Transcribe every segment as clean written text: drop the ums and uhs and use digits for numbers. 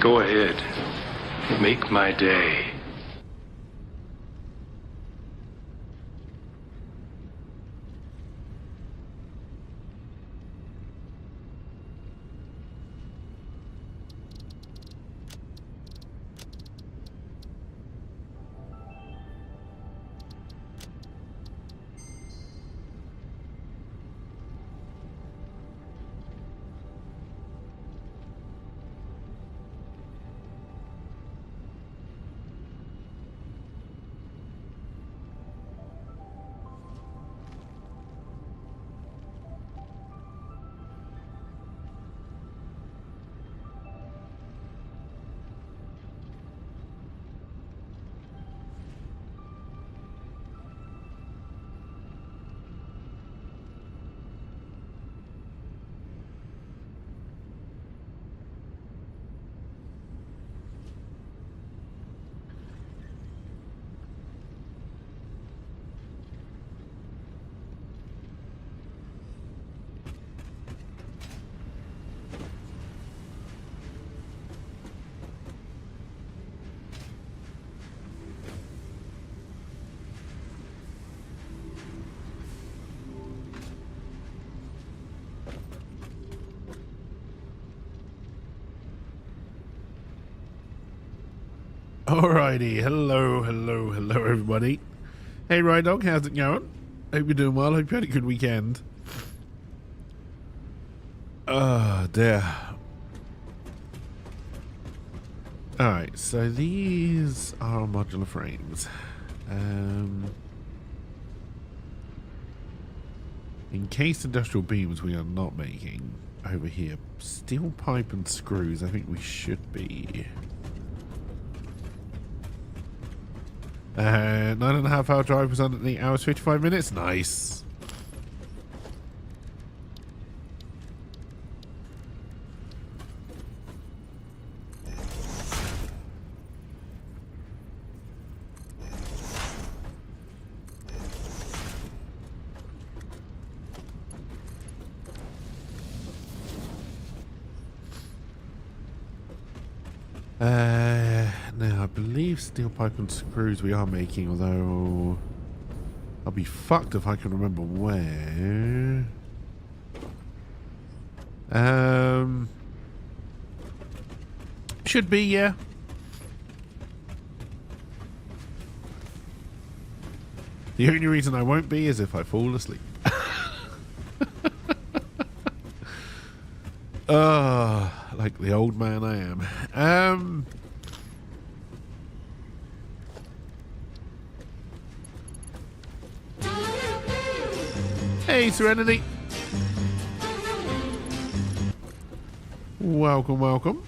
Go ahead. Make my day. Alrighty, hello everybody. Hey Rydog, how's it going? Hope you're doing well, hope you had a good weekend. Oh dear. Alright, so these are modular frames. Encased industrial beams we are not making over here. Steel pipe and screws I think we should be. 9.5 hour drive was on at 8 hours 55 minutes. Nice. Now I believe steel pipe and screws we are making, although I'll be fucked if I can remember where. Should be, yeah. The only reason I won't be is if I fall asleep. Like the old man I am. Hey, Serenity. Welcome, welcome.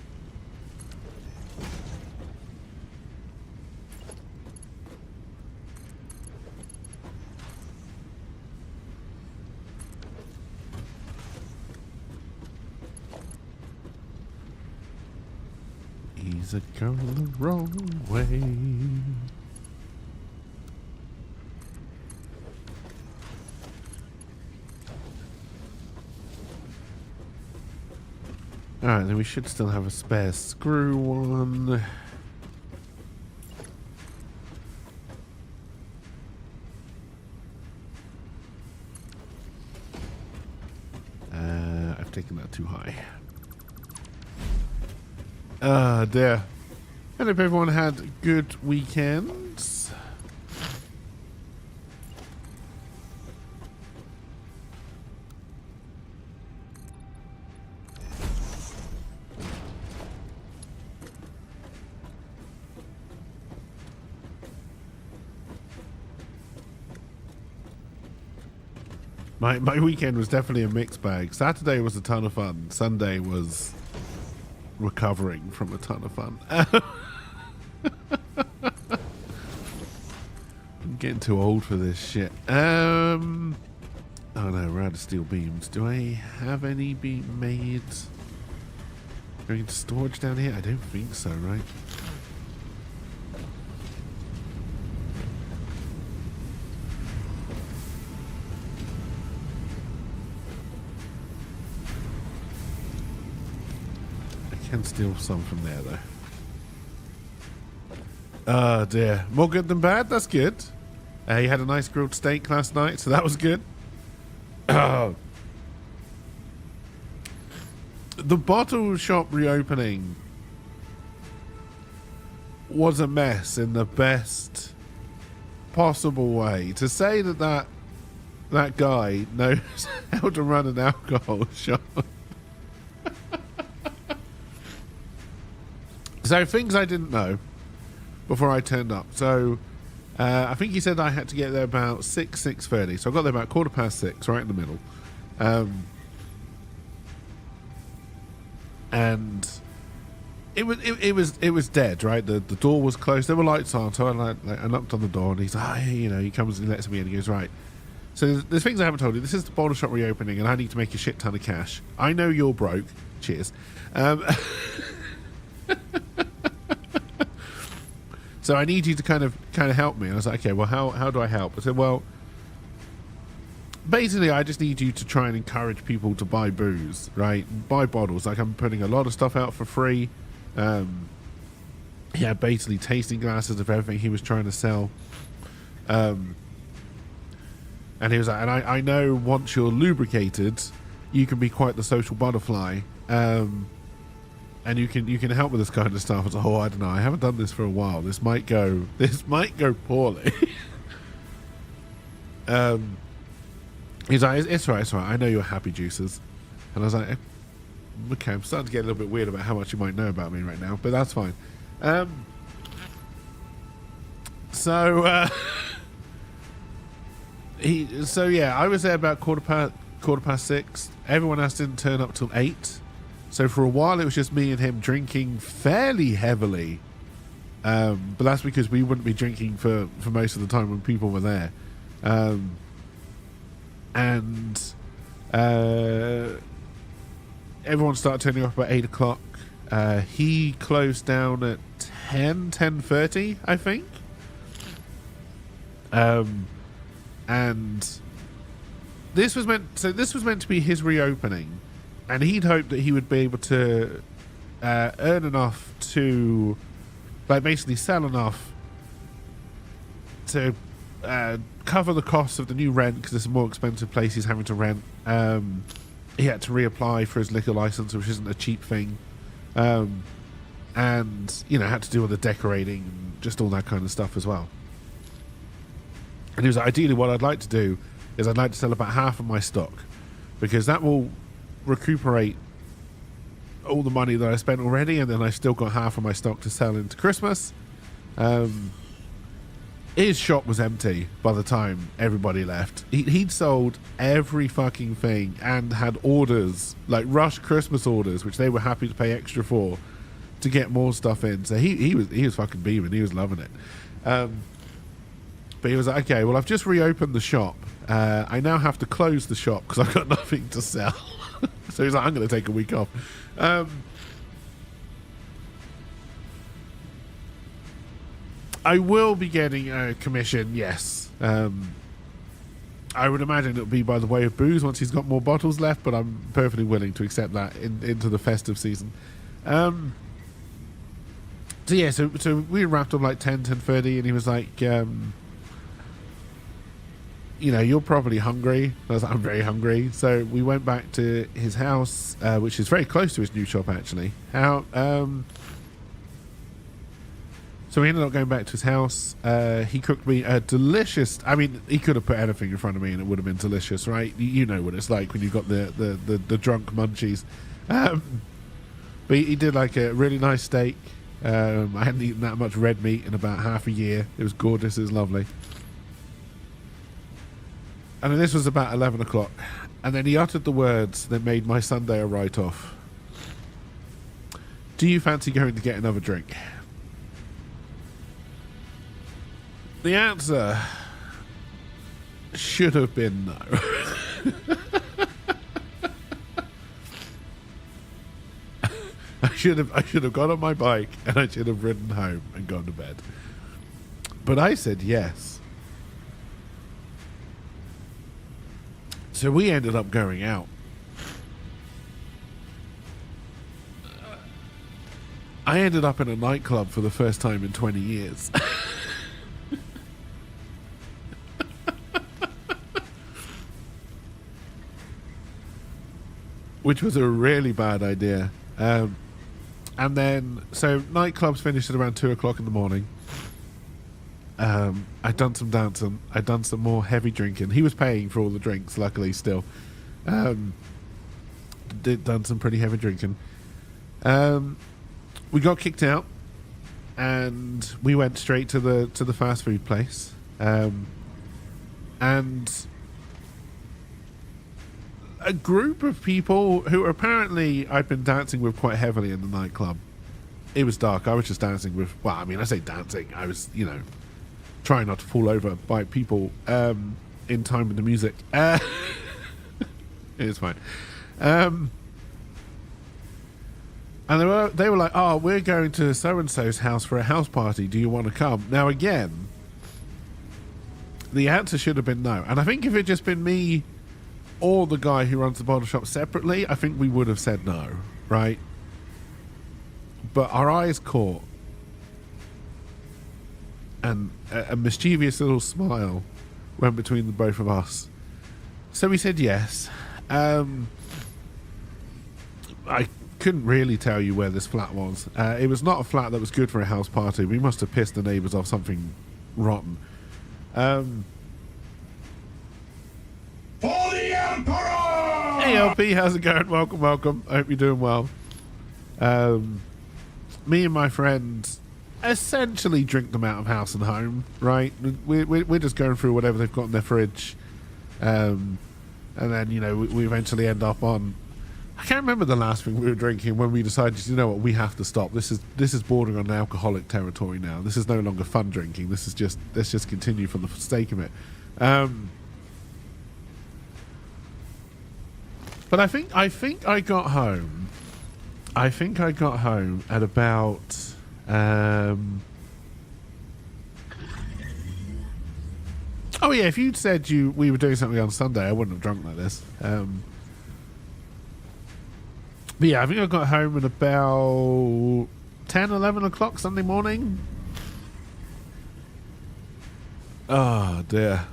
He's going the wrong way. Alright, then we should still have a spare screw one. I've taken that too high. Ah, dear. I hope everyone had good weekends. My weekend was definitely a mixed bag. Saturday was a ton of fun. Sunday was recovering from a ton of fun. I'm getting too old for this shit. Oh no, we're out of steel beams. Do I have any being made going into storage down here? I don't think so, right? can steal some from there, though. Oh, dear. More good than bad? That's good. He had a nice grilled steak last night, so that was good. The bottle shop reopening was a mess in the best possible way. To say that guy knows how to run an alcohol shop. So things I didn't know before I turned up. So I think he said I had to get there about 6:30. So I got there about 6:15, right in the middle. And it was dead, right? The door was closed. There were lights on, so I knocked on the door, and he's like, hey, you know, he comes and lets me in. He goes, right. So there's things I haven't told you. This is the bottle shop reopening, and I need to make a shit ton of cash. I know you're broke. Cheers. So I need you to kind of help me. And I was like, okay, well, how do I help? I said, well, basically, I just need you to try and encourage people to buy booze, right? Buy bottles. Like, I'm putting a lot of stuff out for free. Yeah, basically tasting glasses of everything he was trying to sell. And he was like, and I know once you're lubricated, you can be quite the social butterfly. And you can help with this kind of stuff. I was like, oh, I don't know. I haven't done this for a while. This might go poorly. He's like, it's right. I know you're happy juicers. And I was like, okay, I'm starting to get a little bit weird about how much you might know about me right now, but that's fine. So yeah, I was there about quarter past 6. Everyone else didn't turn up till 8. So for a while it was just me and him drinking fairly heavily. But that's because we wouldn't be drinking for most of the time when people were there. And everyone started turning up about 8 o'clock. He closed down at 10:30, I think. And this was meant to be his reopening, and he'd hoped that he would be able to earn enough to, like, basically sell enough to cover the costs of the new rent, because it's a more expensive place he's having to rent. He had to reapply for his liquor license, which isn't a cheap thing, and had to do all the decorating and just all that kind of stuff as well. And he was like, ideally what I'd like to do is I'd like to sell about half of my stock, because that will recuperate all the money that I spent already, and then I still got half of my stock to sell into Christmas. His shop was empty by the time everybody left. He'd sold every fucking thing and had orders, like rush Christmas orders, which they were happy to pay extra for to get more stuff in. So he was fucking beaming. He was loving it. But he was like, okay, well, I've just reopened the shop. I now have to close the shop because I've got nothing to sell. So he's like, I'm going to take a week off. I will be getting a commission, yes. I would imagine it'll be by the way of booze once he's got more bottles left, but I'm perfectly willing to accept that into the festive season. So yeah, so we wrapped up like 10:30, and he was like, you're probably hungry. I was like, I'm very hungry. So we went back to his house, which is very close to his new shop, actually. So we ended up going back to his house. He cooked me a delicious... I mean, he could have put anything in front of me and it would have been delicious, right? You know what it's like when you've got the drunk munchies. But he did like a really nice steak. I hadn't eaten that much red meat in about half a year. It was gorgeous. It was lovely. And then this was about 11 o'clock. And then he uttered the words that made my Sunday a write-off. Do you fancy going to get another drink? The answer should have been no. I should have got on my bike and I should have ridden home and gone to bed. But I said yes. So we ended up going out. I ended up in a nightclub for the first time in 20 years. Which was a really bad idea. And then, so nightclubs finished at around 2 o'clock in the morning. I'd done some dancing. I'd done some more heavy drinking. He was paying for all the drinks, luckily, still. Done some pretty heavy drinking. We got kicked out, and we went straight to the fast food place. And a group of people who apparently I'd been dancing with quite heavily in the nightclub. It was dark. I was just dancing with, well, I mean, I say dancing. I was, trying not to fall over by people in time with the music. It's fine. And they were like, oh, we're going to so-and-so's house for a house party. Do you want to come? Now, again, the answer should have been no. And I think if it had just been me or the guy who runs the bottle shop separately, I think we would have said no, right? But our eyes caught, and a mischievous little smile went between the both of us. So we said yes. I couldn't really tell you where this flat was. It was not a flat that was good for a house party. We must have pissed the neighbours off something rotten. For the Emperor! Hey LP, how's it going? Welcome, welcome. I hope you're doing well. Me and my friend essentially drink them out of house and home, right? We're just going through whatever they've got in their fridge. And then, we eventually end up on... I can't remember the last thing we were drinking when we decided, you know what, we have to stop. This is bordering on alcoholic territory now. This is no longer fun drinking. This is just, let's just continue for the sake of it. But I think I got home. I think I got home at about... Oh yeah, if you'd said we were doing something on Sunday, I wouldn't have drunk like this. But yeah, I think I got home at about 10, 11 o'clock Sunday morning. Oh dear.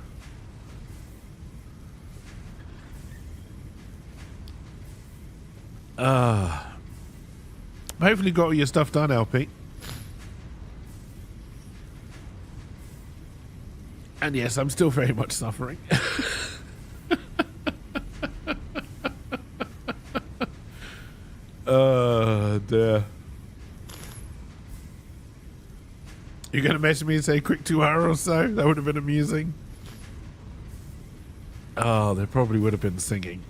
Hopefully got all your stuff done, LP. And yes, I'm still very much suffering. Dear. You're going to message me and say quick 2 hour or so? That would have been amusing. Oh, they probably would have been singing.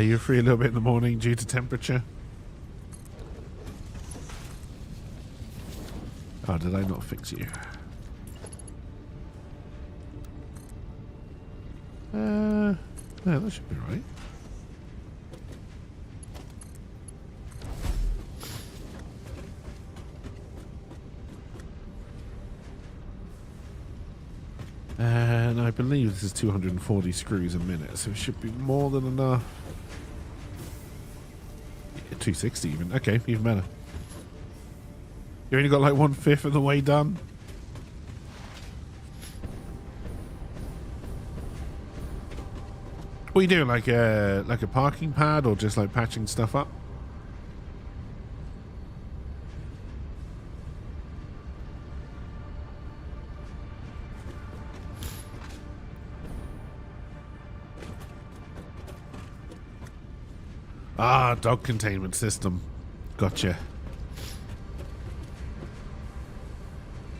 You're free a little bit in the morning due to temperature. Oh, did I not fix you? No, that should be right. And I believe this is 240 screws a minute, so it should be more than enough. Yeah, 260 even. Okay, even better. You only got like 1/5 of the way done. What are you doing? Like a parking pad, or just like patching stuff up? Ah, dog containment system. Gotcha.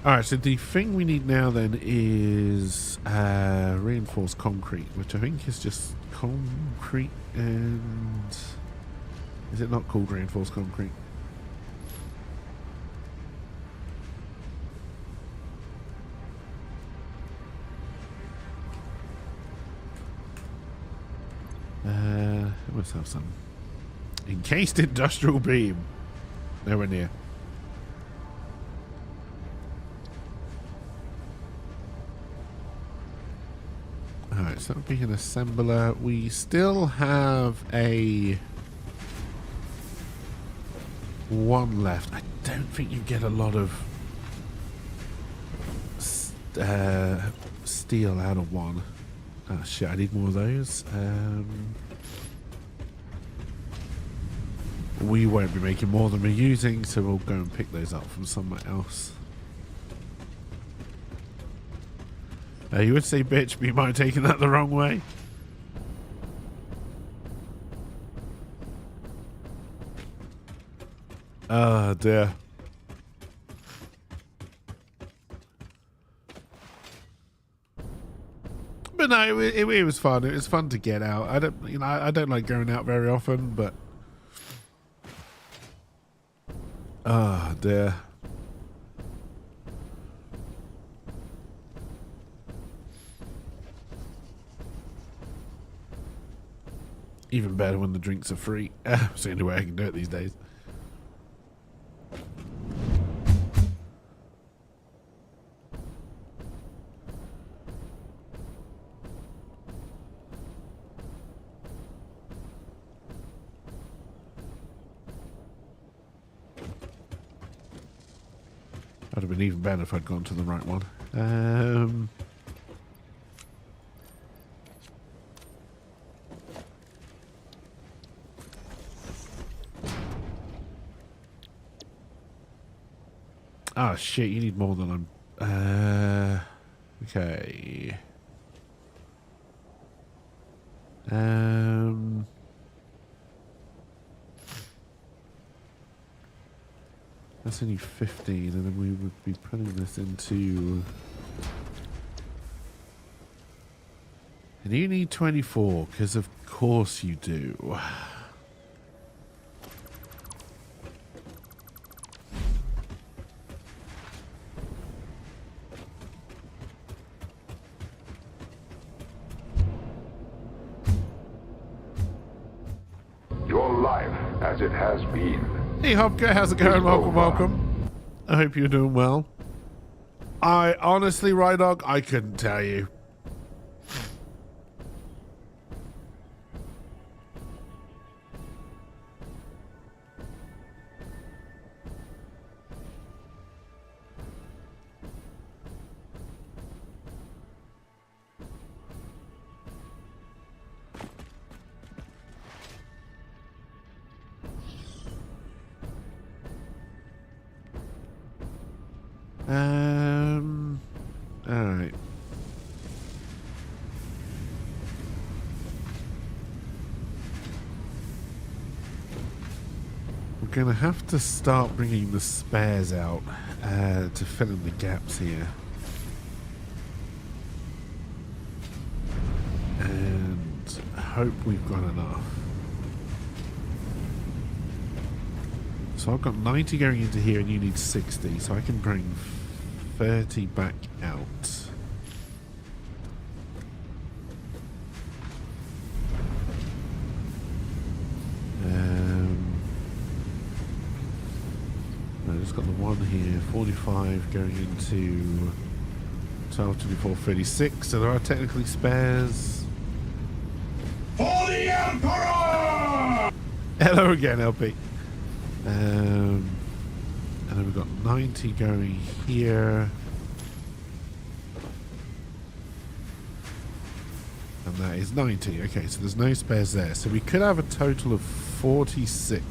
Alright, so the thing we need now then is reinforced concrete, which I think is just concrete and... Is it not called reinforced concrete? I must have some. Encased industrial beam. Nowhere near. so that'll be an assembler. We still have a 1 left. I don't think you get a lot of steel out of 1. Oh shit, I need more of those. We won't be making more than we're using, so we'll go and pick those up from somewhere else. You would say bitch, but you might have taken that the wrong way. Oh dear. But no, it was fun. It was fun to get out. I don't like going out very often, but oh dear. Even better when the drinks are free. It's the only way I can do it these days. That would have been even better if I'd gone to the right one. Oh shit, you need more than I'm... okay. That's only 15, and then we would be putting this into... And you need 24, because of course you do. Your life as it has been. Hey Hopka, how's it going? Welcome, welcome. I hope you're doing well. I honestly, Rydog, I couldn't tell you. Alright. We're going to have to start bringing the spares out to fill in the gaps here. And I hope we've got enough. So I've got 90 going into here and you need 60, so I can bring 30 back out. I just got the one here, 45 going into 12, 24, 36, so there are technically spares. For the Emperor! Hello again, LP. And then we've got 90 going here. And that is 90. Okay, so there's no spares there. So we could have a total of 46.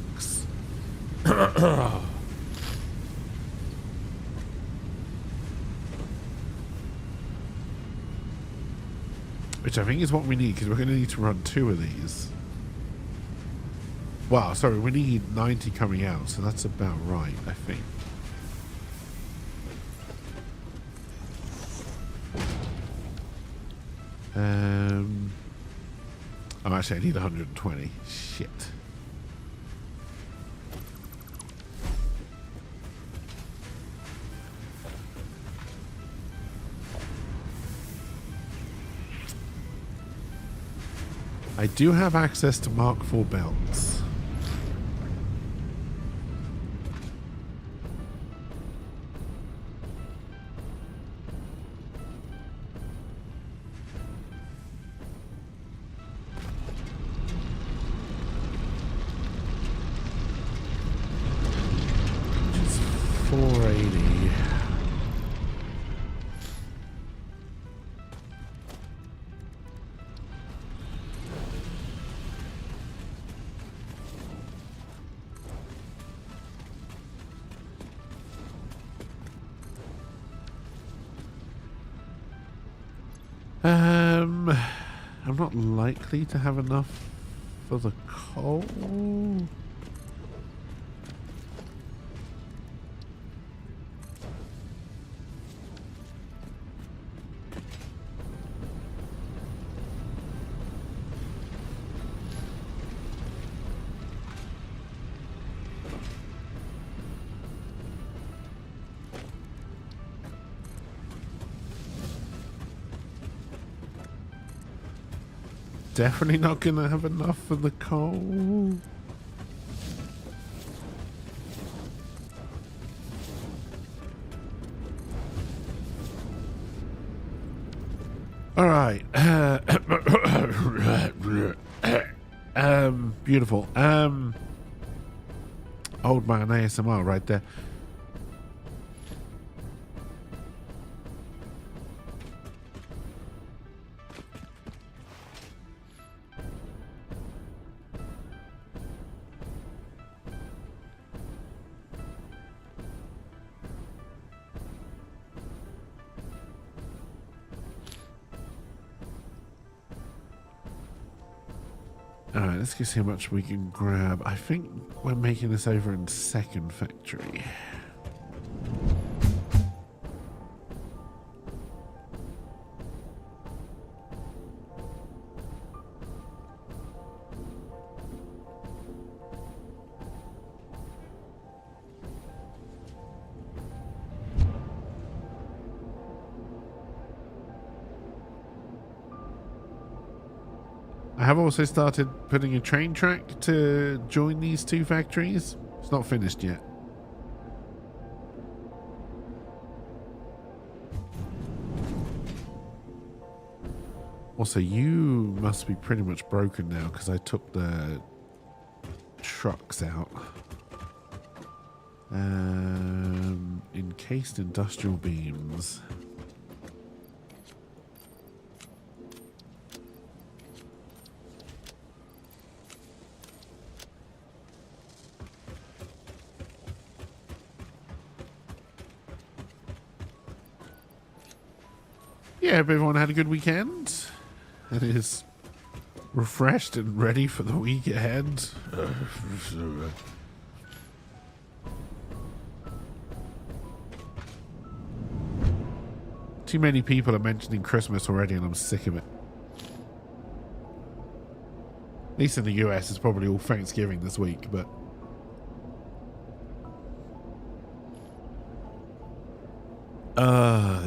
Which I think is what we need, because we're going to need to run 2 of these. Wow, sorry, we need 90 coming out, so that's about right, I think. Oh, actually, I need 120. Shit. I do have access to Mark IV belts. I'm not likely to have enough for the coal. Definitely not gonna have enough for the coal. All right. Beautiful. Old man ASMR right there. Alright, let's go see how much we can grab. I think we're making this over in second factory. I have also started putting a train track to join these two factories. It's not finished yet. Also, you must be pretty much broken now because I took the trucks out. Encased industrial beams. Yeah, hope everyone had a good weekend and is refreshed and ready for the week ahead. Too many people are mentioning Christmas already and I'm sick of it. At least in the US, it's probably all Thanksgiving this week, but...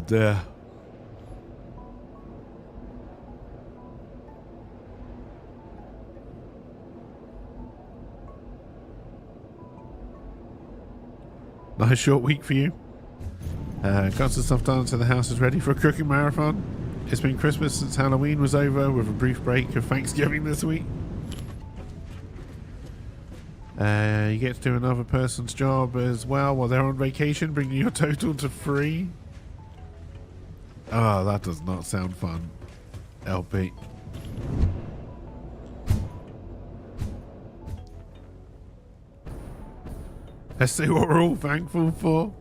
dear. Nice short week for you. Got some stuff done so the house is ready for a cooking marathon. It's been Christmas since Halloween was over with a brief break of Thanksgiving this week. You get to do another person's job as well while they're on vacation, bringing your total to 3. Oh, that does not sound fun. LP. Let's see what we're all thankful for.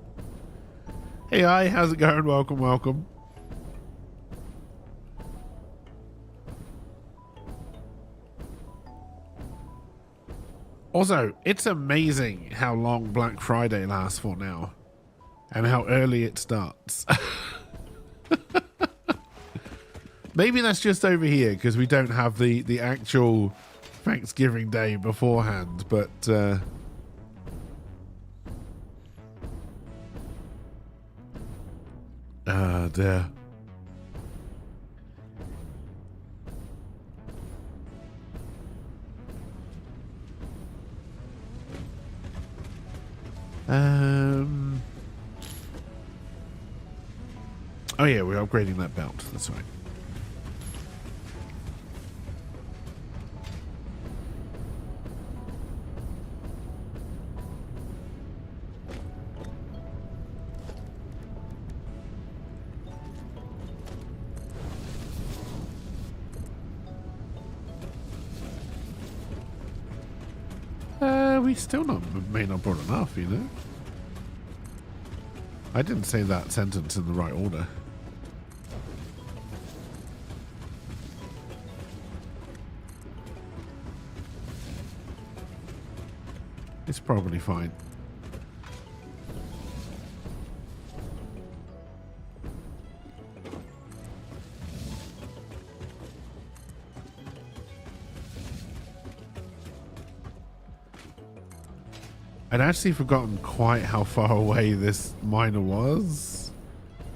Hey, hi, how's it going? Welcome, welcome. Also, it's amazing how long Black Friday lasts for now. And how early it starts. Maybe that's just over here, because we don't have the actual Thanksgiving Day beforehand, but... dear. Oh yeah, we're upgrading that belt. That's right. We still may not brought enough, you know. I didn't say that sentence in the right order. It's probably fine. I'd actually forgotten quite how far away this miner was.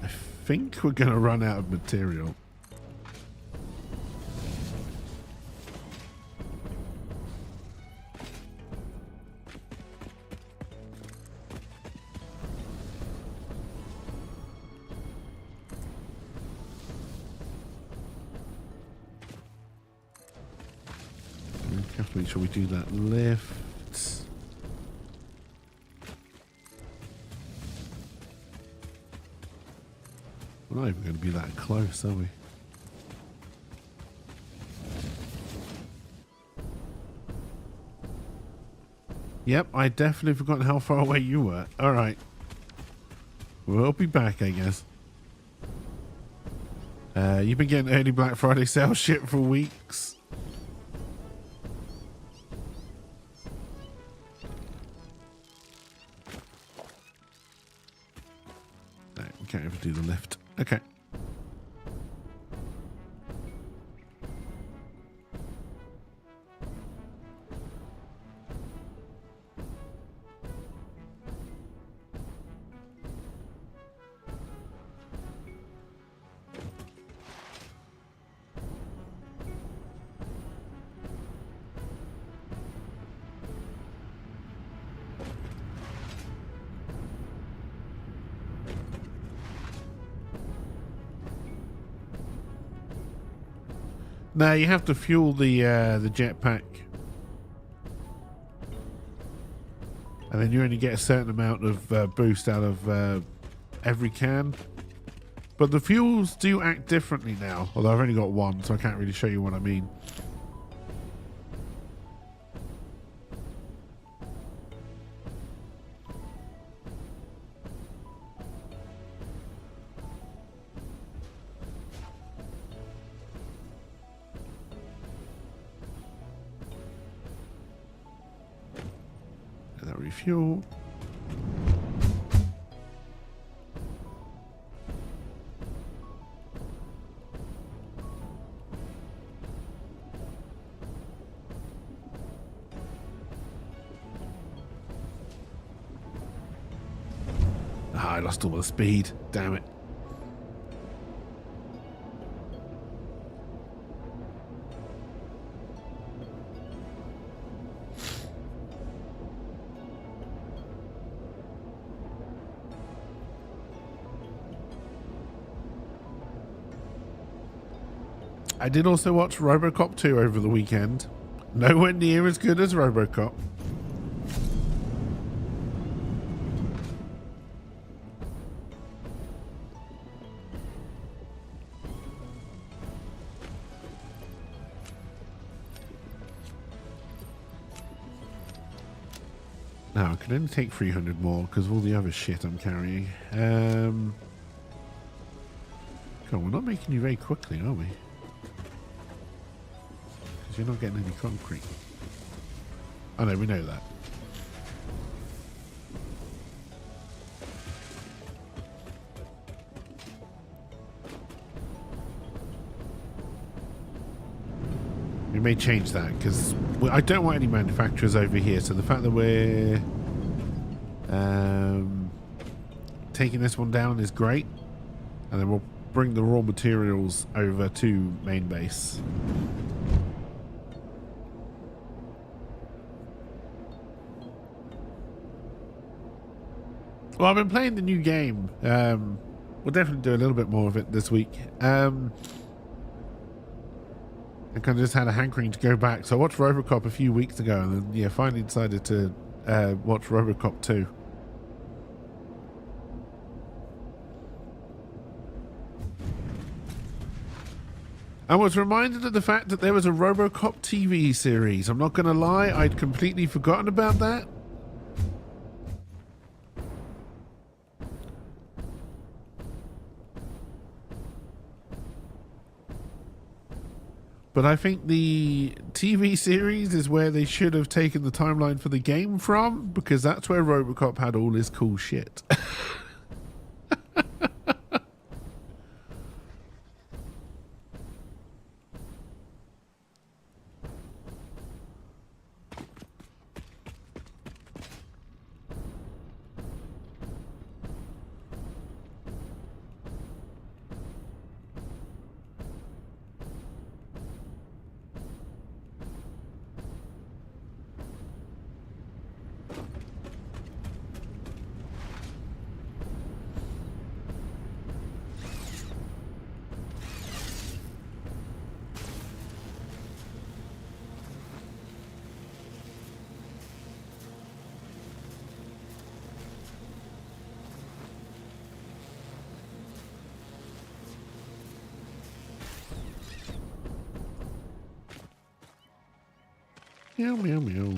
I think we're going to run out of material. We have to make sure we do that lift. We're not even going to be that close, are we? Yep, I definitely forgotten how far away you were. Alright. We'll be back, I guess. You've been getting early Black Friday sale shit for weeks. No, we can't ever do the lift. Okay. No, you have to fuel the jetpack, and then you only get a certain amount of boost out of every can. But the fuels do act differently now, although I've only got one, so I can't really show you what I mean. That refuel. Ah, I lost all the speed. Damn it. I did also watch RoboCop 2 over the weekend. Nowhere near as good as RoboCop. Now, I can only take 300 more because of all the other shit I'm carrying. Come on, we're not making you very quickly, are we? Because you're not getting any concrete. Oh no, we know that. We may change that because I don't want any manufacturers over here. So the fact that we're taking this one down is great, and then we'll bring the raw materials over to main base. Well, I've been playing the new game. We'll definitely do a little bit more of it this week. I kind of just had a hankering to go back. So I watched RoboCop a few weeks ago, and then, yeah, finally decided to watch RoboCop 2. I was reminded of the fact that there was a RoboCop TV series. I'm not going to lie, I'd completely forgotten about that. but I think the TV series is where they should have taken the timeline for the game from, because that's where Robocop had all his cool shit. Meow, meow, meow.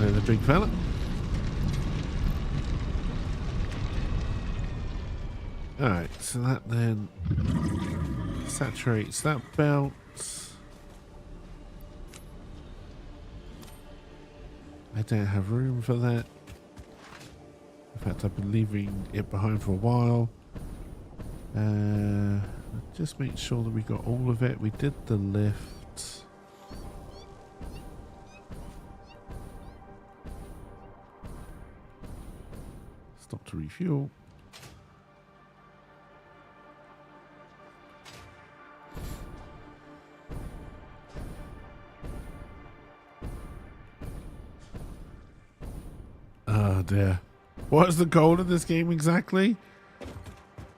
The big fella. Alright, so that then saturates that belt. I don't have room for that. In fact, I've been leaving it behind for a while. Just make sure that we got all of it. We did the lift. Stop to refuel. Oh dear. What is the goal of this game exactly?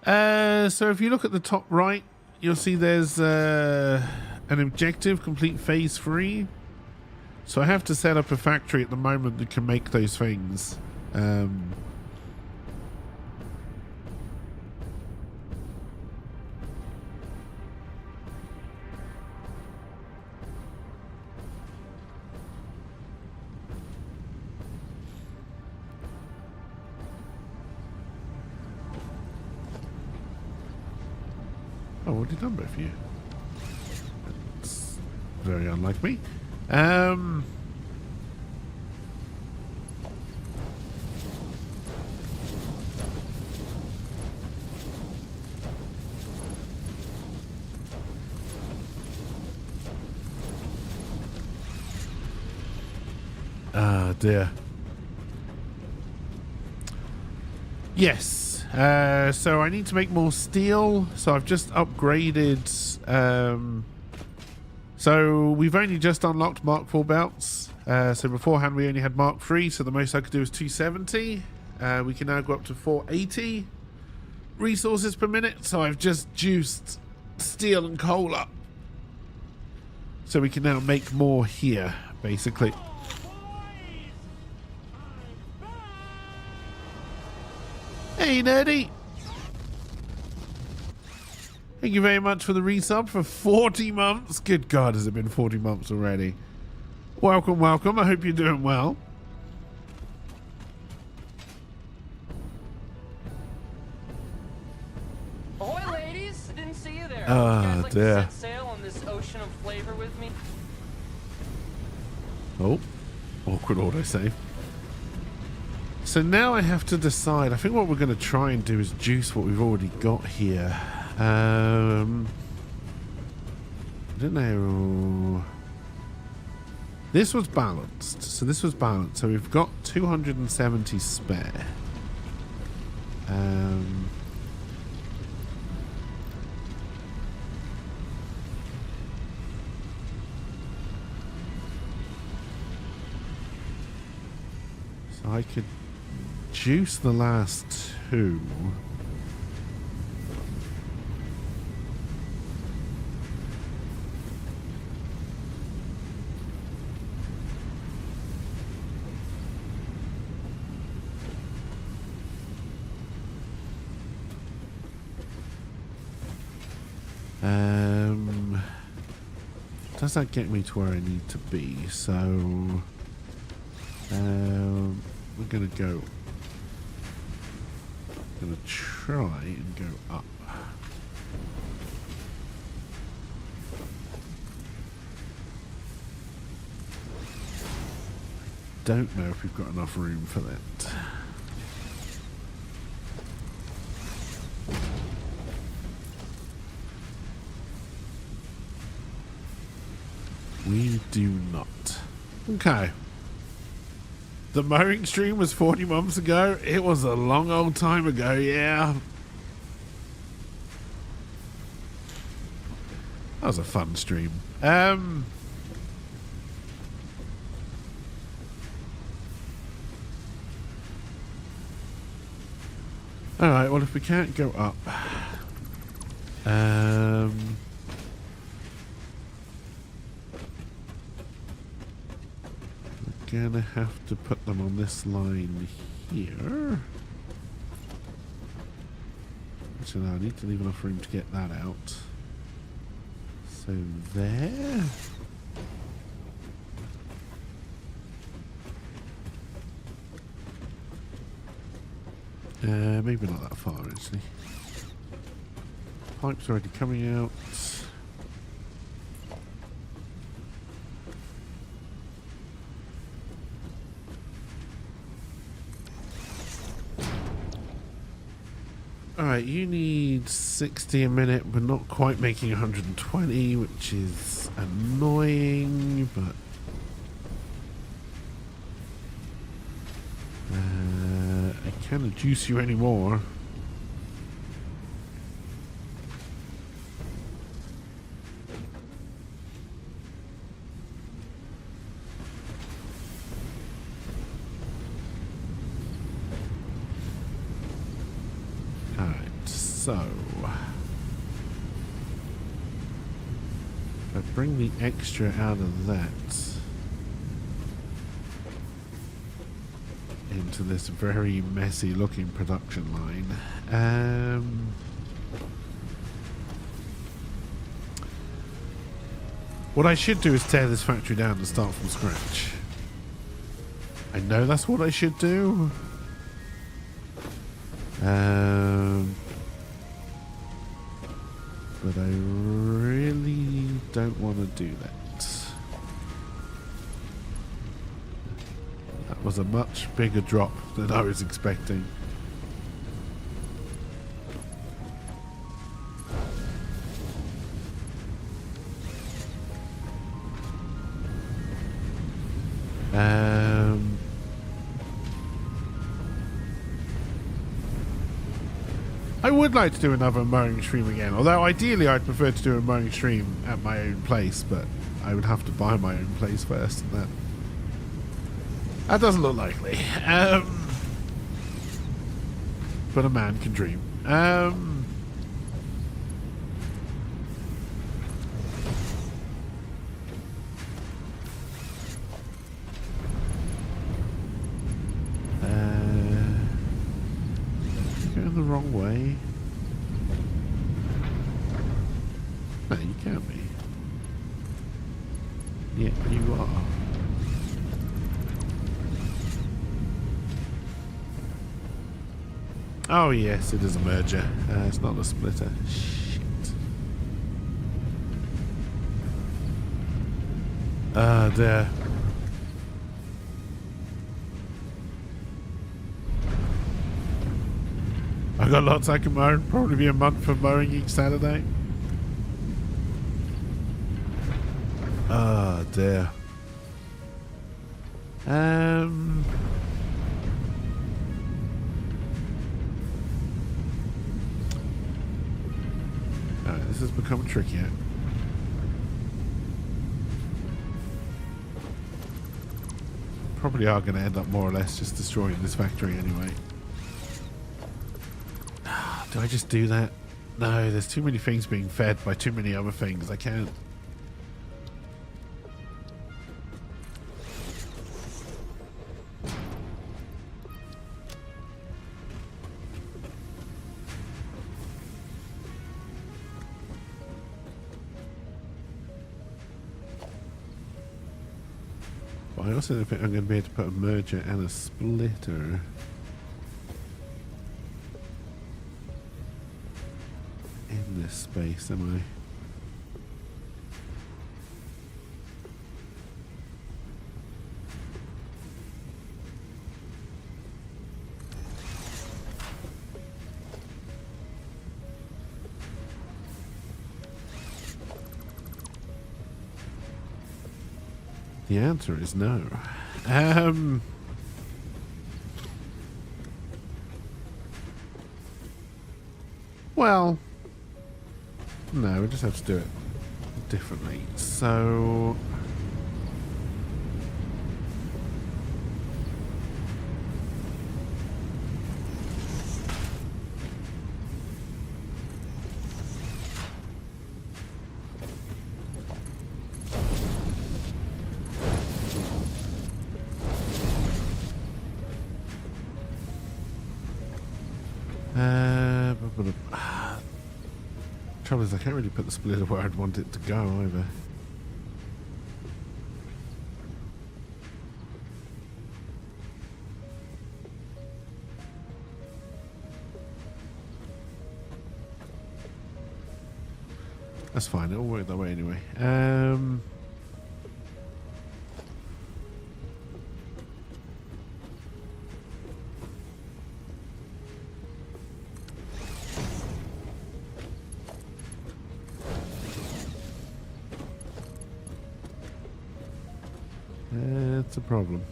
So if you look at the top right, you'll see there's an objective, complete phase 3. So I have to set up a factory at the moment that can make those things. Oh, already done both of you. That's very unlike me. Ah, dear. Yes. So I need to make more steel. So I've just upgraded. So we've only just unlocked Mark IV belts. So beforehand we only had Mark III. So the most I could do is 270. We can now go up to 480 resources per minute. So I've just juiced steel and coal up. So we can now make more here, basically. Hey, Nerdy! Thank you very much for the resub for 40 months. Good God, has it been 40 months already? Welcome, welcome. I hope you're doing well. Ahoy, ladies! I didn't see you there. Ah, you guys like dear. to set sail on this ocean of flavor with me? Oh, awkward autosave. So now I have to decide. I think what we're going to try and do is juice what we've already got here. I don't know. This was balanced. So this was balanced. So we've got 270 spare. So I could juice the last 2. Does that get me to where I need to be? So, we're gonna go. Gonna try and go up. Don't know if we've got enough room for that. We do not. Okay. The mowing stream was 40 months ago. It was a long old time ago, yeah. That was a fun stream. Alright, well if we can't go up, we're gonna have to put them on this line here. So now I need to leave enough room to get that out. So there. Maybe not that far actually. Pipe's already coming out. Alright, you need 60 a minute. We're not quite making 120, which is annoying, but I can't juice you anymore. So, if I bring the extra out of that into this very messy looking production line, what I should do is tear this factory down and start from scratch. I know that's what I should do. But I really don't want to do that. That was a much bigger drop than I was expecting. I would like to do another mowing stream again, although ideally I'd prefer to do a mowing stream at my own place, but I would have to buy my own place first, and that doesn't look likely. But a man can dream. Going the wrong way. No, you can't be. Yeah, you are. Oh yes, it is a merger. It's not a splitter. Shit. Ah, there. I got lots I can mow. Probably be a month of mowing each Saturday. Ah, dear. Alright, this has become trickier. Probably are going to end up more or less just destroying this factory anyway. Do I just do that? No, there's too many things being fed by too many other things. I can't. I also don't think I'm going to be able to put a merger and a splitter. In this space, am I? The answer is no. Well, no, we just have to do it differently. So, trouble is I can't really put the splitter where I'd want it to go either. That's fine, it'll work that way anyway. That's a problem.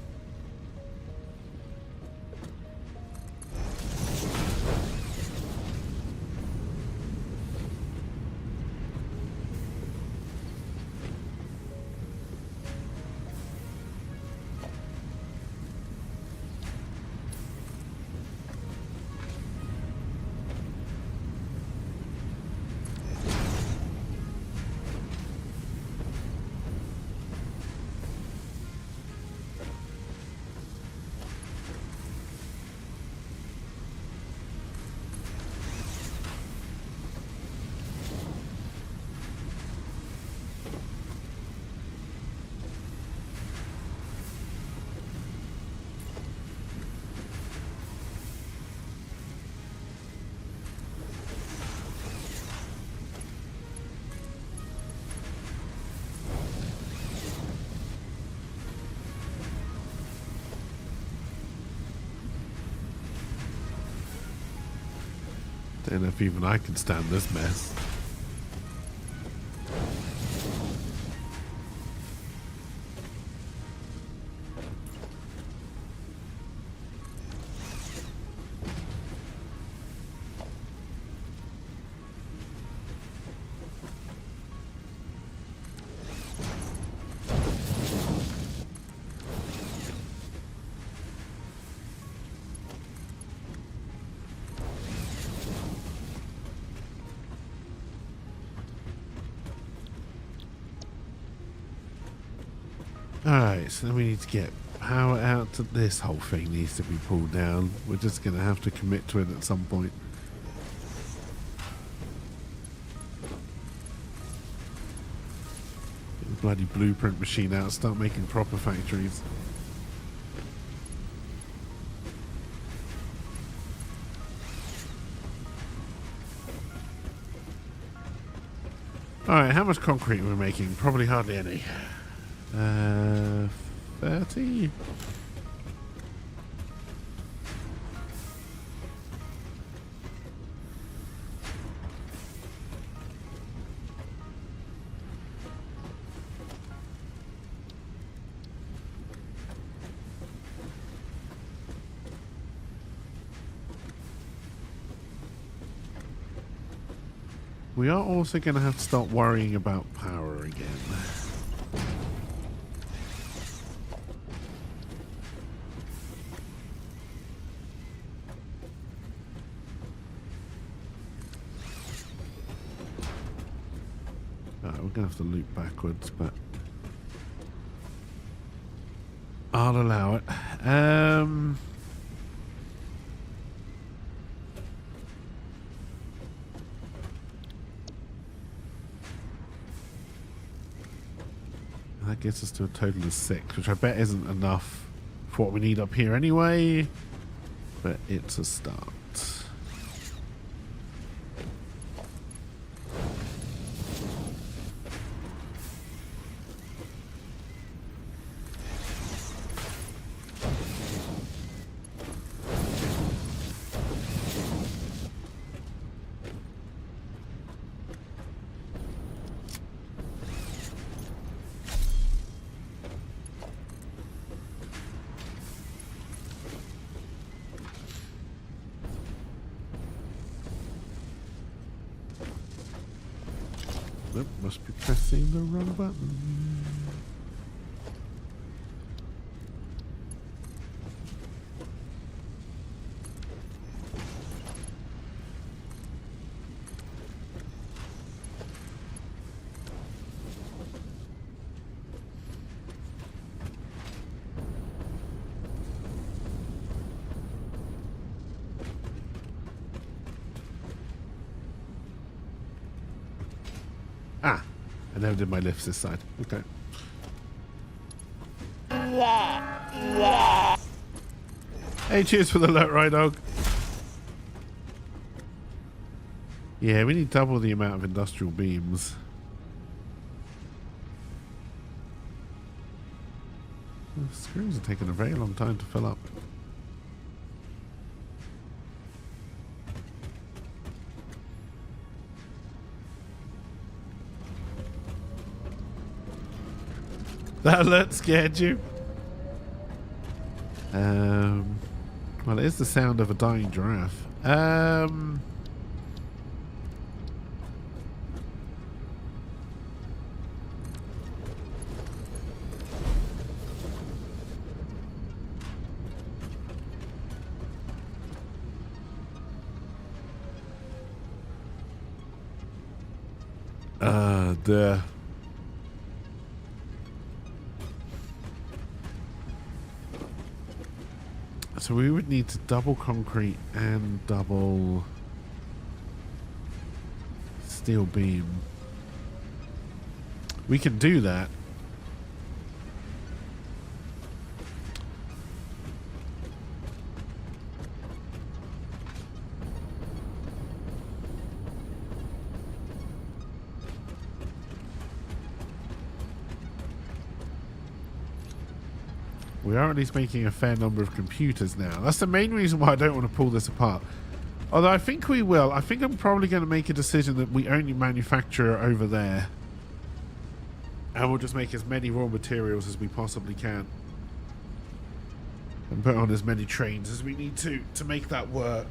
Don't know if even I can stand this mess. Alright, so then we need to get power out to this whole thing needs to be pulled down. We're just going to have to commit to it at some point. Get the bloody blueprint machine out, start making proper factories. Alright, how much concrete are we making? Probably hardly any. 30? We are also going to have to start worrying about power again. We're going to have to loop backwards, but I'll allow it. That gets us to a total of 6, which I bet isn't enough for what we need up here anyway. But it's a start. Nope, must be pressing the wrong button. Ah, I never did my lifts this side. Okay. Hey, cheers for the alert, right, dog? Yeah, we need double the amount of industrial beams. The screws are taking a very long time to fill up. That alert scared you? Well, it is the sound of a dying giraffe. Duh. So we would need to double concrete and double steel beam. We can do that. We are at least making a fair number of computers now. That's the main reason why I don't want to pull this apart. Although I think we will. I think I'm probably going to make a decision that we only manufacture over there. And we'll just make as many raw materials as we possibly can. And put on as many trains as we need to make that work.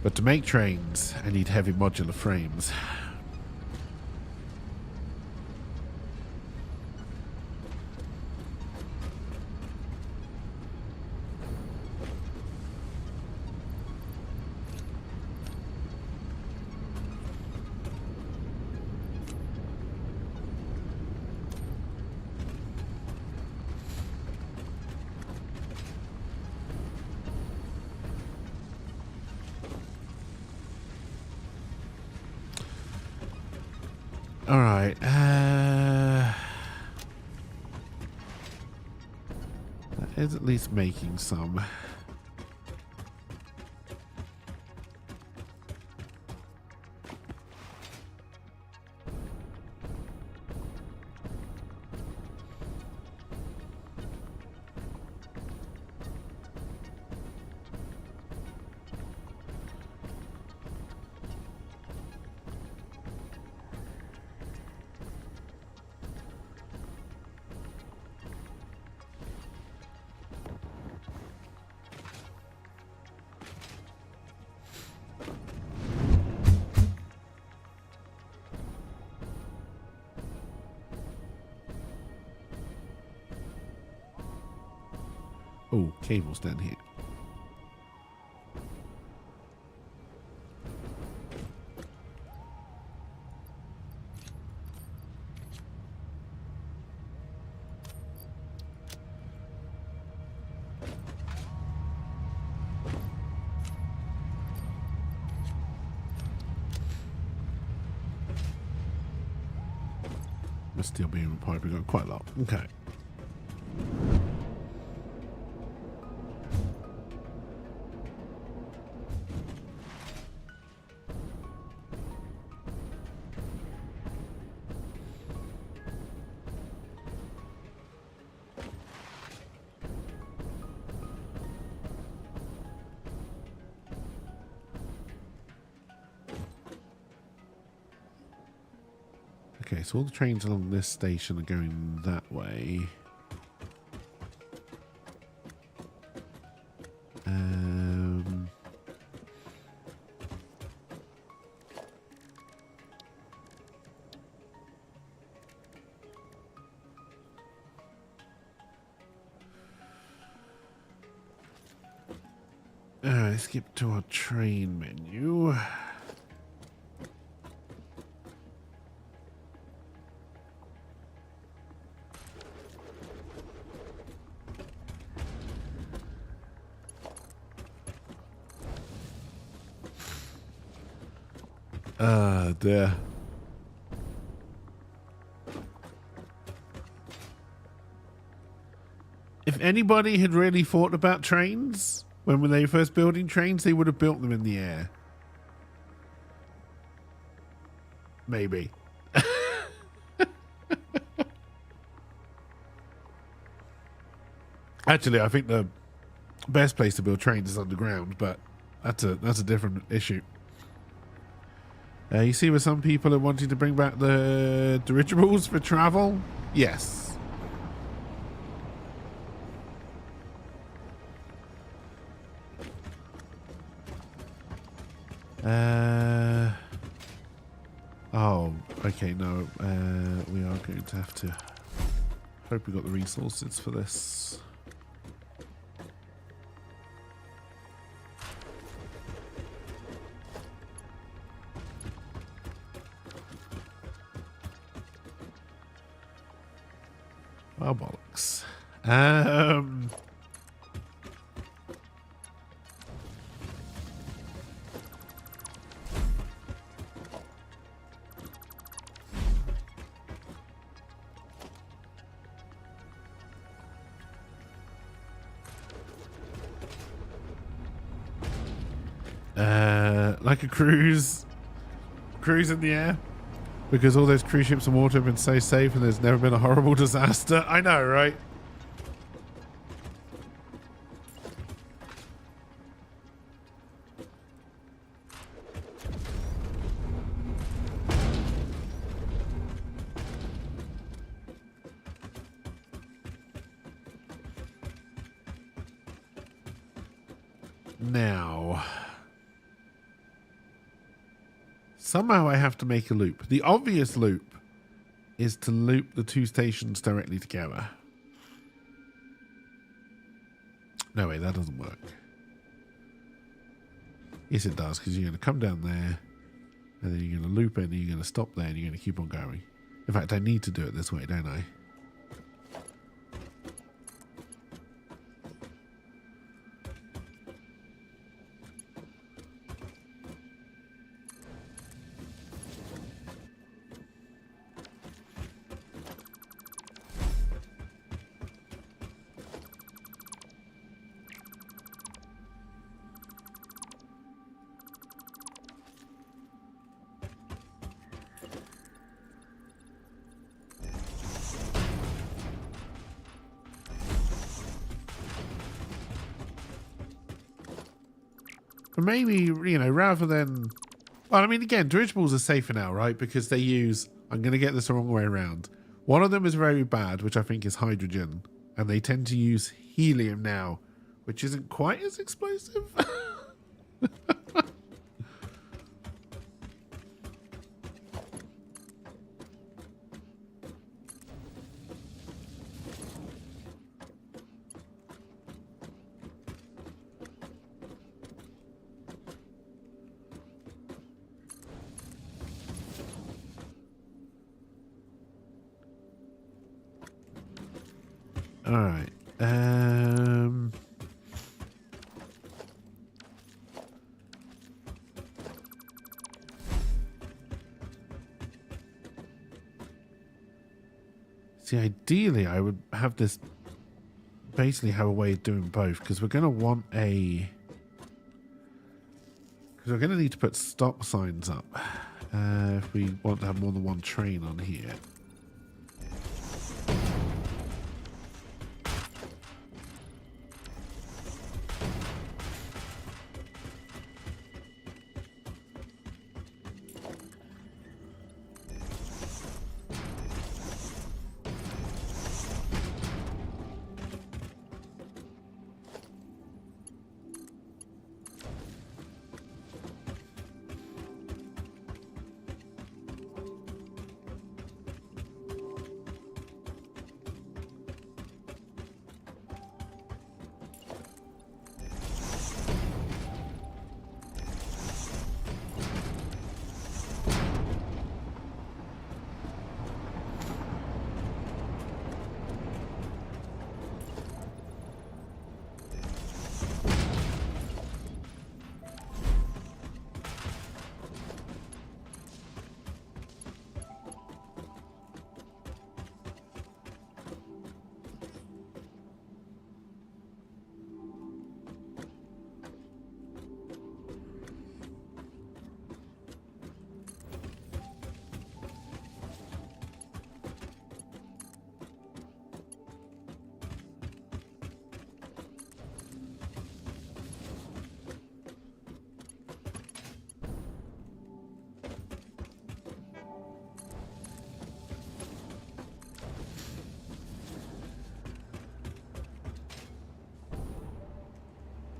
But to make trains, I need heavy modular frames. Alright, that is at least making some. Oh, cables down here. steel beam and pipe. We've got quite a lot. Okay. Okay, so all the trains along this station are going that way. Alright, skip to our train menu. Dear. If anybody had really thought about trains when they were first building trains, they would have built them in the air. Maybe. Actually, I think the best place to build trains is underground, but that's a different issue. You see where some people are wanting to bring back the dirigibles for travel? Yes. Oh, okay, no. We are going to have to hope we got the resources for this. Oh, bollocks. Like a cruise in the air. Because all those cruise ships and water have been so safe and there's never been a horrible disaster. I know, right? Now, somehow I have to make a loop. The obvious loop is to loop the two stations directly together. No way, that doesn't work. Yes, it does, because you're going to come down there, and then you're going to loop in, and you're going to stop there, and you're going to keep on going. In fact, I need to do it this way, don't I? But maybe, you know, rather than... Well, I mean, again, dirigibles are safer now, right? Because they use... I'm going to get this the wrong way around. One of them is very bad, which I think is hydrogen. And they tend to use helium now, which isn't quite as explosive. All right. See, ideally, I would have this basically have a way of doing both, because we're going to want a... Because we're going to need to put stop signs up if we want to have more than one train on here.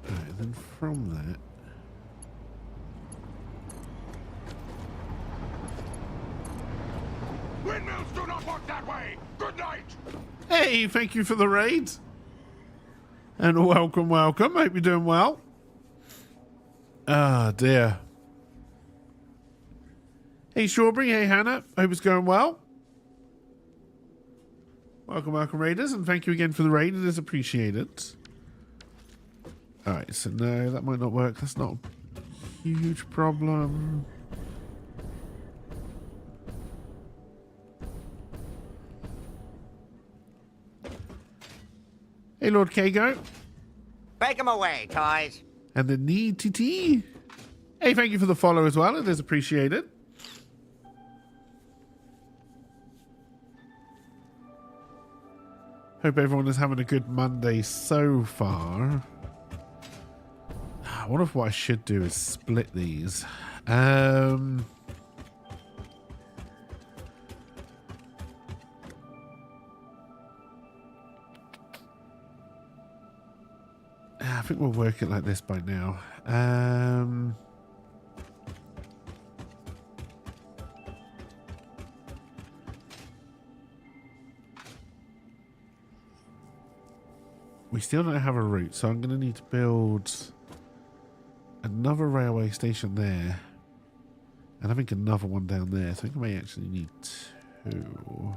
And then from that, Windmills do not work that way! Good night! hey, thank you for the raid. And welcome, welcome. Hope you're doing well. Ah, dear. Hey, Strawberry. Hey, Hannah. Hope it's going well. Welcome, welcome, Raiders. And thank you again for the raid. It is appreciated. Alright, so no, that might not work. That's not a huge problem. Hey, Lord Kago. Take 'em away, toys. And the Need TT. Hey, thank you for the follow as well. It is appreciated. Hope everyone is having a good Monday so far. I wonder if what I should do is split these. I think we'll work it like this by now. We still don't have a route, so I'm going to need to build another railway station there. And I think another one down there. So I think I may actually need two.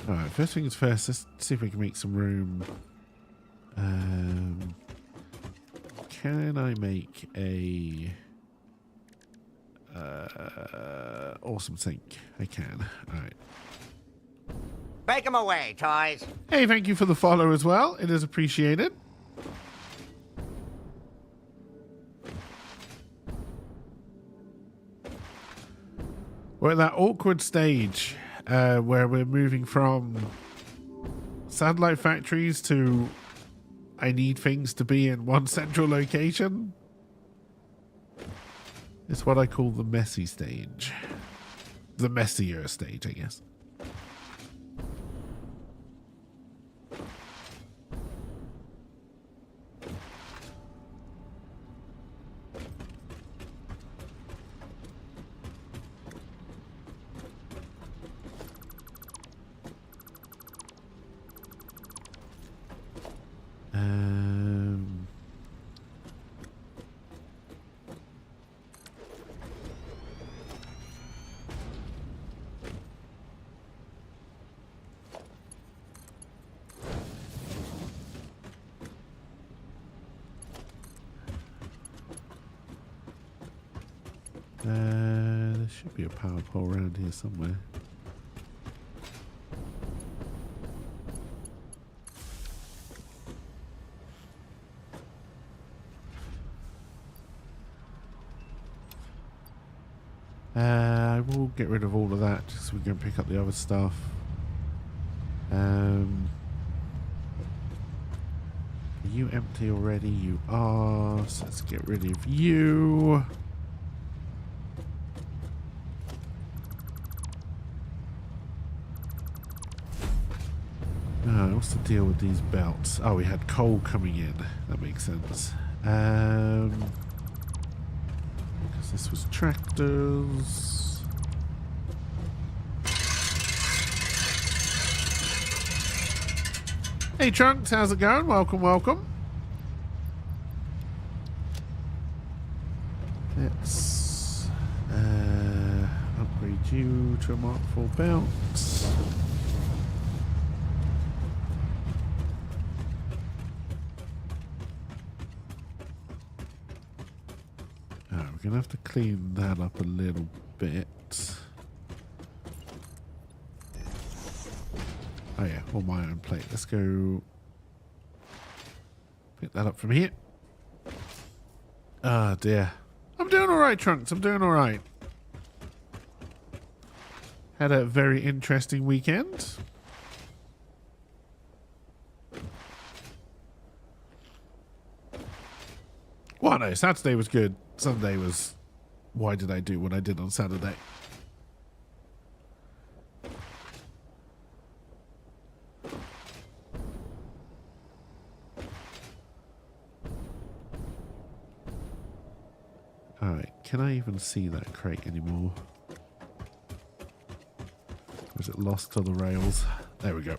Alright, first things first, let's see if we can make some room. Can I make a awesome sink? I can. Alright. Take 'em away, toys. Hey, thank you for the follow as well. It is appreciated. We're at that awkward stage where we're moving from satellite factories to I need things to be in one central location. It's what I call the messy stage. The messier stage, I guess. Should be a power pole around here somewhere. I will get rid of all of that just so we can pick up the other stuff. Are you empty already? You are. So let's get rid of you. What's the deal with these belts? Oh, we had coal coming in. That makes sense. Because this was tractors. Hey Trunks, how's it going? Welcome, welcome. Let's upgrade you to a Mark IV belt. We're gonna have to clean that up a little bit. Oh yeah, all my own plate. Let's go pick that up from here. Ah dear. I'm doing alright, Trunks. I'm doing alright. Had a very interesting weekend. Well, no, Saturday was good. Sunday was, why did I do what I did on Saturday? Alright, can I even see that crate anymore? Or is it lost to the rails? There we go.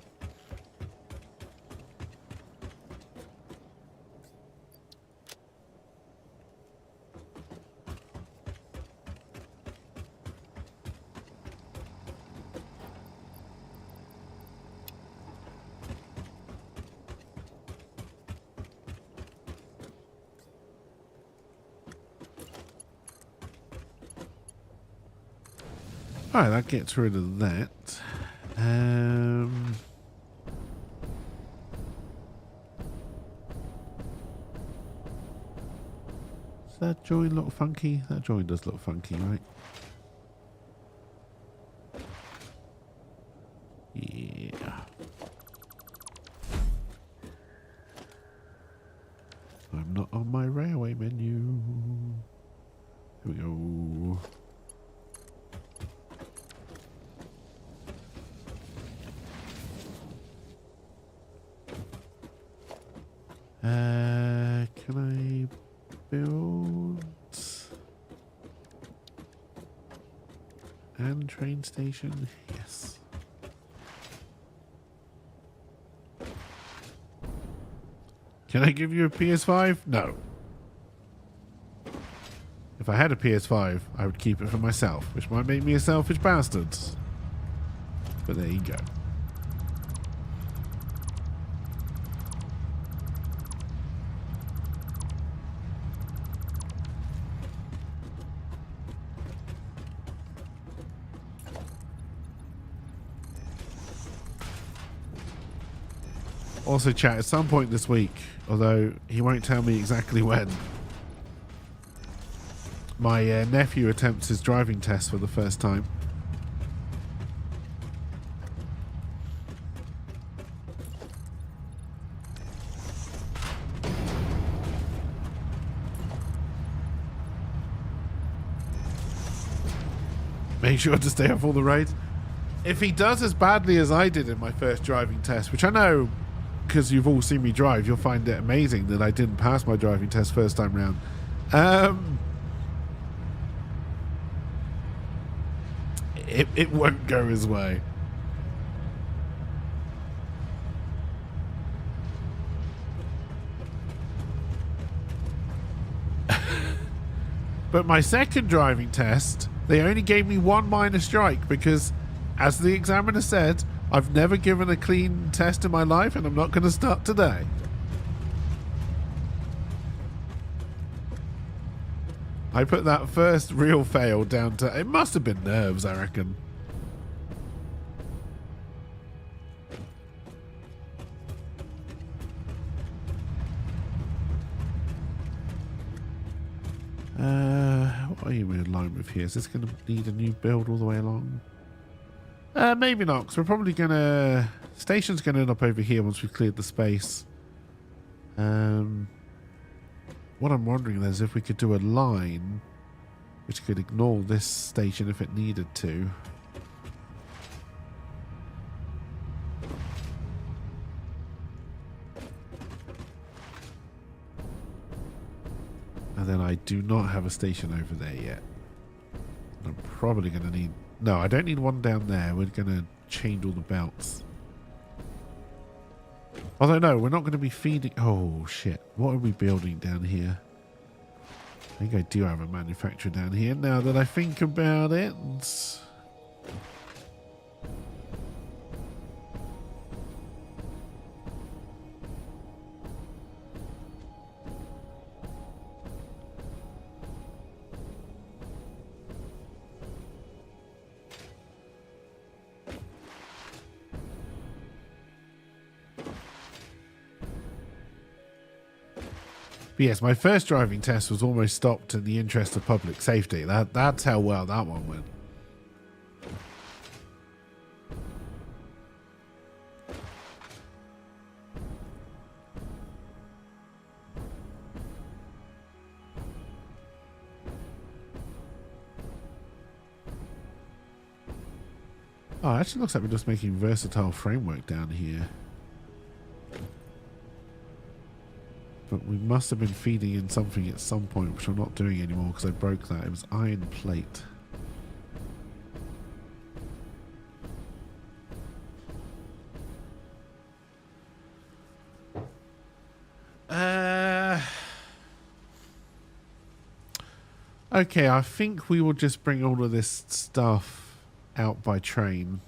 Alright, that gets rid of that. Does that join look funky? That join does look funky, right? Yeah. I'm not on my railway menu. Here we go. Can I build and train station? Yes. Can I give you a PS5? No. If I had a PS5, I would keep it for myself, which might make me a selfish bastard. But there you go. Also, chat, at some point this week, although he won't tell me exactly when, my nephew attempts his driving test for the first time. Make sure to stay off all the roads. If he does as badly as I did in my first driving test, which I know, because you've all seen me drive, you'll find it amazing that I didn't pass my driving test first time round. It won't go his way. But my second driving test, they only gave me one minor strike because, as the examiner said, I've never given a clean test in my life and I'm not going to start today. I put that first real fail down to... It must have been nerves, I reckon. What are you in line with here? Is this going to need a new build all the way along? Maybe not, because we're probably going to... Station's going to end up over here once we've cleared the space. What I'm wondering is if we could do a line which could ignore this station if it needed to. And then I do not have a station over there yet. I'm probably going to need... No, I don't need one down there. We're going to change all the belts. Although, no, we're not going to be feeding... Oh, shit. What are we building down here? I think I do have a manufacturer down here now that I think about it. But yes, my first driving test was almost stopped in the interest of public safety. That's how well that one went. Oh, it actually looks like we're just making versatile framework down here. But we must have been feeding in something at some point, which I'm not doing anymore because I broke that. It was iron plate. Okay, I think we will just bring all of this stuff out by train.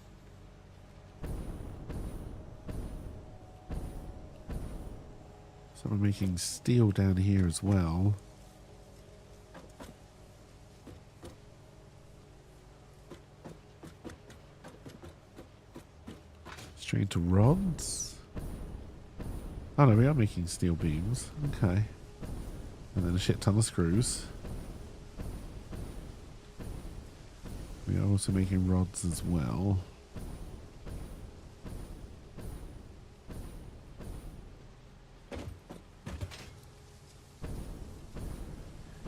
So we're making steel down here as well. Straight to rods. Oh no, we are making steel beams. Okay. And then a shit ton of screws. We are also making rods as well.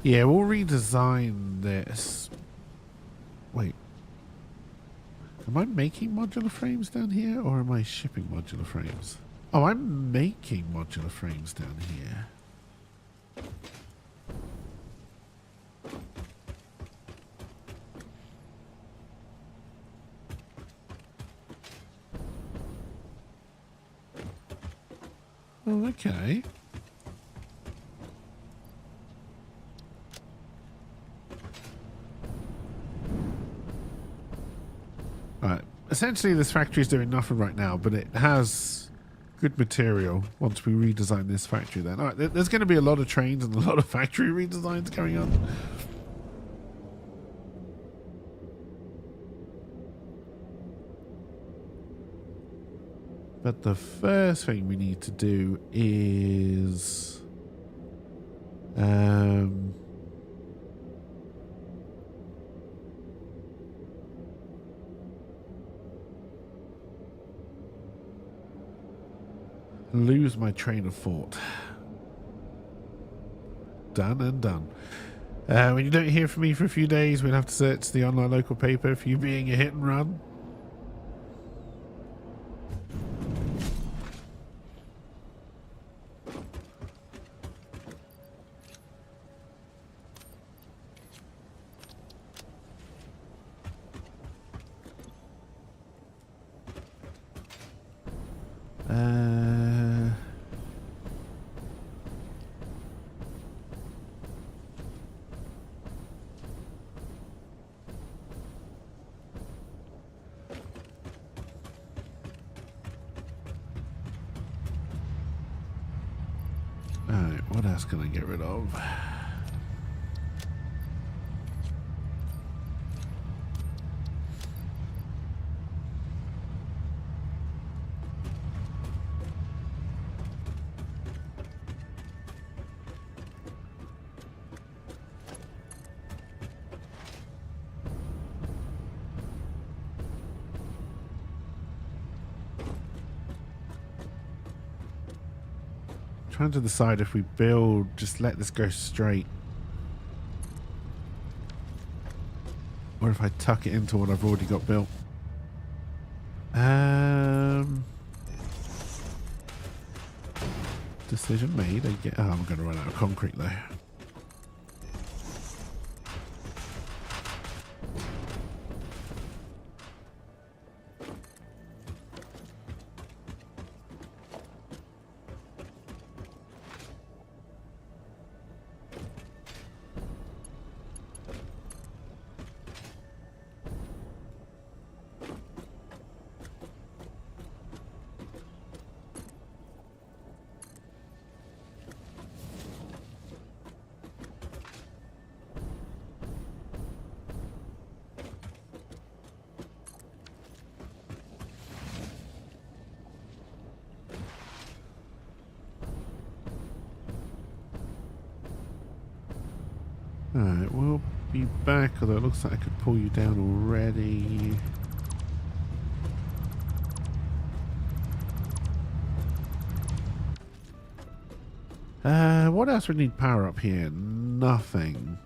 Yeah, we'll redesign this. Wait. Am I making modular frames down here or am I shipping modular frames? Oh, I'm making modular frames down here. Oh, okay. Right. Essentially, this factory is doing nothing right now, but it has good material once we redesign this factory then. All right, there's going to be a lot of trains and a lot of factory redesigns going on. But the first thing we need to do is... lose my train of thought. Done and done. When you don't hear from me for a few days, we'll have to search the online local paper for you being a hit and run. Alright, what else can I get rid of? Trying to decide if we build, just let this go straight. Or if I tuck it into what I've already got built. Decision made. Oh, I'm going to run out of concrete though. Alright, we'll be back, although it looks like I could pull you down already. What else would need power up here? Nothing.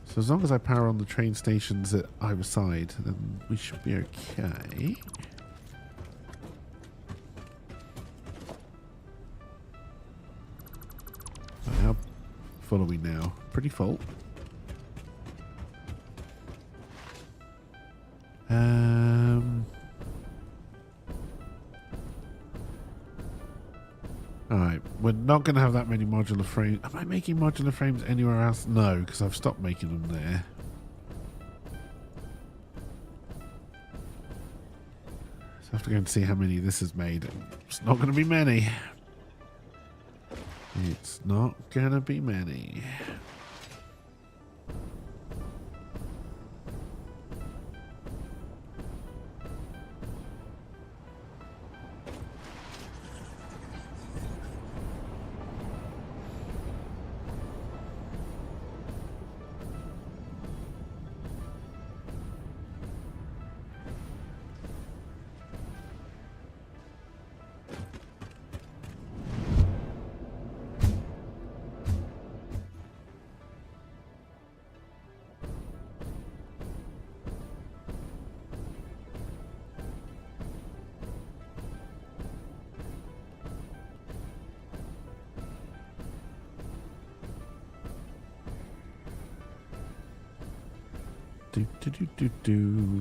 So as long as I power on the train stations at either side, then we should be okay. How full are we now? Pretty full. Alright, we're not going to have that many modular frames. Am I making modular frames anywhere else? No, because I've stopped making them there. So I have to go and see how many this has made. It's not going to be many. It's not going to be many.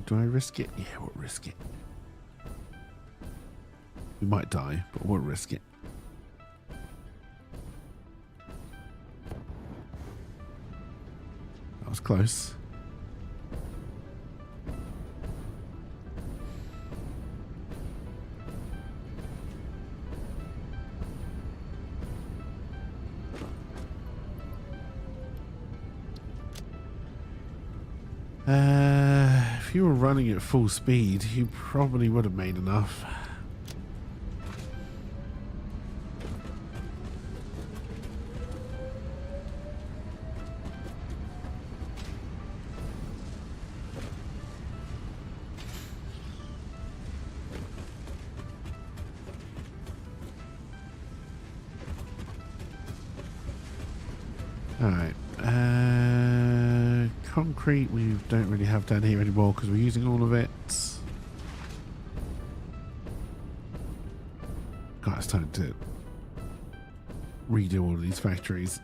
Do I risk it? Yeah, we'll risk it. We might die, but we'll risk it. That was close. If you were running at full speed, you probably would have made enough. Alright. Concrete we don't really have down here anymore because we're using all of it. God, it's time to redo all of these factories.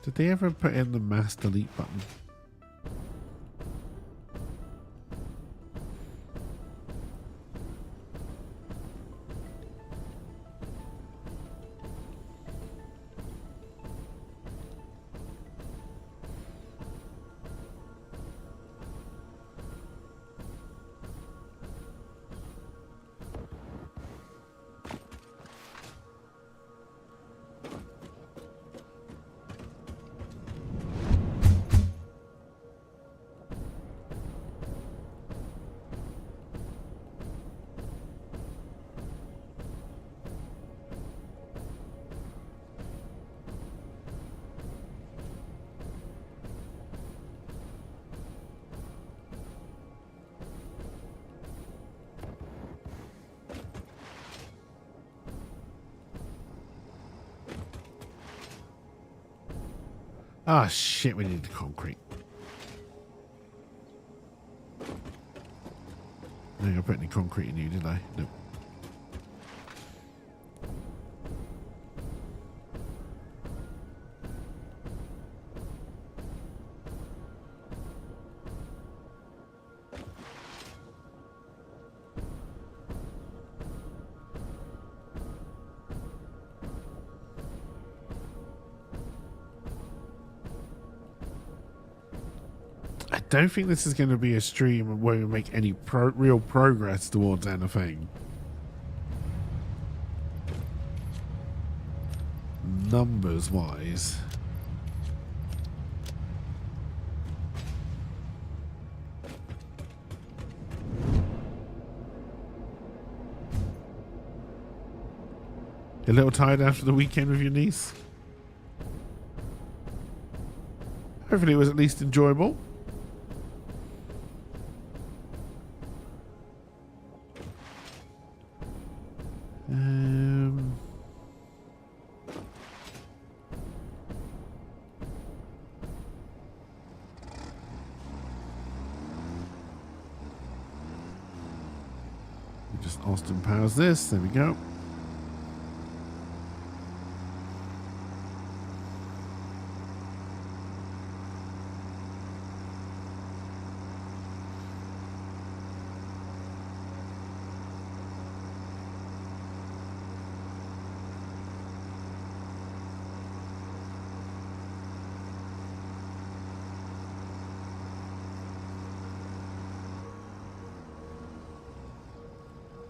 Did they ever put in the mass delete button? Ah, shit, we need the concrete. I think I put any concrete in you, did I? Nope. I don't think this is going to be a stream where we make any real progress towards anything. Numbers wise. A little tired after the weekend with your niece? Hopefully it was at least enjoyable. Just Austin powers this. There we go.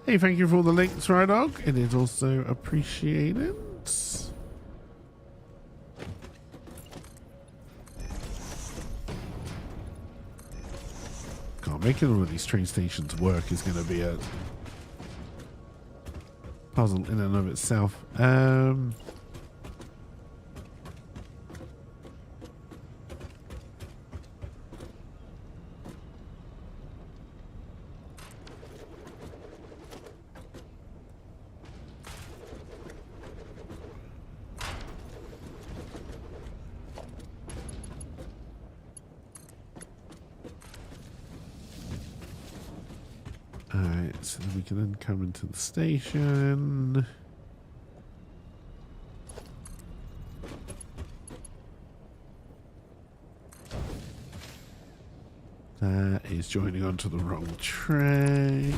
Hey, thank you for all the links, Rydog. It is also appreciated. God, making all of these train stations work is going to be a puzzle in and of itself. Alright, so then we can then come into the station. That is joining onto the wrong track.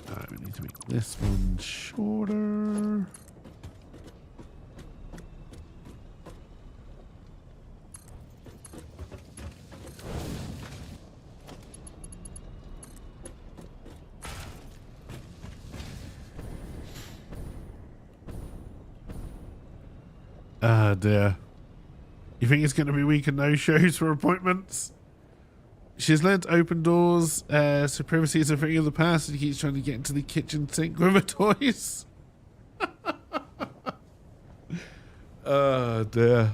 Alright, we need to make this one shorter. Ah, dear. You think it's going to be weak and no shows for appointments? She's learned to open doors, so privacy is a thing of the past, and he keeps trying to get into the kitchen sink with her toys. Oh, dear.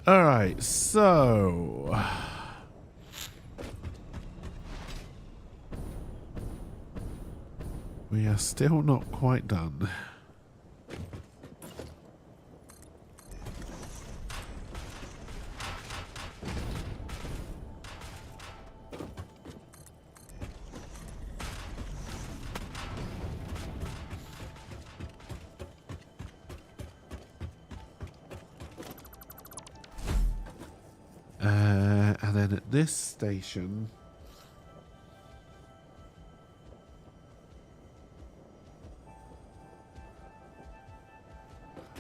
Alright, so... we are still not quite done. And then at this station,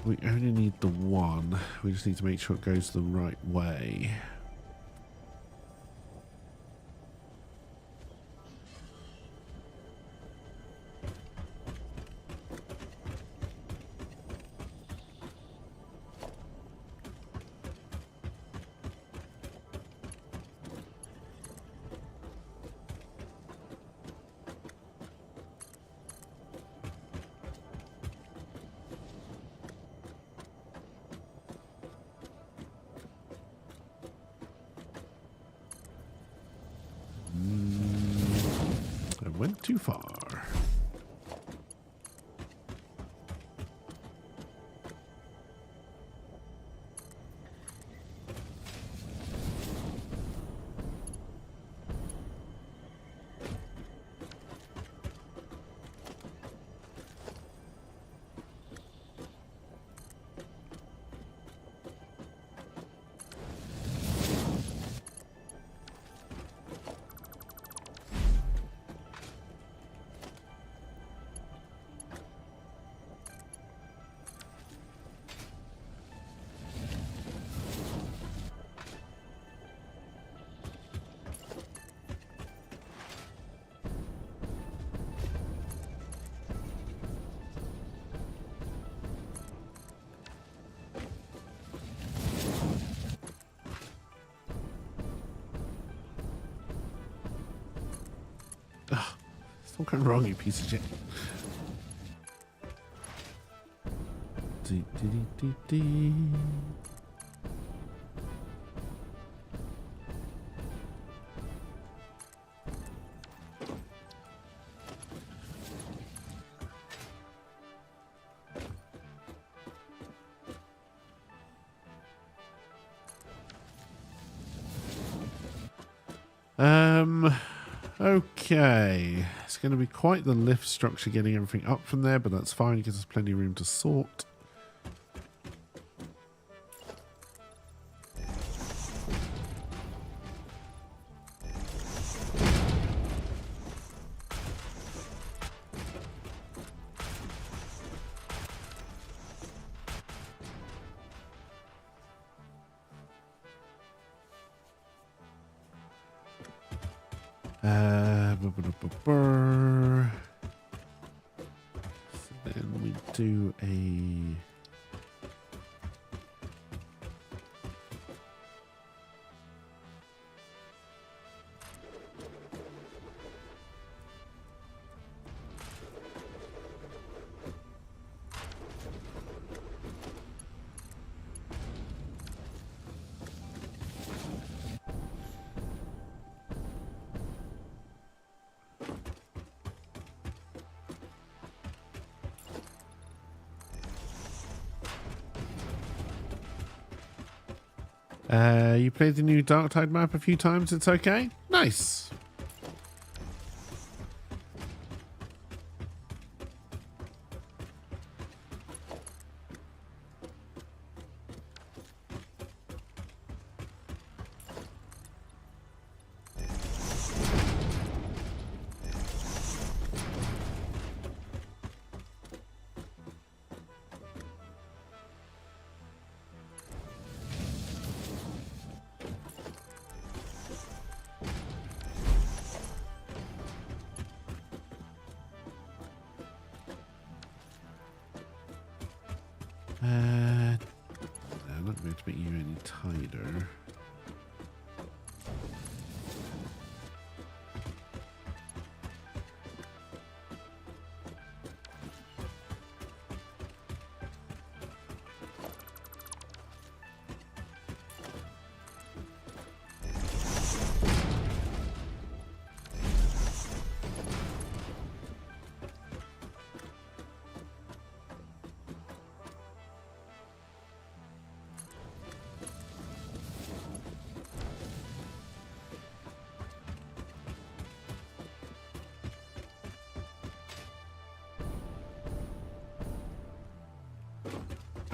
we only need the one. We just need to make sure it goes the right way. too far. Stop going wrong, you piece of shit. Dee, dee, dee, dee, dee. Okay. It's going to be quite the lift structure getting everything up from there, but that's fine because there's plenty of room to sort. So then we do a... you played the new Darktide map a few times, it's okay? Nice! I'm not going to make you any tighter.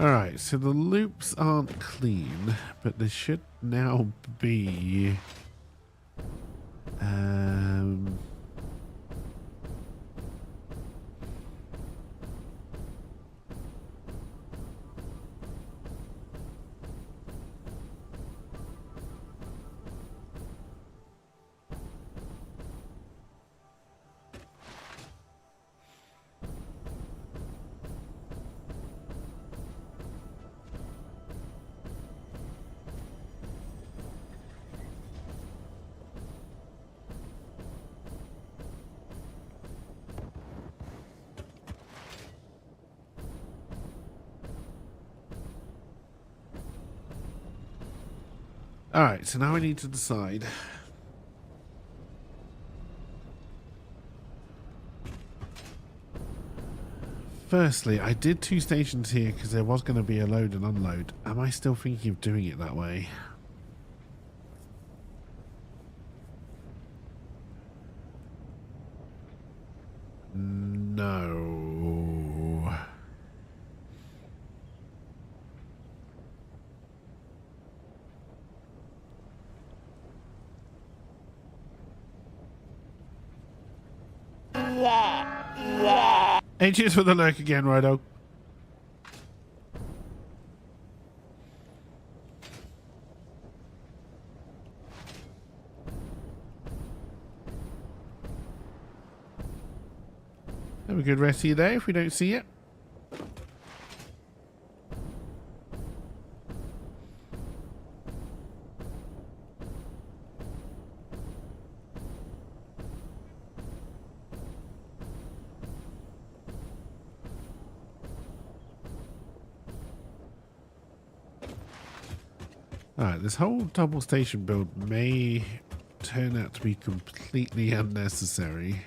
Alright, so the loops aren't clean, but there should now be... Alright, so now I need to decide. Firstly, I did 2 stations here because there was going to be a load and unload. Am I still thinking of doing it that way? No. Hey, cheers for the lurk again, Rido. Have a good rest of your day if we don't see it. Alright, this whole double station build may turn out to be completely unnecessary.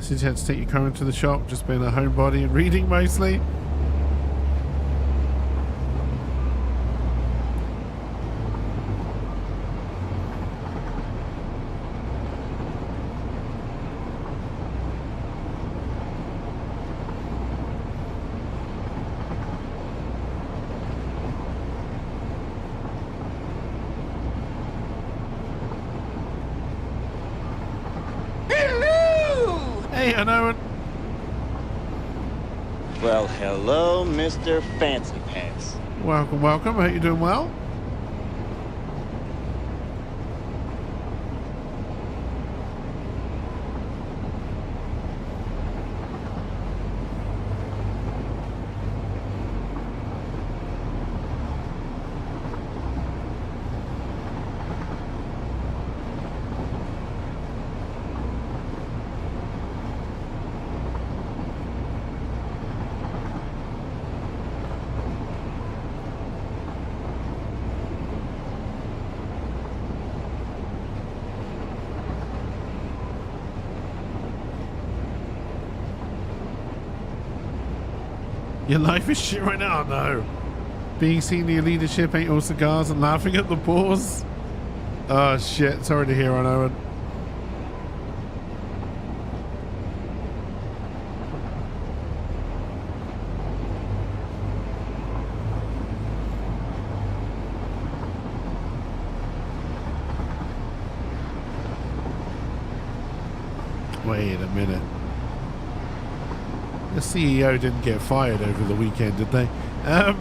Since you had to take your car into the shop, just being a homebody and reading mostly. Hey, I know it. Well, hello, Mr. Fancy Pants. Welcome, welcome. Hope you're doing well. Your life is shit right now, no. Being senior leadership ain't all cigars and laughing at the pause. Oh shit, sorry to hear on Owen. Wait a minute. The CEO didn't get fired over the weekend, did they? Boom!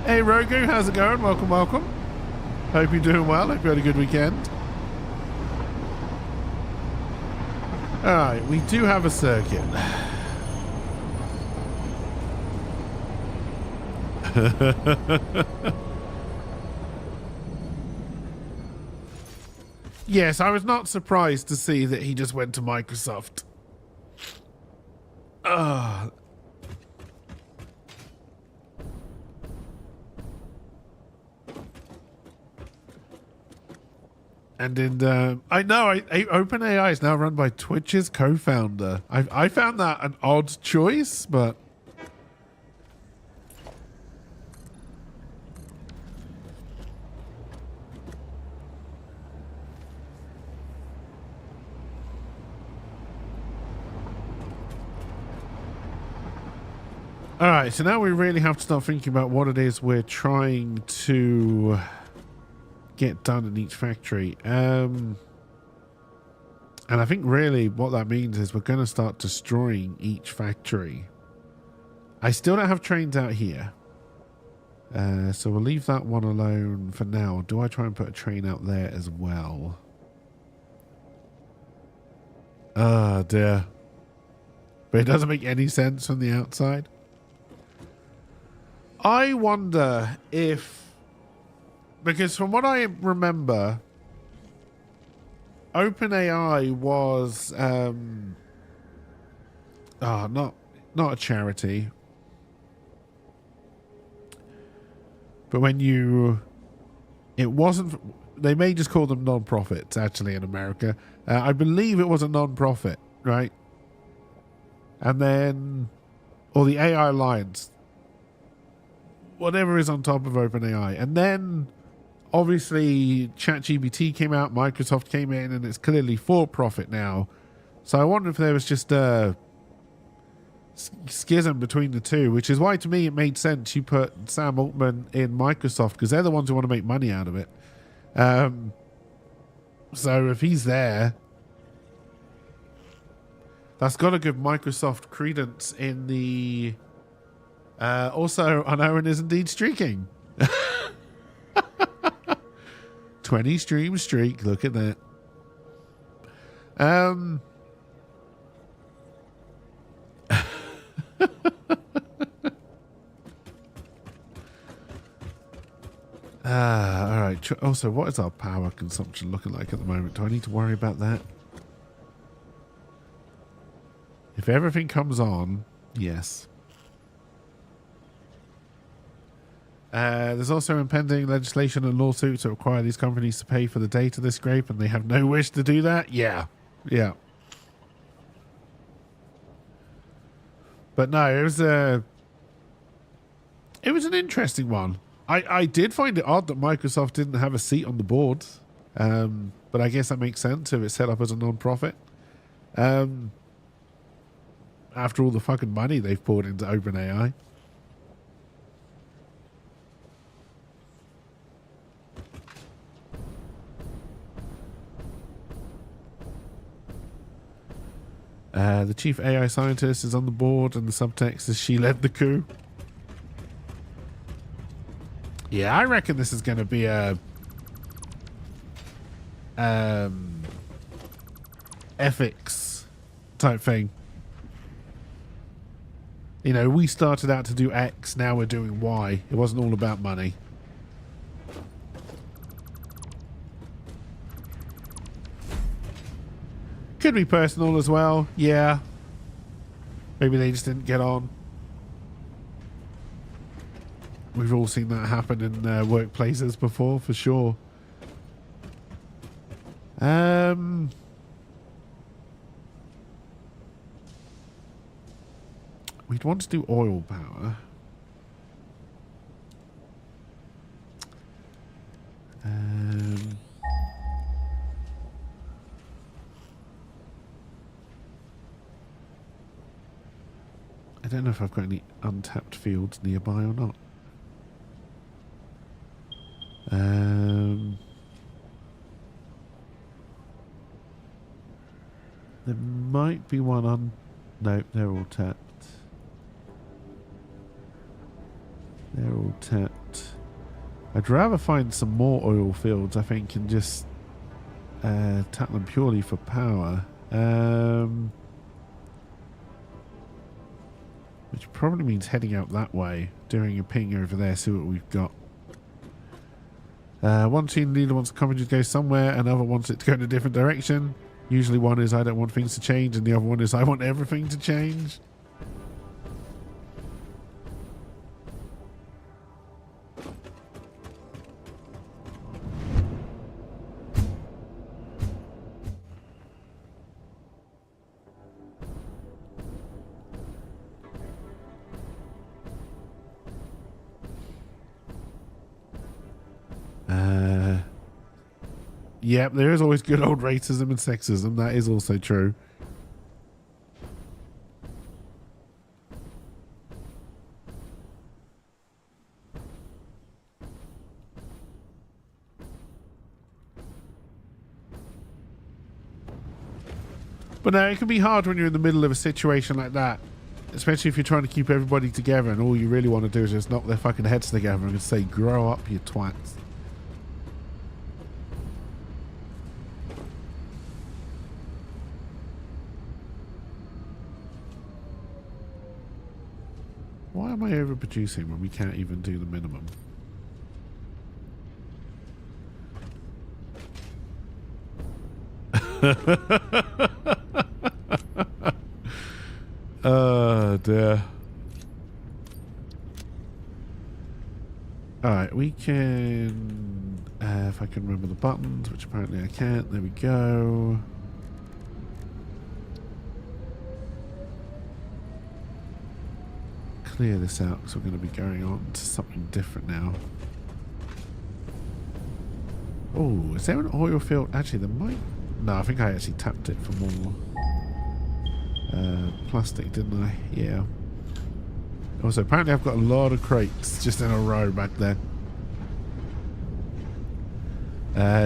Hey Rogu, how's it going? Welcome, welcome. Hope you're doing well. Hope you had a good weekend. Alright, we do have a circuit. Yes, I was not surprised to see that he just went to Microsoft. And in, I know, OpenAI is now run by Twitch's co-founder. I found that an odd choice, but... Alright, so now we really have to start thinking about what it is we're trying to get done in each factory. And I think really what that means is we're going to start destroying each factory. I still don't have trains out here. So we'll leave that one alone for now. Do I try and put a train out there as well? Oh dear. But it doesn't make any sense from the outside. I wonder if... Because from what I remember, OpenAI was... not a charity. But when you... It wasn't... They may just call them non-profits, actually, in America. I believe it was a non-profit, right? And then... Or the AI Alliance. Whatever is on top of OpenAI. And then, obviously, ChatGPT came out, Microsoft came in, and it's clearly for profit now. So I wonder if there was just a schism between the two, which is why, to me, it made sense you put Sam Altman in Microsoft, because they're the ones who want to make money out of it. So if he's there, that's got to give Microsoft credence in the... also, Unowen is indeed streaking. 20 stream streak. Look at that. All right. Also, what is our power consumption looking like at the moment? Do I need to worry about that? If everything comes on, yes. There's also impending legislation and lawsuits that require these companies to pay for the data they scrape, and they have no wish to do that. Yeah. But no, it was an interesting one. I did find it odd that Microsoft didn't have a seat on the board, but I guess that makes sense if it's set up as a non-profit. After all the fucking money they've poured into OpenAI. The chief AI scientist is on the board, and the subtext is she led the coup. Yeah, I reckon this is going to be a ethics type thing. You know, we started out to do X, now we're doing Y. It wasn't all about money. Could be personal as well, yeah. Maybe they just didn't get on. We've all seen that happen in workplaces before, for sure. We'd want to do oil power. I don't know if I've got any untapped fields nearby or not. There might be one on... No, they're all tapped. They're all tapped. I'd rather find some more oil fields, I think, and just tap them purely for power. Which probably means heading out that way, doing a ping over there, see what we've got. One team leader wants the company to go somewhere, another wants it to go in a different direction. Usually one is I don't want things to change, and the other one is I want everything to change. Yep, there is always good old racism and sexism. That is also true. But no, it can be hard when you're in the middle of a situation like that. Especially if you're trying to keep everybody together and all you really want to do is just knock their fucking heads together and say, grow up, you twats. Why am I overproducing when we can't even do the minimum? Oh dear. Alright, we can... if I can remember the buttons, which apparently I can't. There we go. Clear this out because we're going to be going on to something different now. Oh, is there an oil field? Actually, there might... No, I think I actually tapped it for more plastic, didn't I? Yeah. Also, apparently I've got a lot of crates just in a row back there.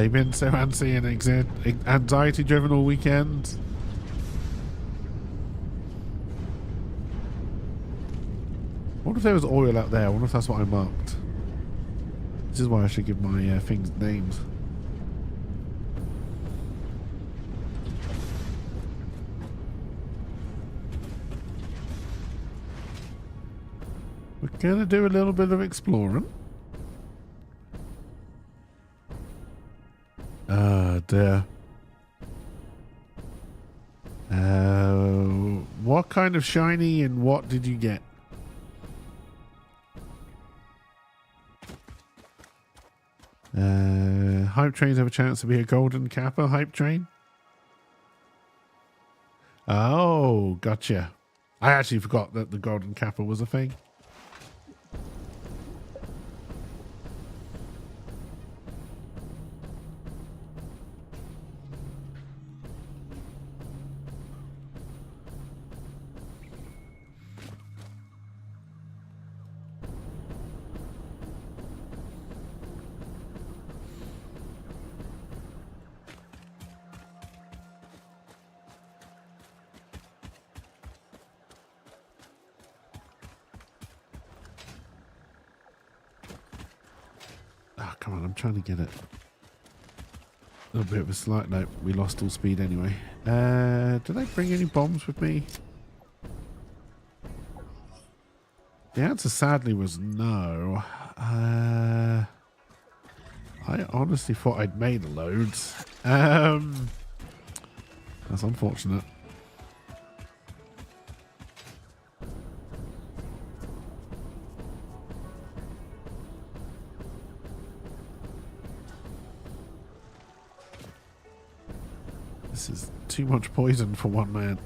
You been so antsy and anxiety driven all weekend? I wonder if there was oil out there. I wonder if that's what I marked. This is why I should give my things names. We're going to do a little bit of exploring. Oh dear. What kind of shiny and what did you get? Hype trains have a chance to be a golden kappa hype train? Oh, gotcha. I actually forgot that the golden kappa was a thing. Come on, I'm trying to get it. A little bit of a slight note. We lost all speed anyway. Did I bring any bombs with me? The answer sadly was no. I honestly thought I'd made loads. That's unfortunate. This is too much poison for one man.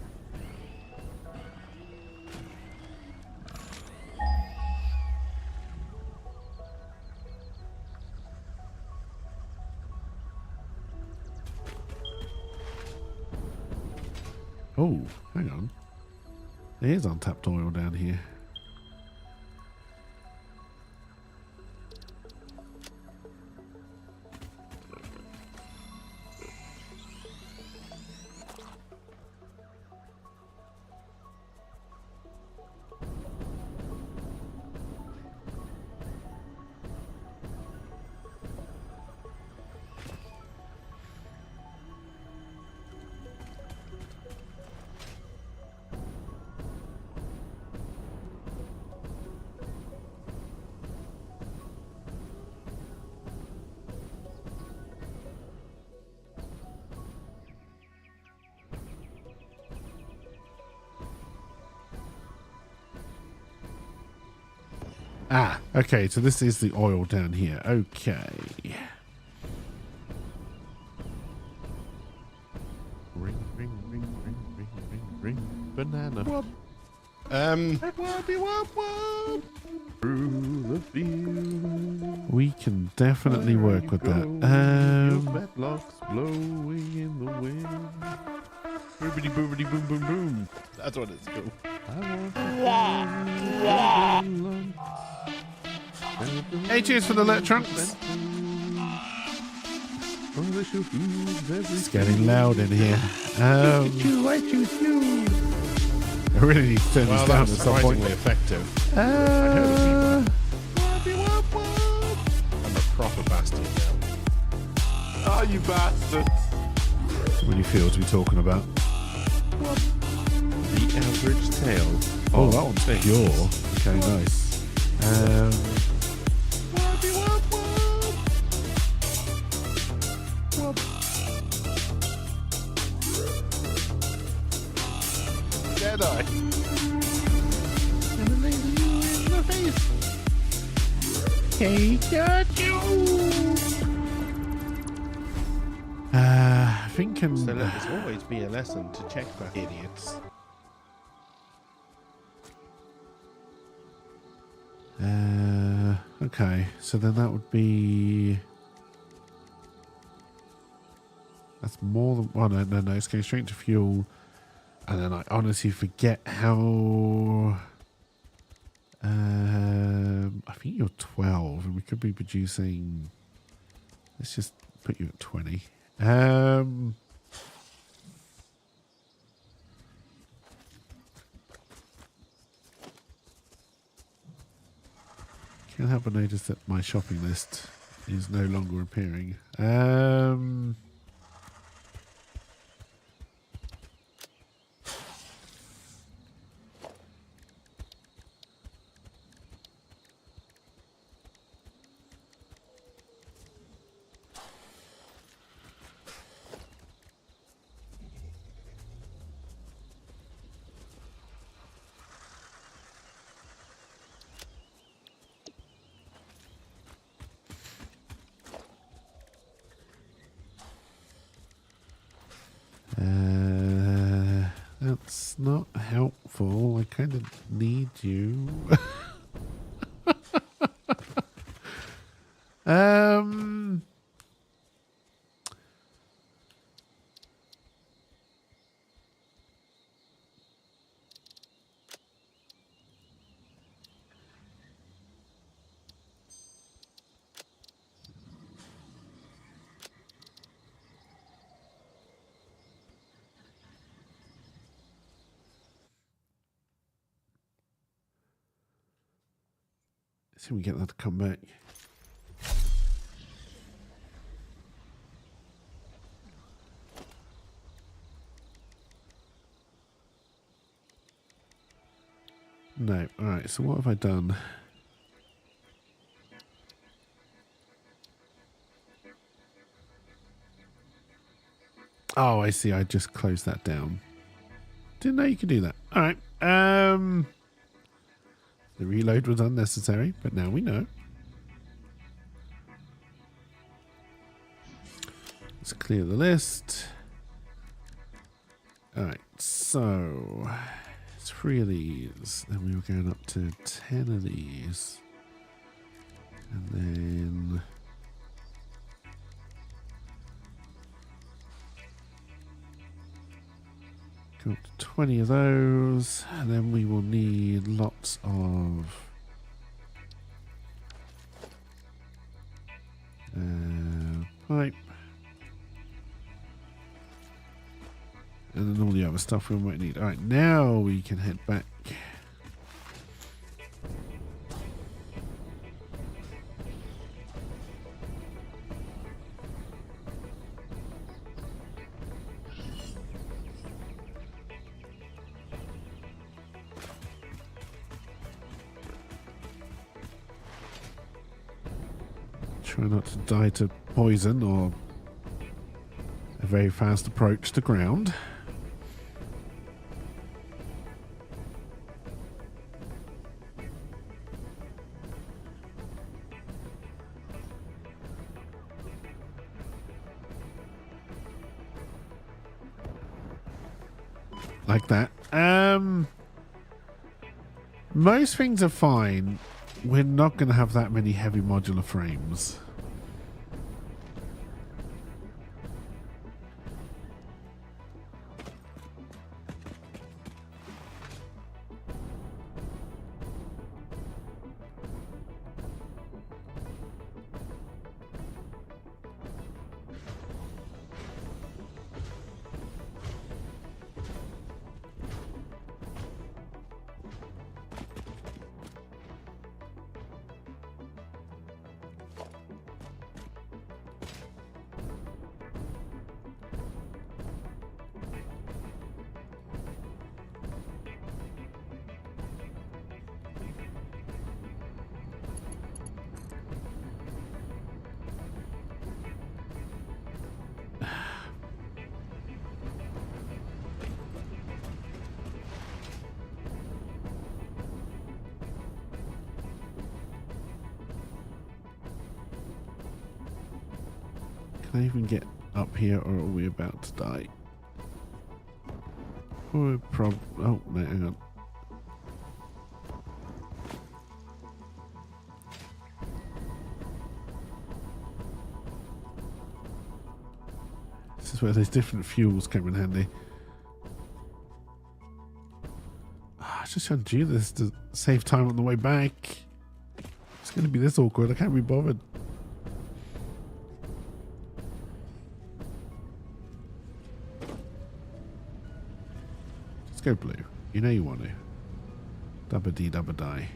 Oh, hang on. There's untapped oil down here. Ah, okay, so this is the oil down here. Okay. Ring, ring, ring, ring, ring, ring, ring, banana. Whoop. Through the field. We can definitely work with that. Matlocks blowing in the wind. Boobity boobity boom boom boom. That's what it's called. Hey, cheers for the lit trunks. Polish your hooves it's getting loud in here. I really need to turn Well, this down at that's some point. surprisingly effective. Uh, I'm a proper bastard now. Oh, you bastards! how many fields are we talking about? The average tale. Oh, that one's pure. Okay, nice. Jedi. I think So let this always be a lesson to check for idiots. okay, so then that would be. That's more than. Oh, no, it's going straight to fuel. And then I honestly forget how. I think you're 12, and we could be producing. Let's just put you at 20. Can't help but notice that my shopping list is no longer appearing. That's not helpful. I kind of need you. See if we get that to come back. No. Alright, so what have I done? Oh, I see. I just closed that down. Didn't know you could do that. Alright. The reload was unnecessary, but now we know. Let's clear the list. Alright, so 3 of these. Then we were going up to 10 of these. And then go up to 20 of those, and then we will need lots of pipe, and then all the other stuff we might need. All right, now we can head back. Try not to die to poison or a very fast approach to ground. Like that. Most things are fine. We're not going to have that many heavy modular frames. Can I even get up here, or are we about to die? Oh, no, hang on. This is where those different fuels come in handy. I was just trying to do this to save time on the way back. It's going to be this awkward. I can't be bothered. Let's go blue. You know you want to. Dubba dee dubba die.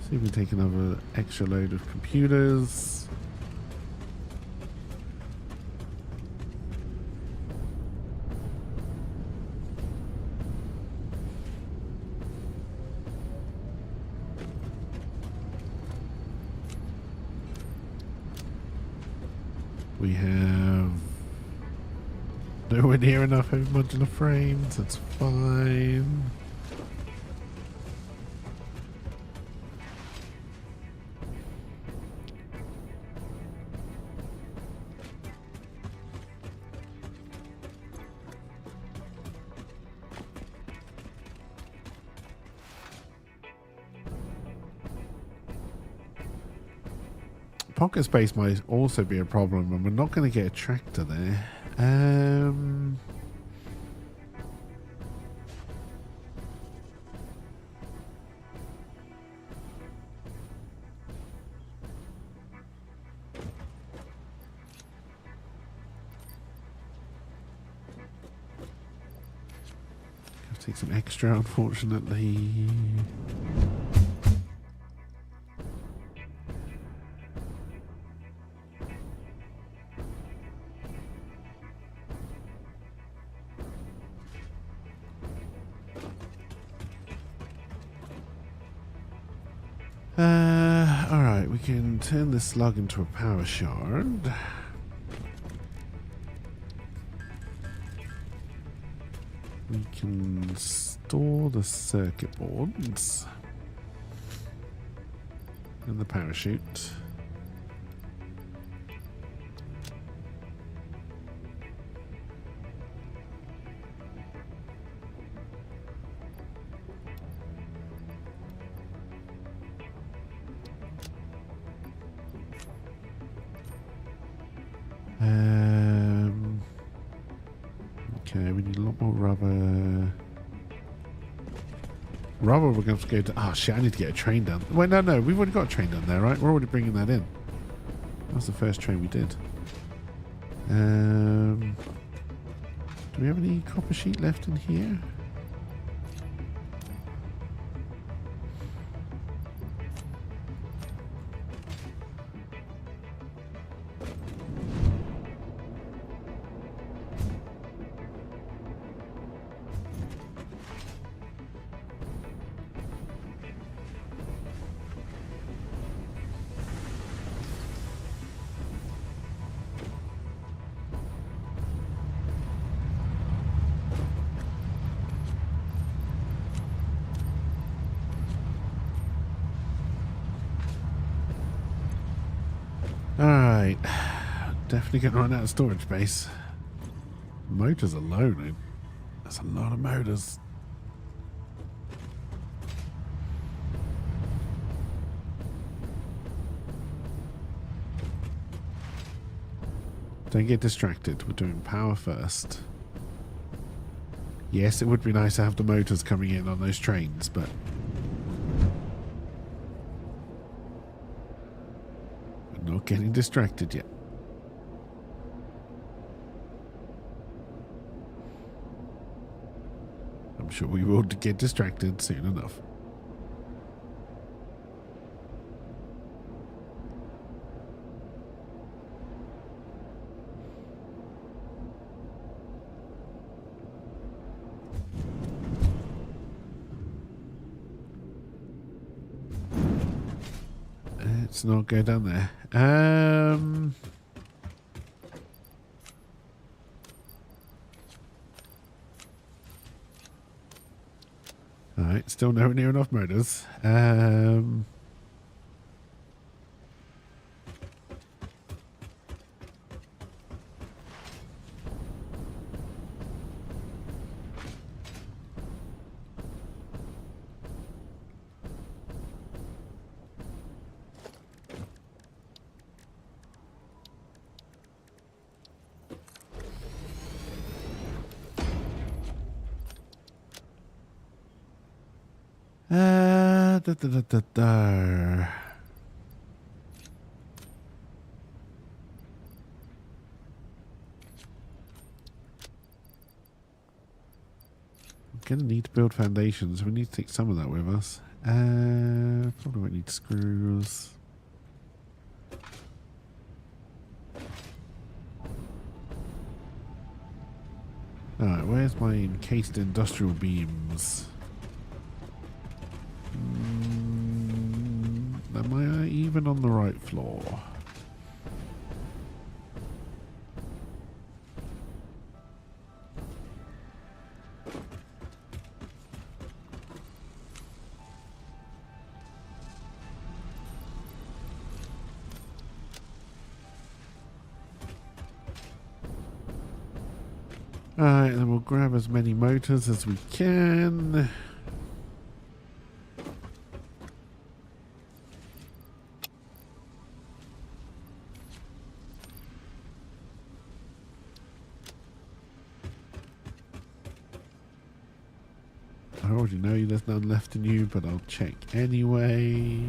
See if we take another extra load of computers. We have nowhere near enough modular frames. That's fine. Pocket space might also be a problem, and we're not going to get a tractor there. Gotta take some extra, unfortunately. Alright, we can turn this slug into a power shard. We can store the circuit boards and the parachute. Okay, we need a lot more rubber. Rubber, we're going to have to go to... Oh, shit, I need to get a train done. Wait, no, we've already got a train done there, right? We're already bringing that in. That was the first train we did. Do we have any copper sheet left in here? Alright. Definitely going to run out of storage space. Motors alone, that's a lot of motors. Don't get distracted. We're doing power first. Yes, it would be nice to have the motors coming in on those trains, but... we're not getting distracted yet. I'm sure we will get distracted soon enough. let's not go down there. Alright, still nowhere near enough murders. Da, da, da, da, da. I'm gonna need to build foundations. We need to take some of that with us. Probably won't need screws. Alright, where's my encased industrial beams? Am I even on the right floor? Alright, then we'll grab as many motors as we can. I already know there's none left in you, but I'll check anyway.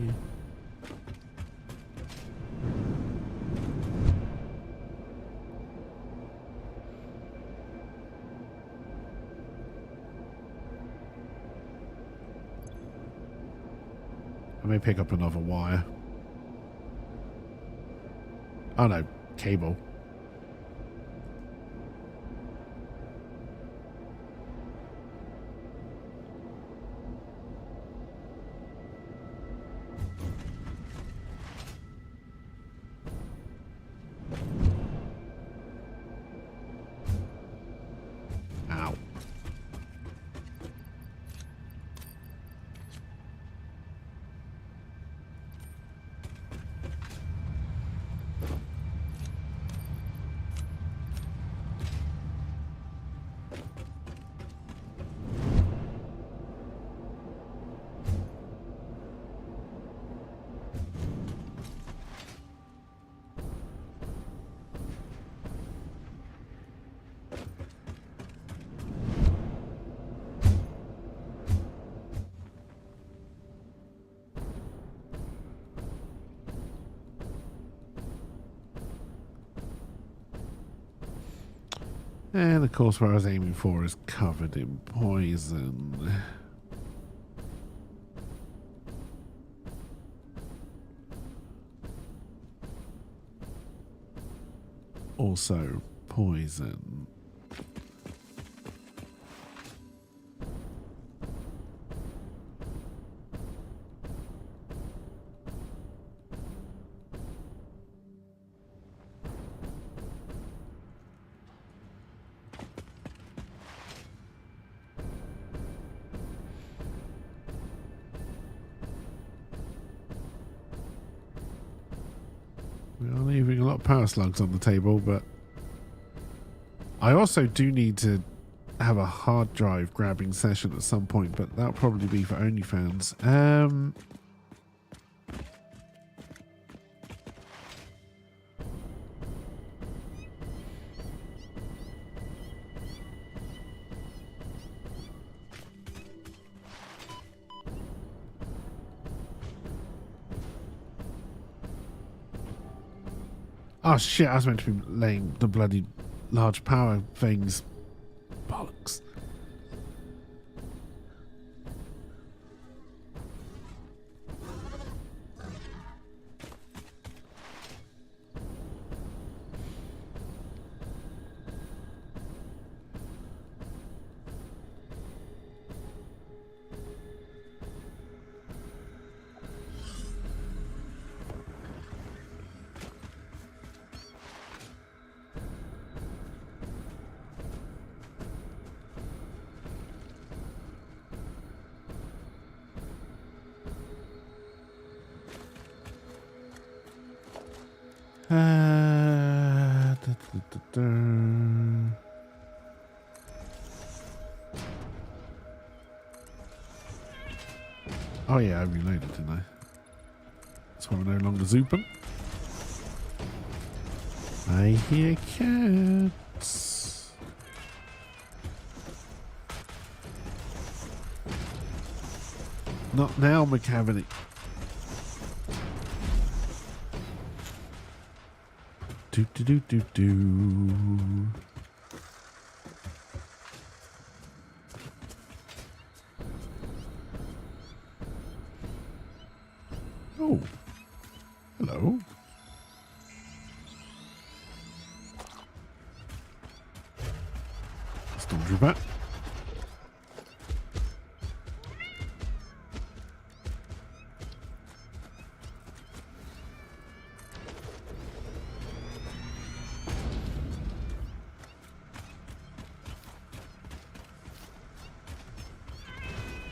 I may pick up another wire. Oh no, cable. Ow. And of course what I was aiming for is covered in poison. Also poison. We are leaving a lot of power slugs on the table, but I also do need to have a hard drive grabbing session at some point, but that'll probably be for OnlyFans. Oh shit, I was meant to be laying the bloody large power things. Bollocks. Oh yeah, I reloaded, didn't I? That's why we're no longer zooping. I hear cats. Not now, McCavity. Do do do do do. Oh, hello. Stormtrooper.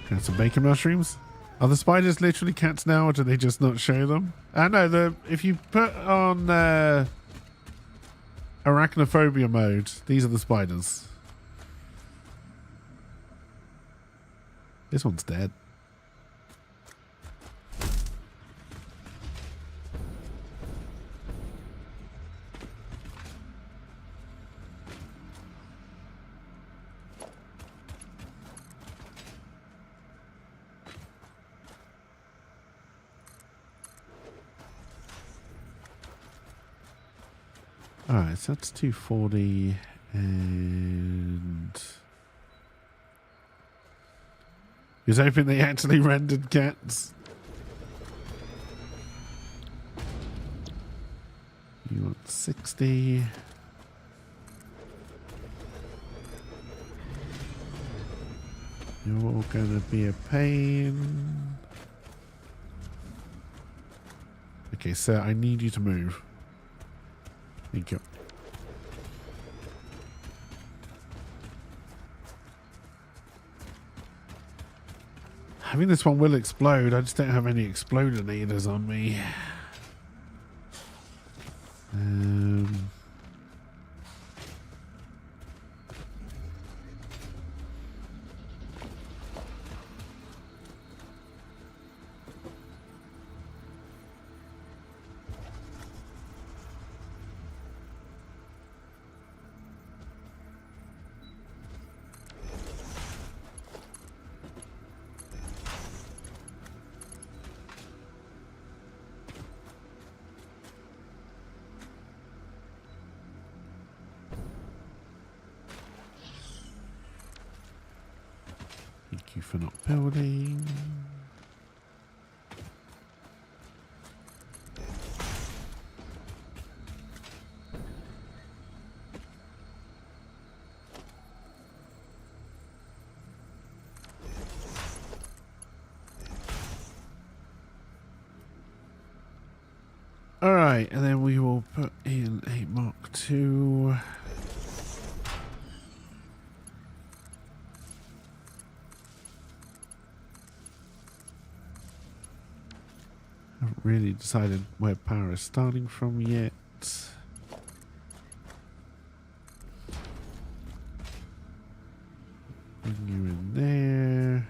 Got some bacon mushrooms. Are the spiders literally cats now, or do they just not show them? I know if you put on arachnophobia mode, these are the spiders. This one's dead. Alright, so that's 240 and... He was hoping they actually rendered cats. You want 60. You're all gonna be a pain. Okay, sir, I need you to move. Thank you. Having this one will explode. I just don't have any explodinators on me. Thank you for not building. All right, and then we will put in a Mark II. Haven't really decided where power is starting from yet. Bring you in there.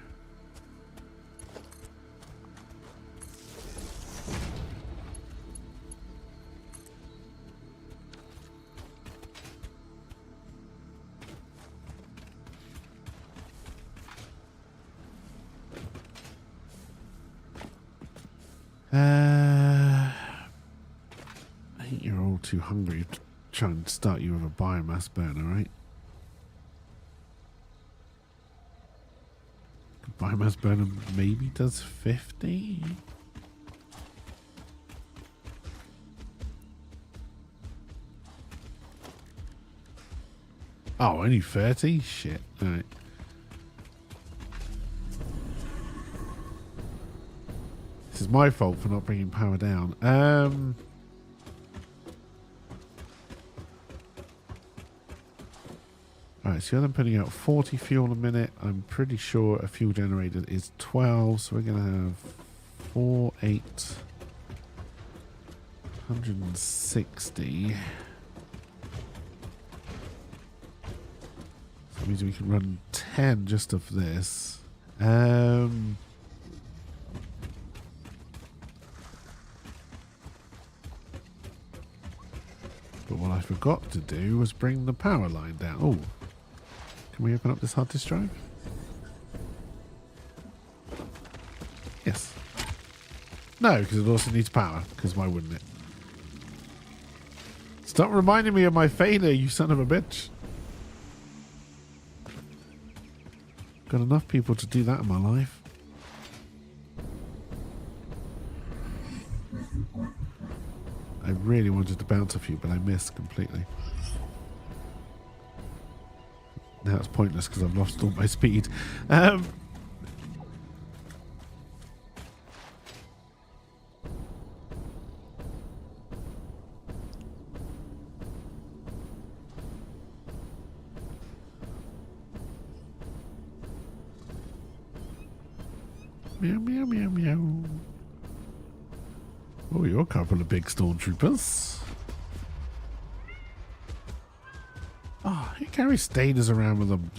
I think you're all too hungry to try and start you with a biomass burner, right? The biomass burner maybe does 50? Oh, only 30? Shit. Alright. This is my fault for not bringing power down. Alright, so I'm putting out 40 fuel a minute. I'm pretty sure a fuel generator is 12, so we're going to have 4, 8, 160. means we can run 10 just of this. But what I forgot to do was bring the power line down. Oh, can we open up this hard disk drive? Yes. No, because it also needs power. Because why wouldn't it? Stop reminding me of my failure, you son of a bitch. Got enough people to do that in my life. I really wanted to bounce a few, but I missed completely. Now it's pointless because I've lost all my speed. Meow, meow, meow, meow. Oh, you're a couple of big stormtroopers. Oh, he carries staters around with them.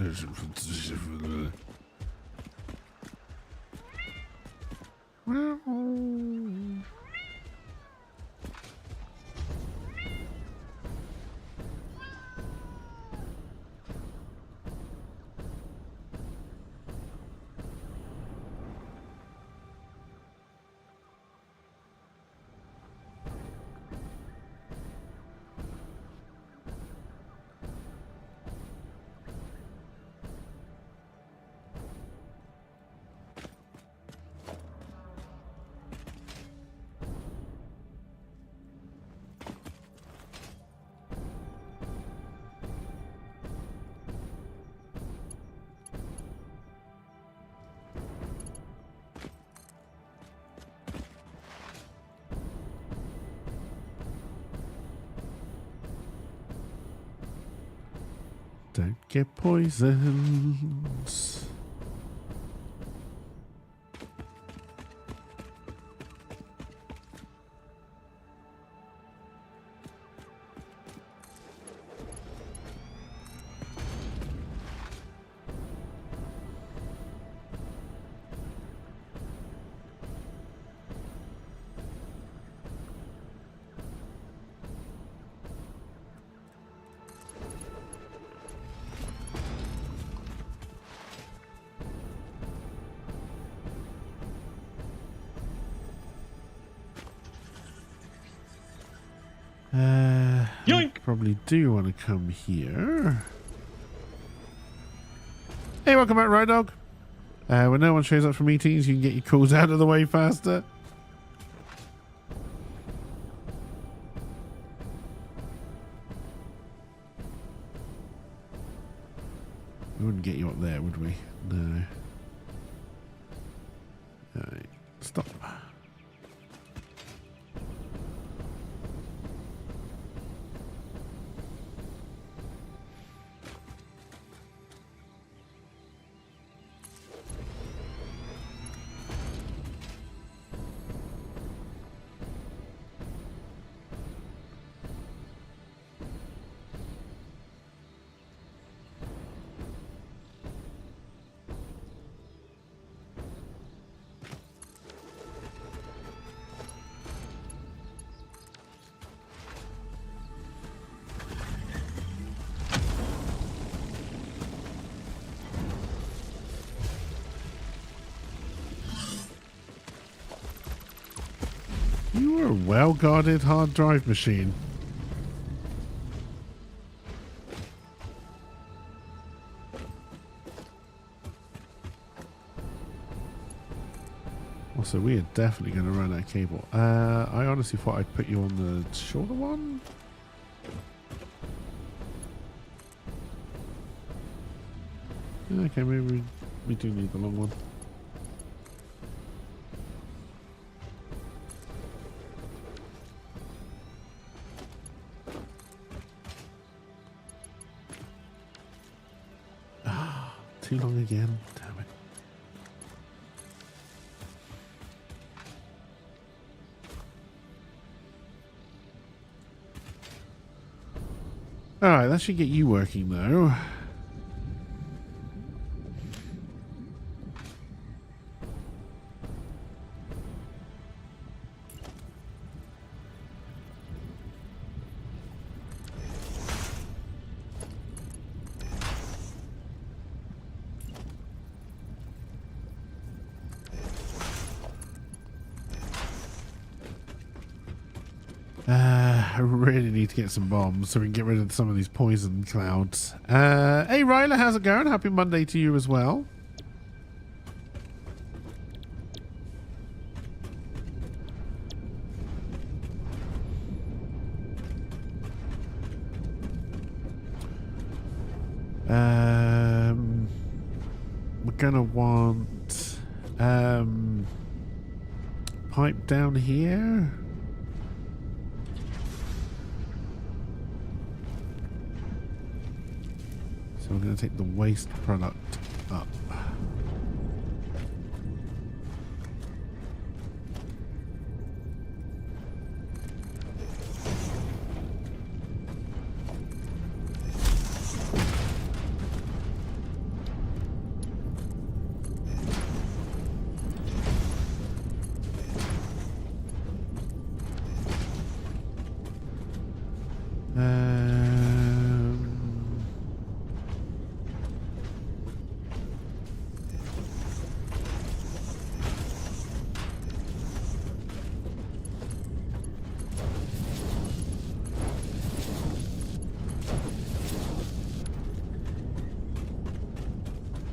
Don't get poisoned. Yoink! Probably do want to come here. Hey, welcome back, Ride Dog. When no one shows up for meetings, you can get your calls out of the way faster. We wouldn't get you up there, would we? No. Alright, stop. You are a well-guarded hard drive machine. Also, we are definitely going to run out of cable. I honestly thought I'd put you on the shorter one. Okay, maybe we do need the long one. Too long again. Damn it. Alright, that should get you working though. I really need to get some bombs so we can get rid of some of these poison clouds. Hey, Ryla, how's it going? Happy Monday to you as well. We're gonna want pipe down here. So we're gonna take the waste product up.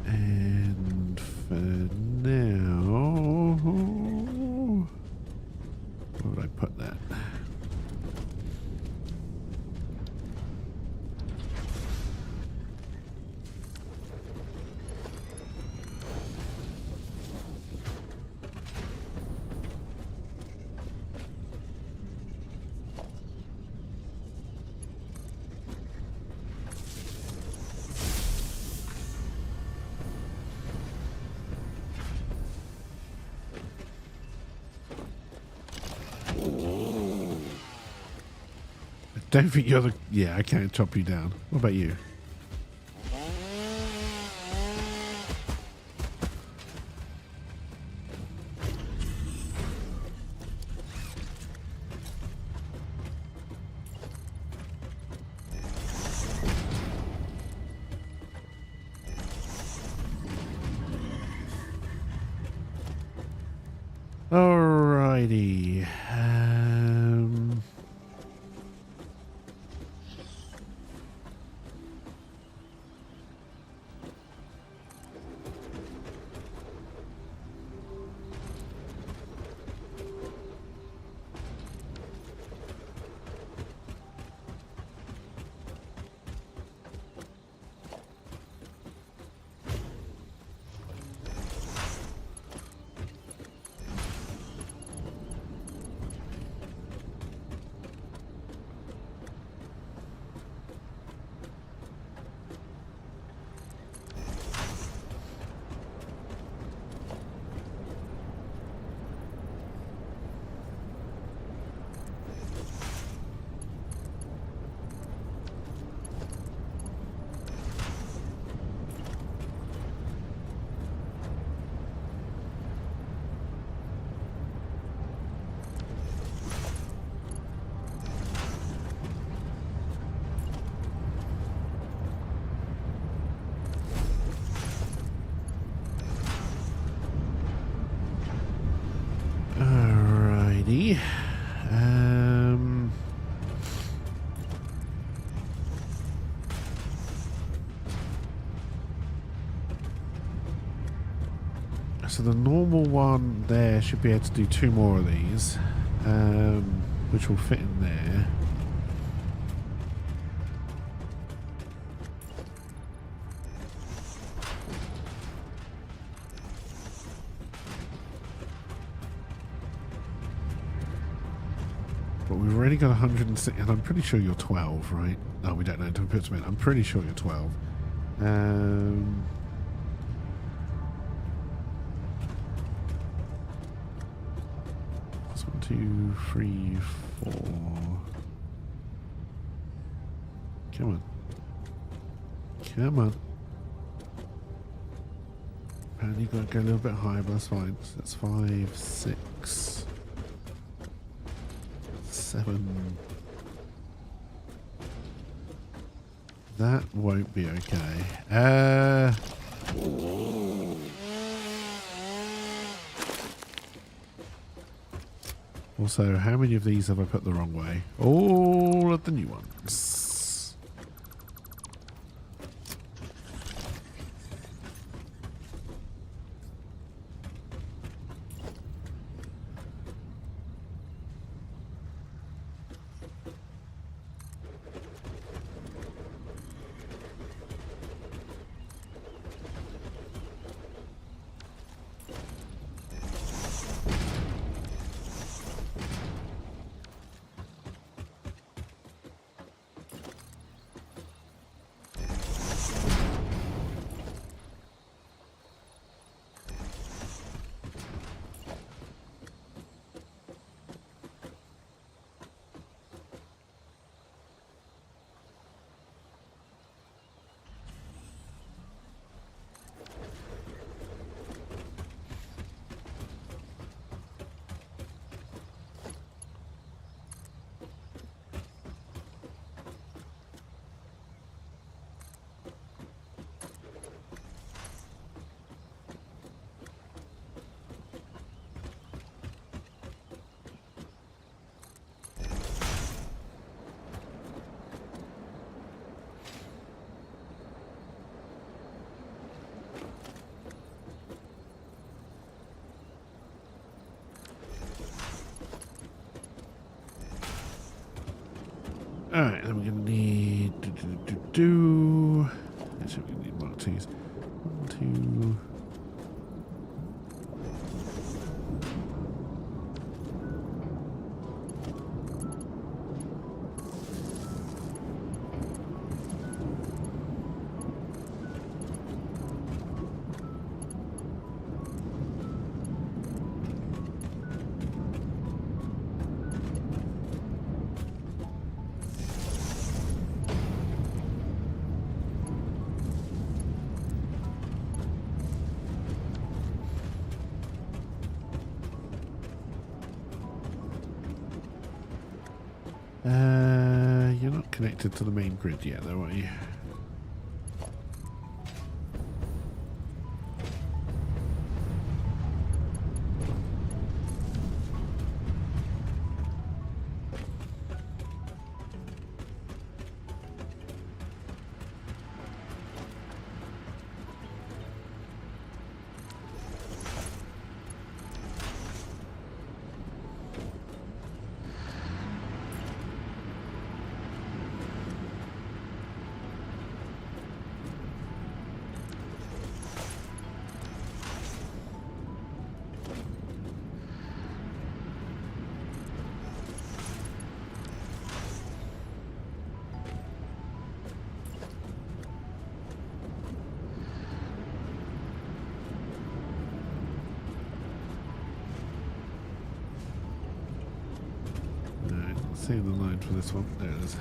And for now, where would I put that? I don't think you're the... Yeah, I can't chop you down. What about you? Alrighty. Alrighty. So the normal one there should be able to do 2 more of these, which will fit in there. But we've already got 106, and I'm pretty sure you're 12, right? No, we don't know until we put them in. I'm pretty sure you're 12. That's 1, 2, 3, 4. Come on. Come on. And you've got to go a little bit higher, but that's fine. So that's 5, 6, 7. That won't be okay. Also, how many of these have I put the wrong way? All of the new ones. Alright, then we're going to need... Actually, we're going to need Mark 2s. 1, 2... You're not connected to the main grid yet, though, are you? Save the line for this one. There it is.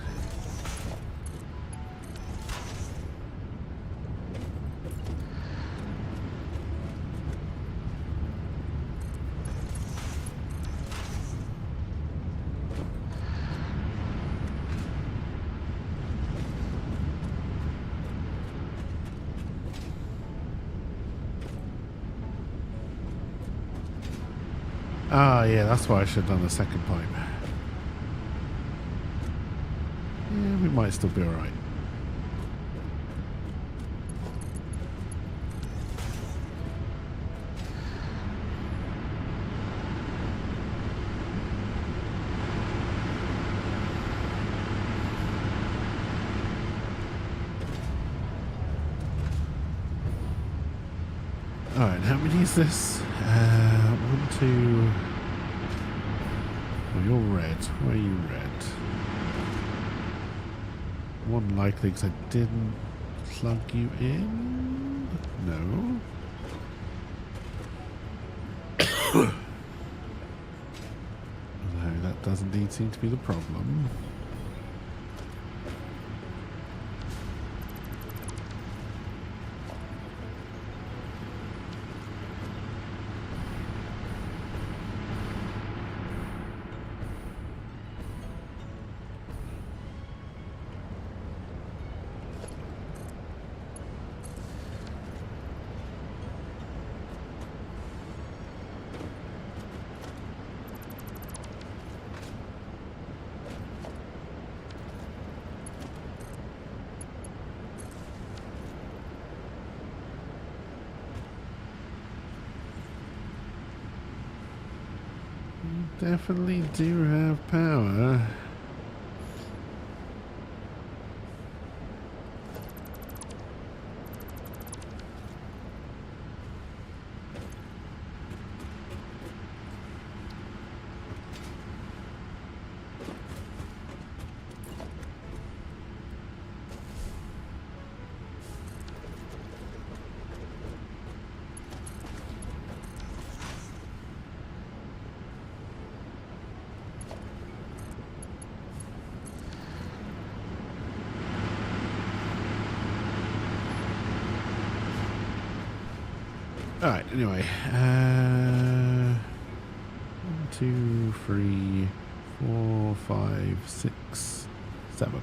Ah, yeah, that's why I should have done the second pipe. Yeah, we might still be alright. Alright, how many is this? 1, 2... Oh, you're red. Where are you red? One likely because I didn't plug you in. No. No, that does indeed seem to be the problem. definitely do have power. Alright, anyway. 1, 2, 3, 4, 5, 6, 7.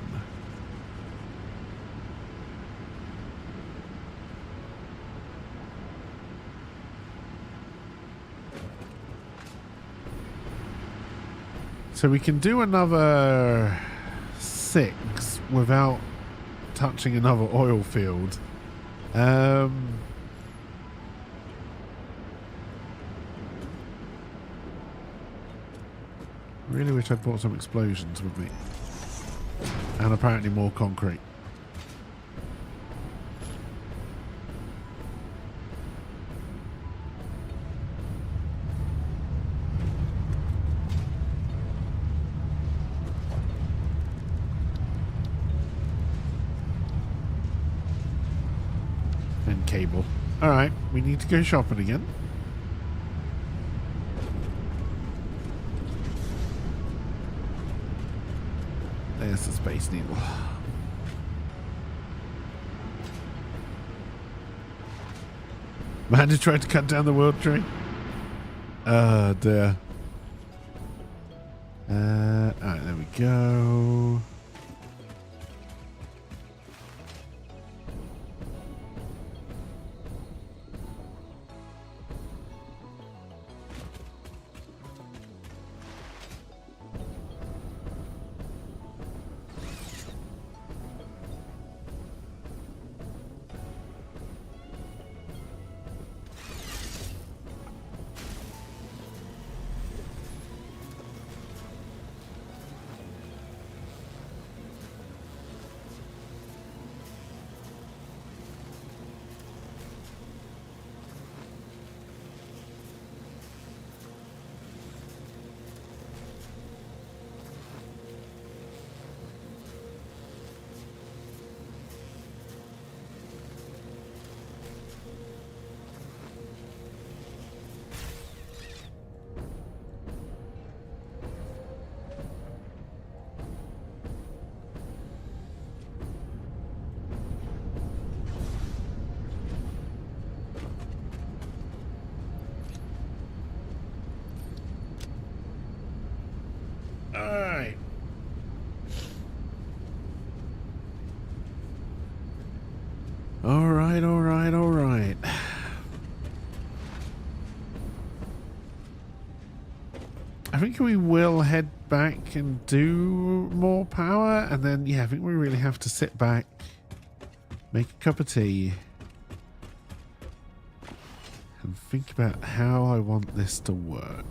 So we can do another 6 without touching another oil field. Really wish I'd brought some explosions with me. And apparently more concrete. And cable. Alright, we need to go shopping again. There's the Space Needle. Man just tried to cut down the world tree. Oh dear. Alright, there we go. Alright. Alright, alright, alright. I think we will head back and do more power, and then, yeah, I think we really have to sit back, make a cup of tea, and think about how I want this to work.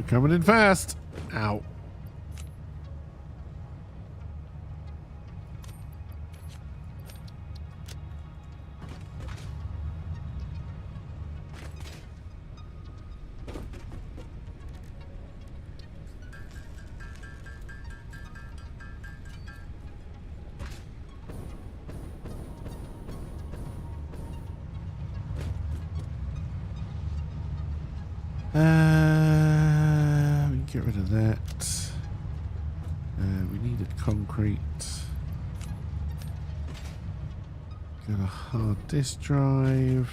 Coming in fast. Ow. Get rid of that. We needed concrete. Got a hard disk drive.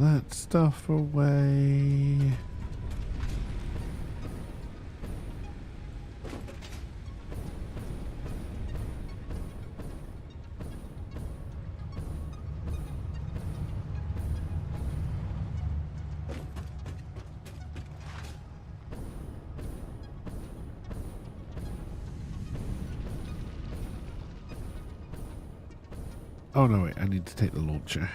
that stuff away. Oh no, wait, I need to take the launcher.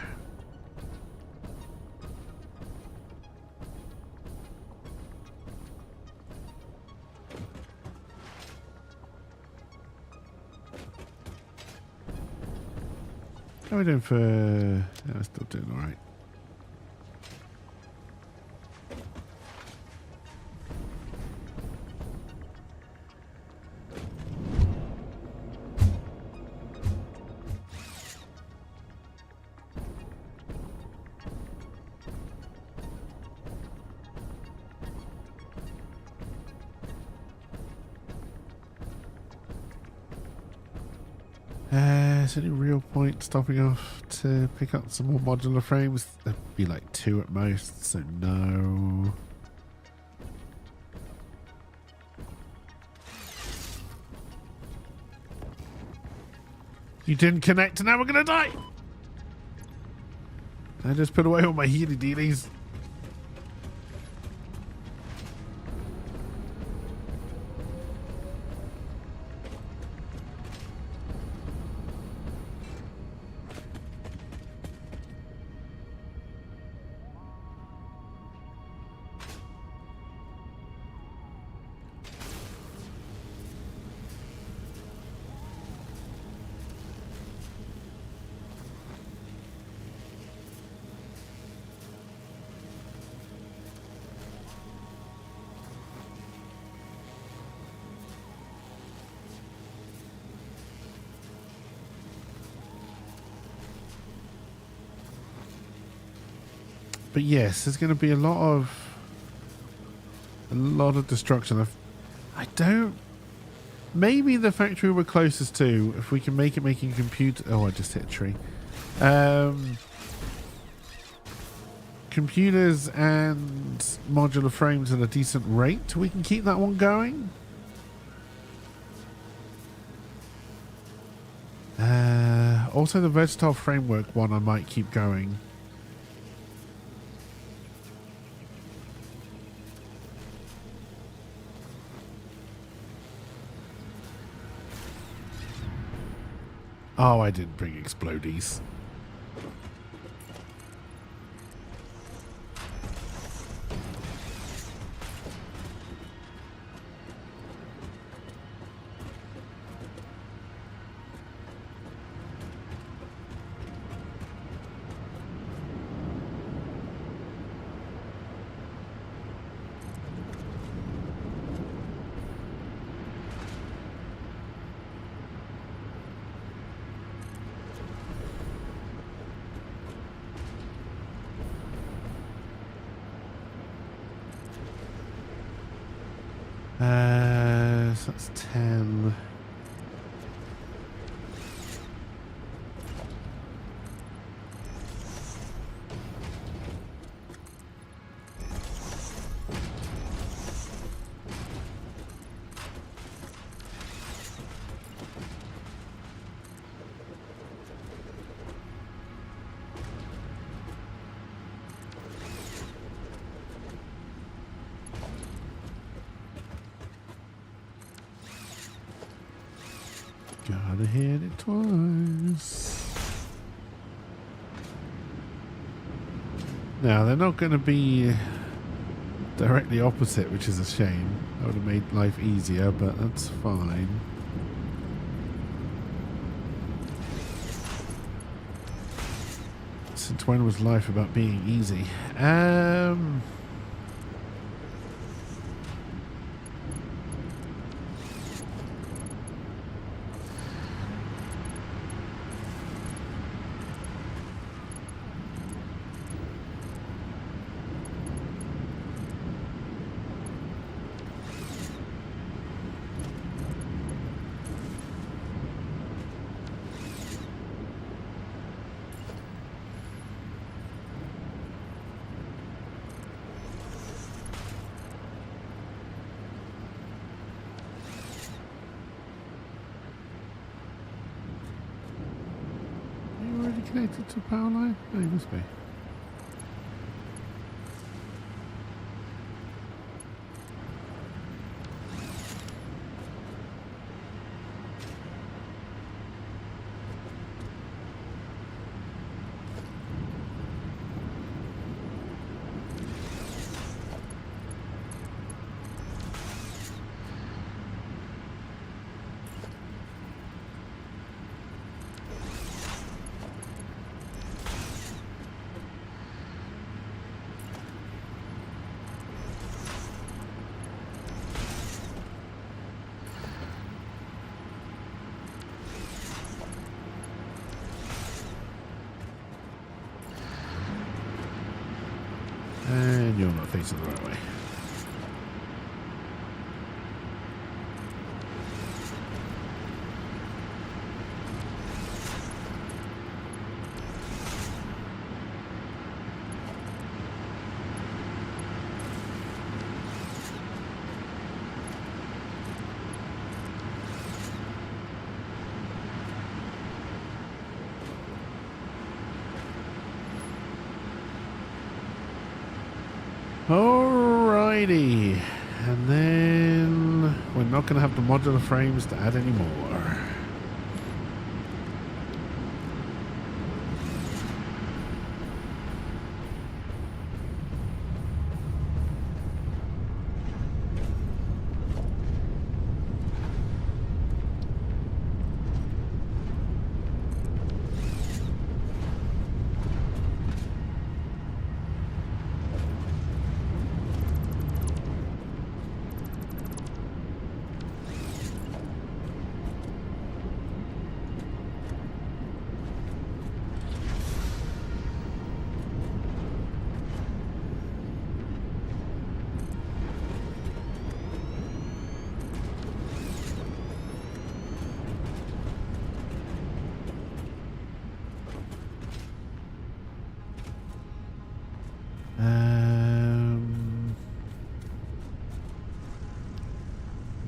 How are we doing for... Yeah, we're still doing alright. Is there any real point stopping off to pick up some more modular frames? There'd be like 2 at most, so no. You didn't connect and now we're gonna die! I just put away all my healy dealies. But yes, there's going to be a lot of destruction. I don't. Maybe the factory we're closest to, if we can make it making computer. Oh, I just hit a tree. Computers and modular frames at a decent rate, we can keep that one going. Also, the versatile framework one I might keep going. Oh, I didn't bring explodies. So that's 10. Gotta hit it twice. Now, they're not going to be directly opposite, which is a shame. That would have made life easier, but that's fine. Since when was life about being easy? connected to a power line? No, he must be. And you're not facing the right way. Alrighty, and then we're not going to have the modular frames to add anymore.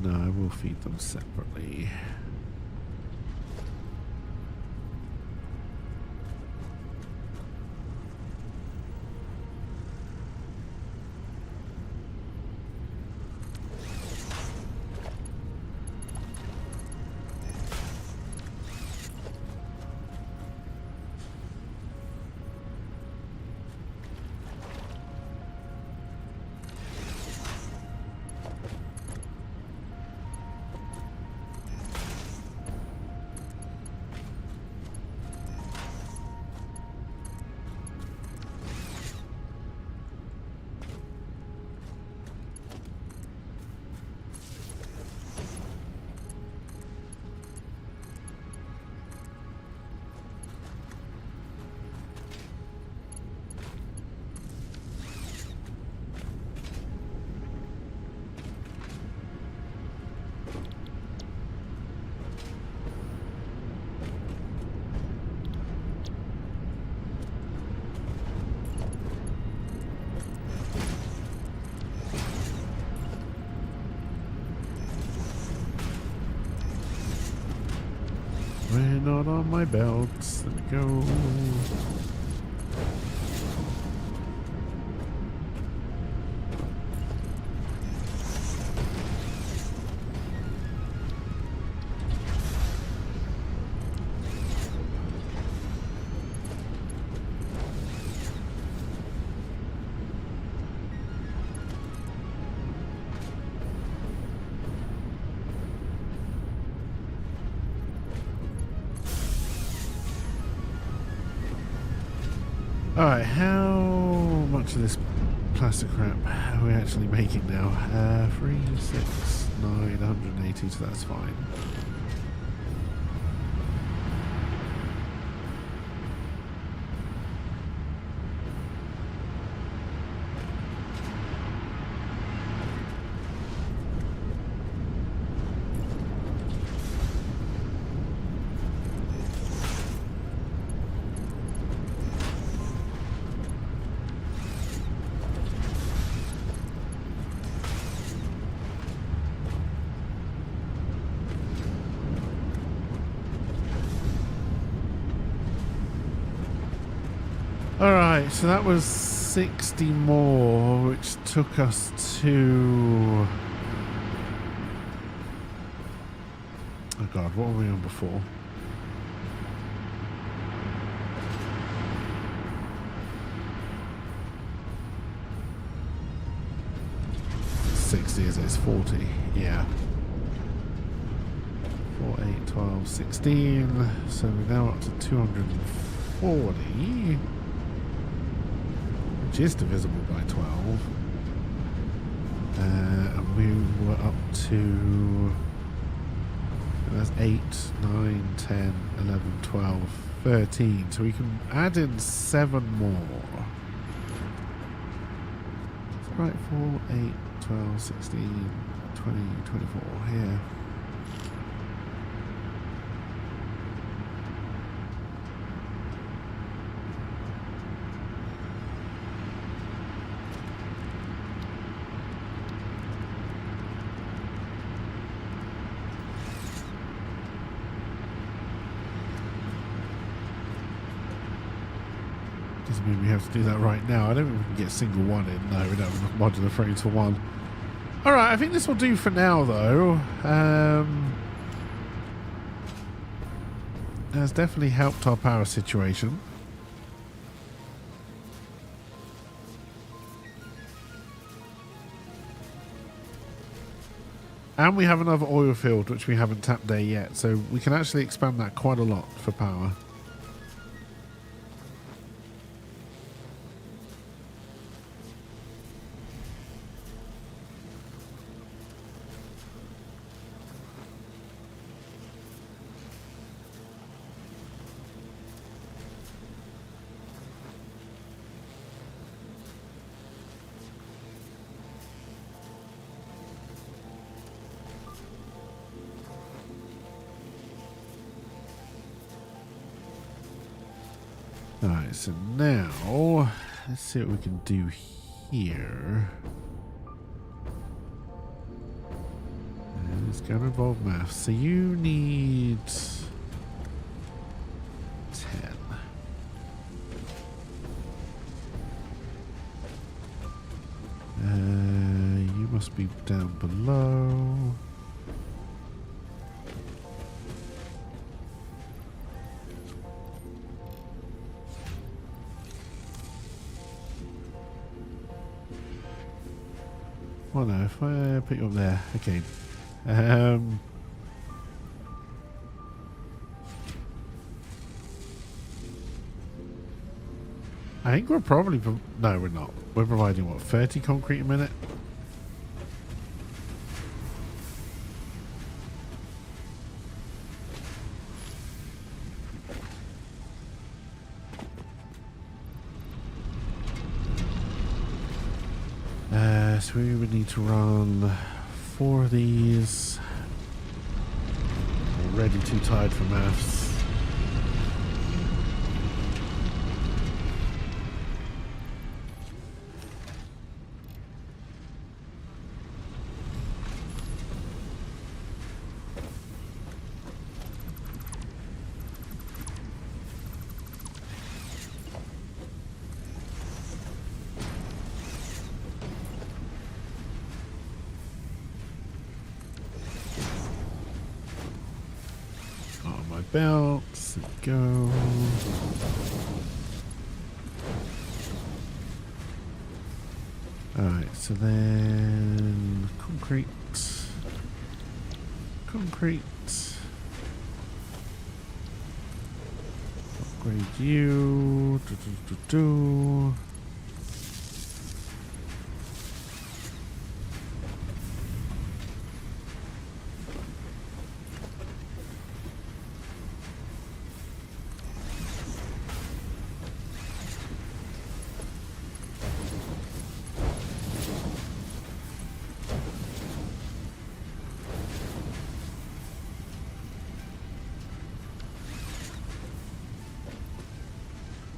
No, I will feed them separately. We're not on my belts. Let me go. Alright, how much of this plastic crap are we actually making now? 3, 6, 9, 180, so that's fine. Right, so that was 60 more, which took us to... Oh god, what were we on before? It's 40, yeah. 4, 8, 12, 16. So we're now up to 240, which is divisible by 12. And we were up to, that's 8, 9, 10, 11, 12, 13. So we can add in 7 more. That's right, 4, 8, 12, 16, 20, 24, yeah. Doesn't mean we have to do that right now. I don't think we can get a single one in. No, we don't have enough modular frames for one. Alright, I think this will do for now, though. Has definitely helped our power situation. And we have another oil field, which we haven't tapped there yet. So we can actually expand that quite a lot for power. Alright, so now let's see what we can do here. And it's going to involve maths. So you need 10. You must be down below. Oh no, if I put you up there, okay. I think we're probably, no we're not. We're providing what, 30 concrete a minute? So we would need to run 4 of these. Already too tired for maths. Belts, go. Alright, so then concrete. Upgrade you.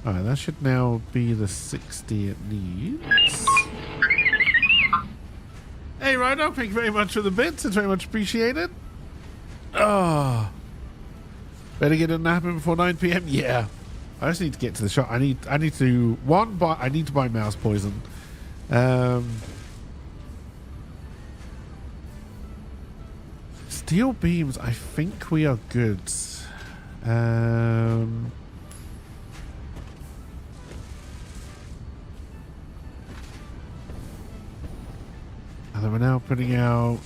Alright, that should now be the 60 it needs. Hey, Rhino, thank you very much for the bits. It's very much appreciated. Oh. Better get a nap in before 9 PM? Yeah. I just need to get to the shop. I need to I need to buy mouse poison. Steel beams, I think we are good. And then we're now putting out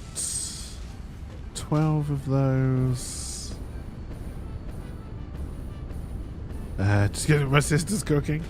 12 of those. Just getting my sister's cooking.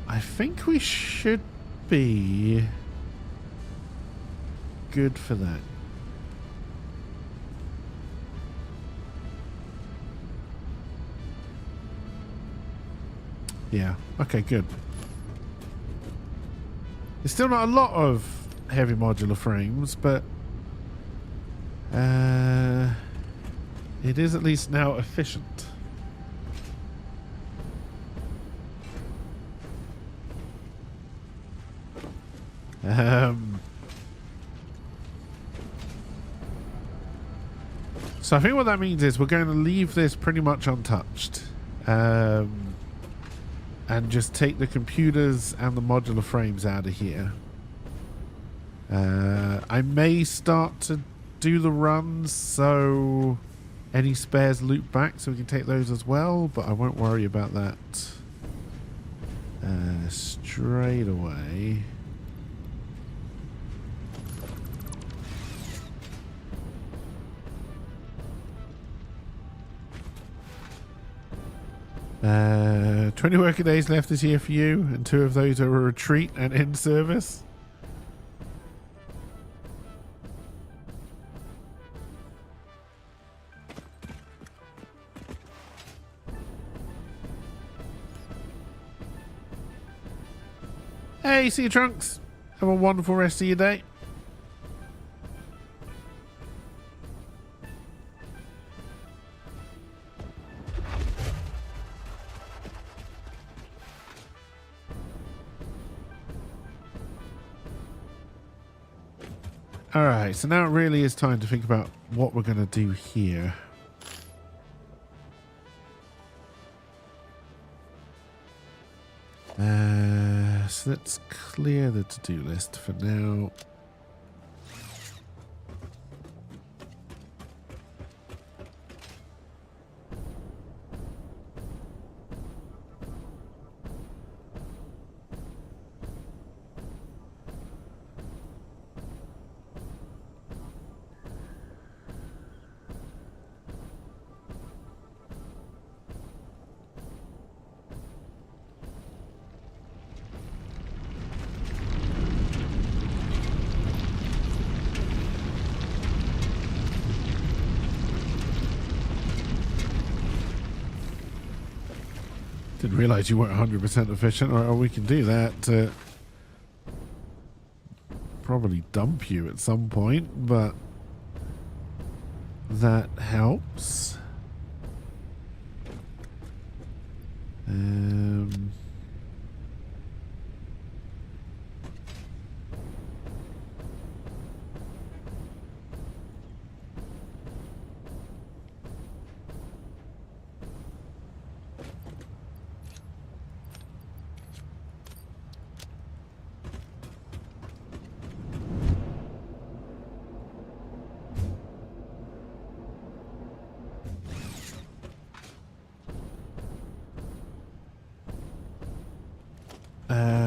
I think we should be good for that. Yeah, okay, good. There's still not a lot of heavy modular frames, but it is at least now efficient. So I think what that means is we're going to leave this pretty much untouched, and just take the computers and the modular frames out of here. I may start to do the runs so any spares loop back so we can take those as well, but I won't worry about that straight away. Uh, 20 working days left this year for you, and 2 of those are a retreat and in service. Hey, see you, Trunks. Have a wonderful rest of your day. Alright, so now it really is time to think about what we're going to do here. So let's clear the to-do list for now. Didn't realize you weren't 100% efficient, or we can do that to probably dump you at some point, but that helps.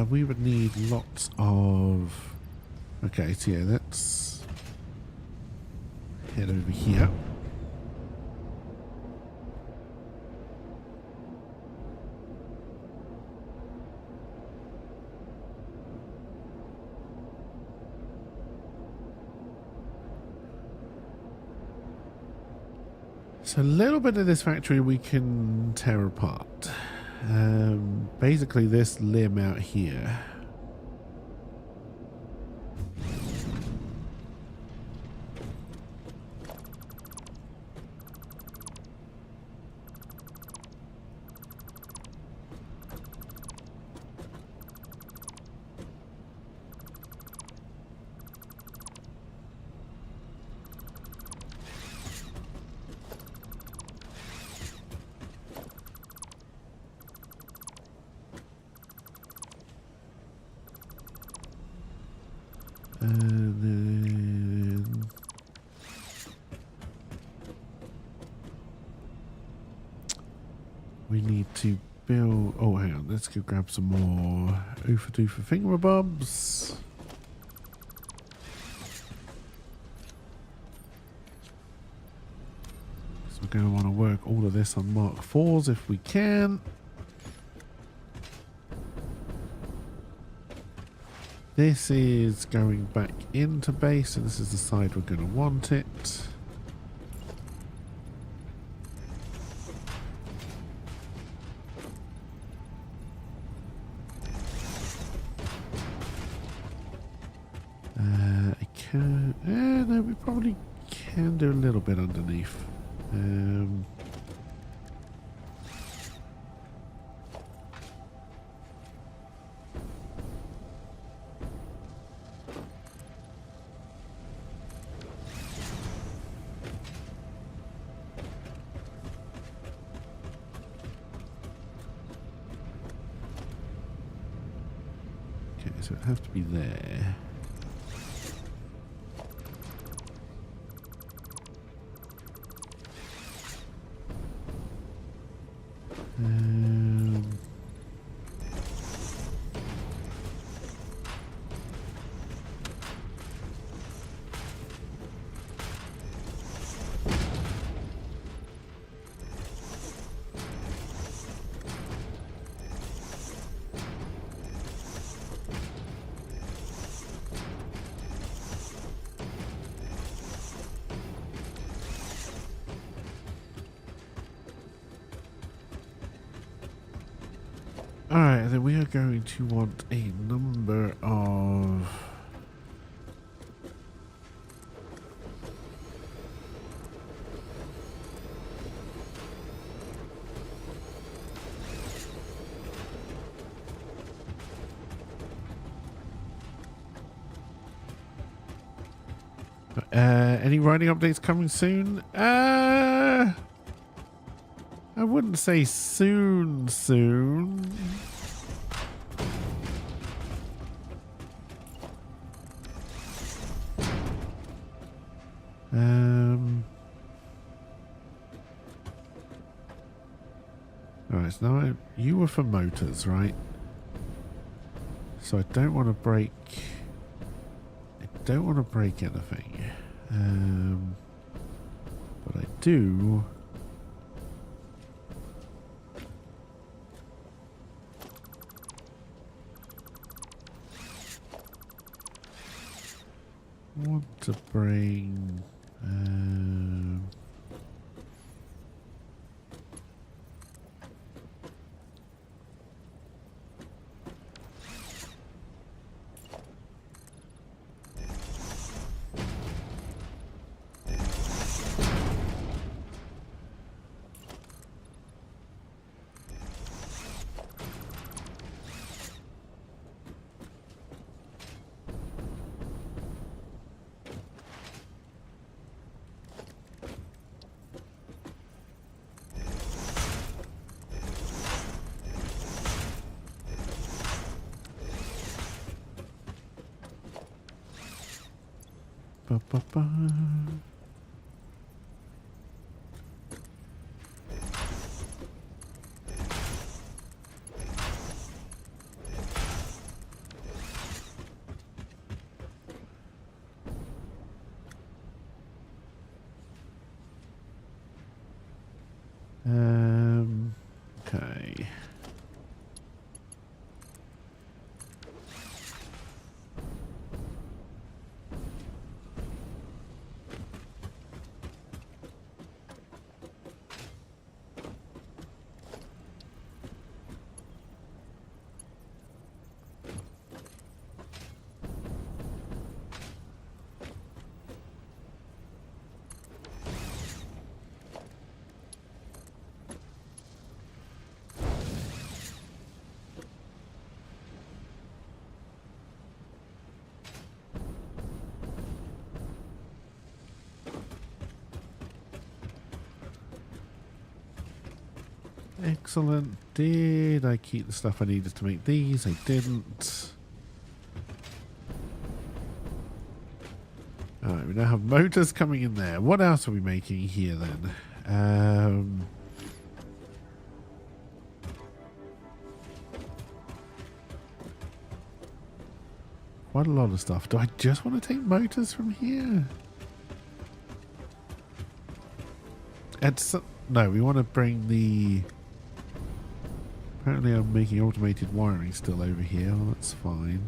We would need lots of... Okay, so yeah, let's head over here. So a little bit of this factory we can tear apart. Basically this limb out here. And then we need to build. Oh, hang on. Let's go grab some more Oofa Doofa Thingamabobs. So we're going to want to work all of this on Mark 4s if we can. This is going back into base, so this is the side we're going to want it. I can... no, we probably can do a little bit underneath. So it'd have to be there. Alright, then we are going to want a number of... any riding updates coming soon? I wouldn't say soon. Alright, so now you were for motors, right? So I don't want to break... anything. But I do... want to bring... Ba, ba, ba. Okay. Excellent. Did I keep the stuff I needed to make these? I didn't. Alright, we now have motors coming in there. What else are we making here then? Quite a lot of stuff. Do I just want to take motors from here? No, we want to bring the... Apparently I'm making automated wiring still over here. Well, that's fine.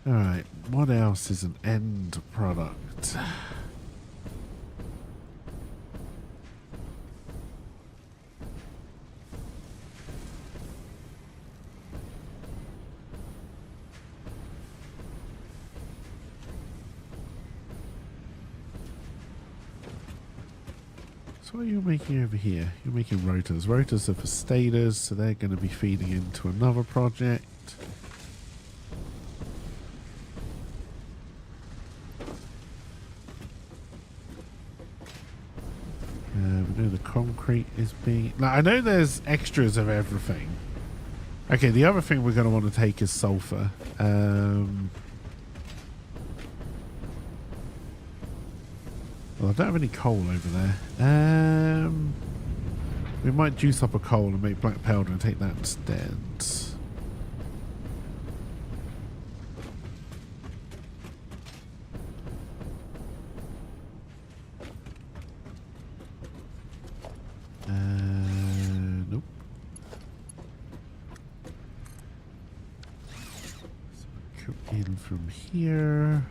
Alright, what else is an end product? So what are you making over here? You're making rotors. Rotors are for stators, so they're going to be feeding into another project. We know the concrete is being... Now, I know there's extras of everything. Okay, the other thing we're going to want to take is sulfur. Well, I don't have any coal over there. We might juice up a coal and make black powder and take that instead. Nope. So come in from here.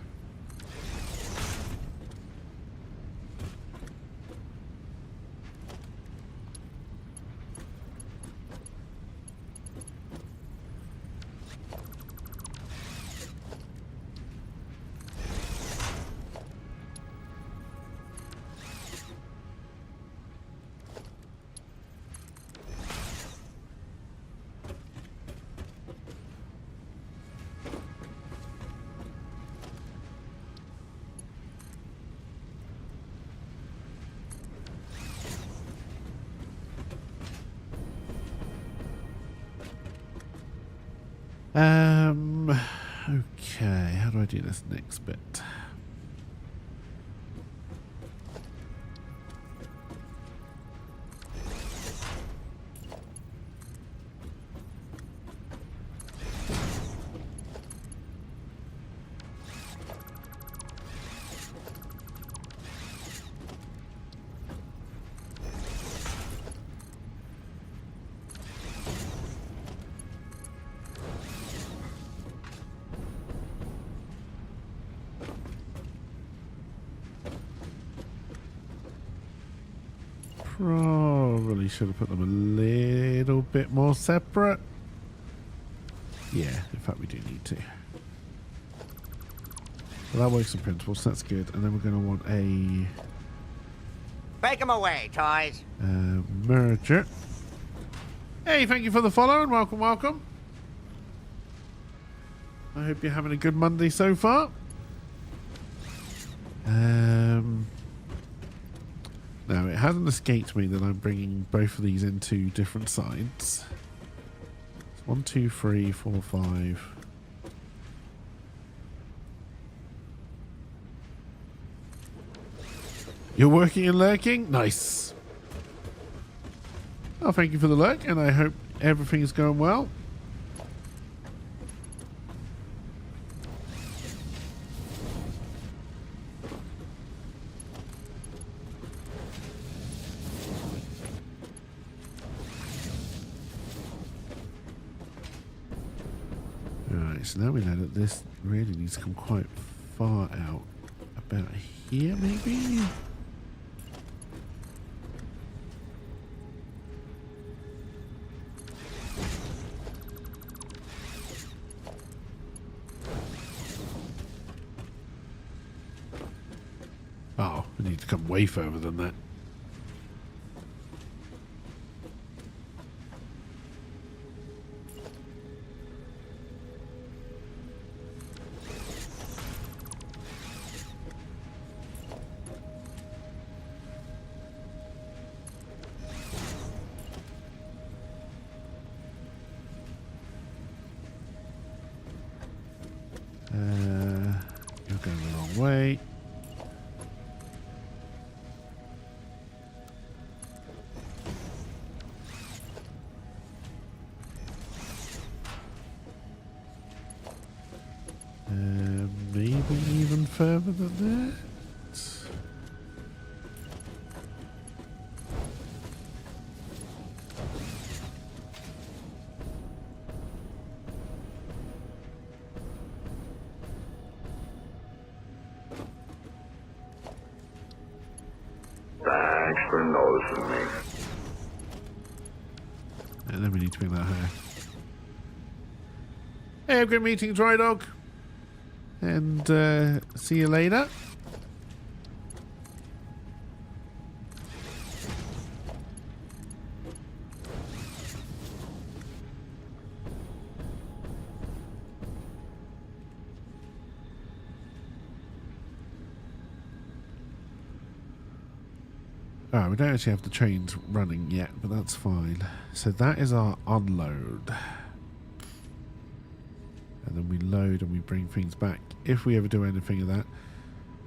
Okay, how do I do this next bit? Probably should have put them a little bit more separate. Yeah, in fact we do need to. Well, that works in principle, so that's good. And then we're going to want a... Bake them away, toys. merger. Hey, thank you for the follow and welcome, welcome. I hope you're having a good Monday so far. Now, it hasn't escaped me that I'm bringing both of these into different sides. 1, 2, 3, 4, 5. You're working and lurking? Nice. Oh, thank you for the lurk, and I hope everything is going well. so now we know that this really needs to come quite far out. About here, maybe? Oh, we need to come way further than that. You're going the wrong way. Maybe even further than that. Thanks for noticing me. And then we need to bring that higher. Hey, have a good meeting, Dry Dog. And see you later. Alright, we don't actually have the trains running yet, but that's fine. So that is our unload. And then we load and we bring things back if we ever do anything of that.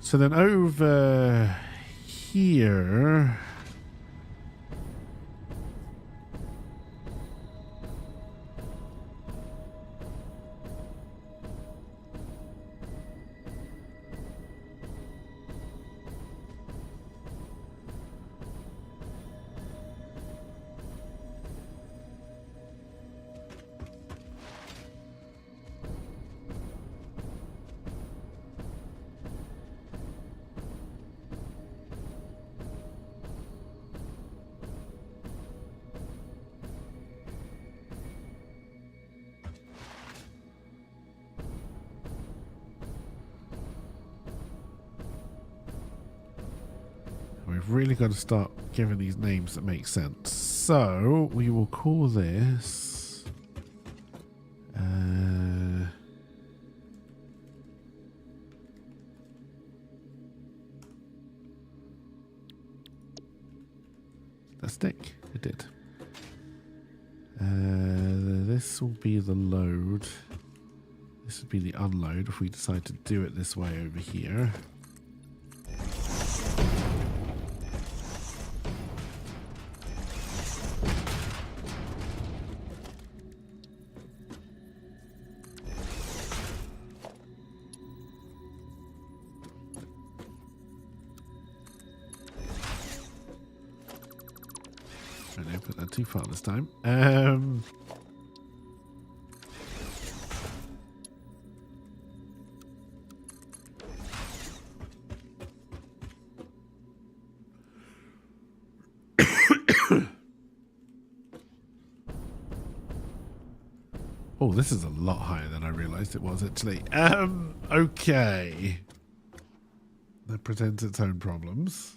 So then over here... We've really got to start giving these names that make sense. So we will call this that stick. It did. This will be the load. This would be the unload if we decide to do it this way over here. I didn't put that too far this time. Oh, this is a lot higher than I realized it was actually. Okay. That presents its own problems.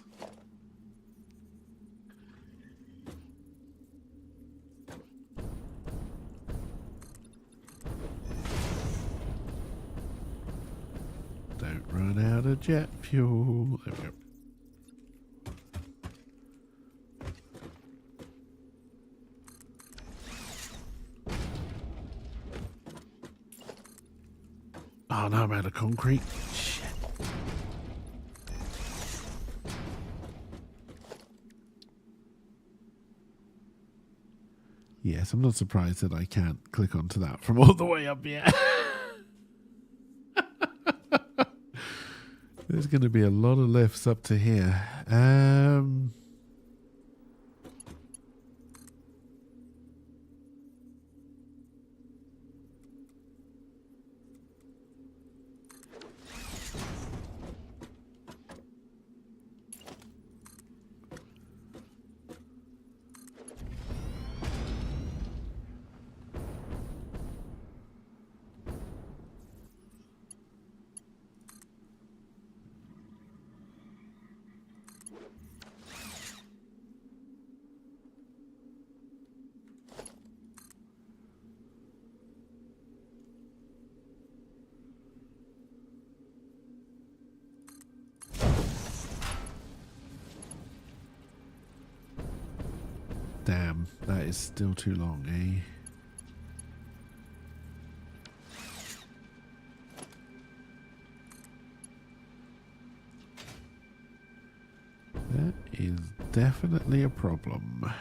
Don't run out of jet fuel. There we go. Oh no, I'm out of concrete. Shit. Yes, I'm not surprised that I can't click onto that from all the way up here. There's going to be a lot of lifts up to here. Damn, that is still too long, eh? That is definitely a problem.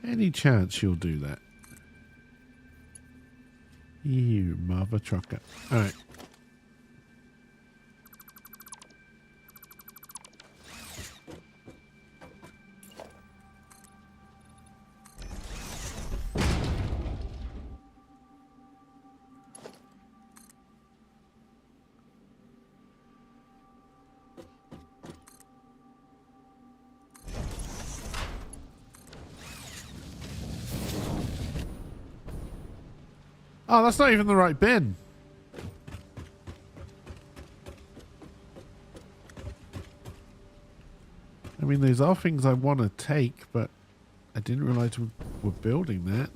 Any chance you'll do that? You mother trucker. Alright. Oh, that's not even the right bin. I mean, these are things I want to take, but I didn't realize we're building that.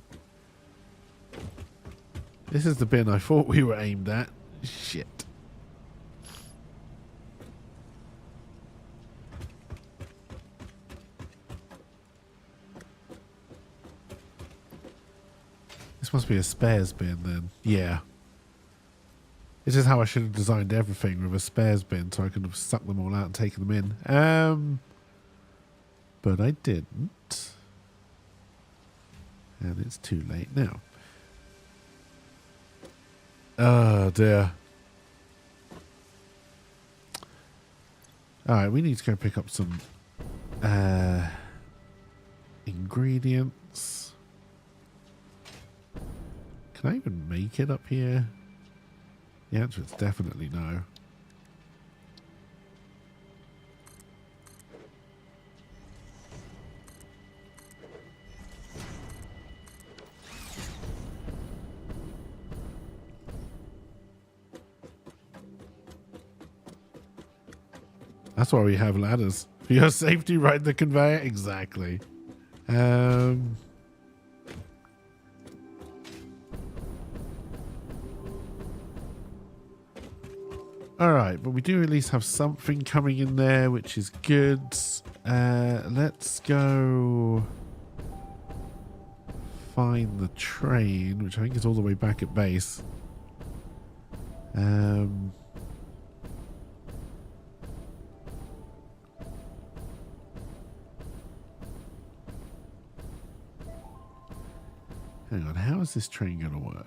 This is the bin I thought we were aimed at. Shit. This must be a spares bin then. Yeah. This is how I should have designed everything, with a spares bin, so I could have sucked them all out and taken them in. But I didn't. And it's too late now. Oh dear. Alright, we need to go pick up some ingredients. Can I even make it up here? The answer is definitely no. That's why we have ladders. For your safety, ride the conveyor. Exactly. Alright, but we do at least have something coming in there, which is good. Let's go find the train, which I think is all the way back at base. Hang on, how is this train going to work?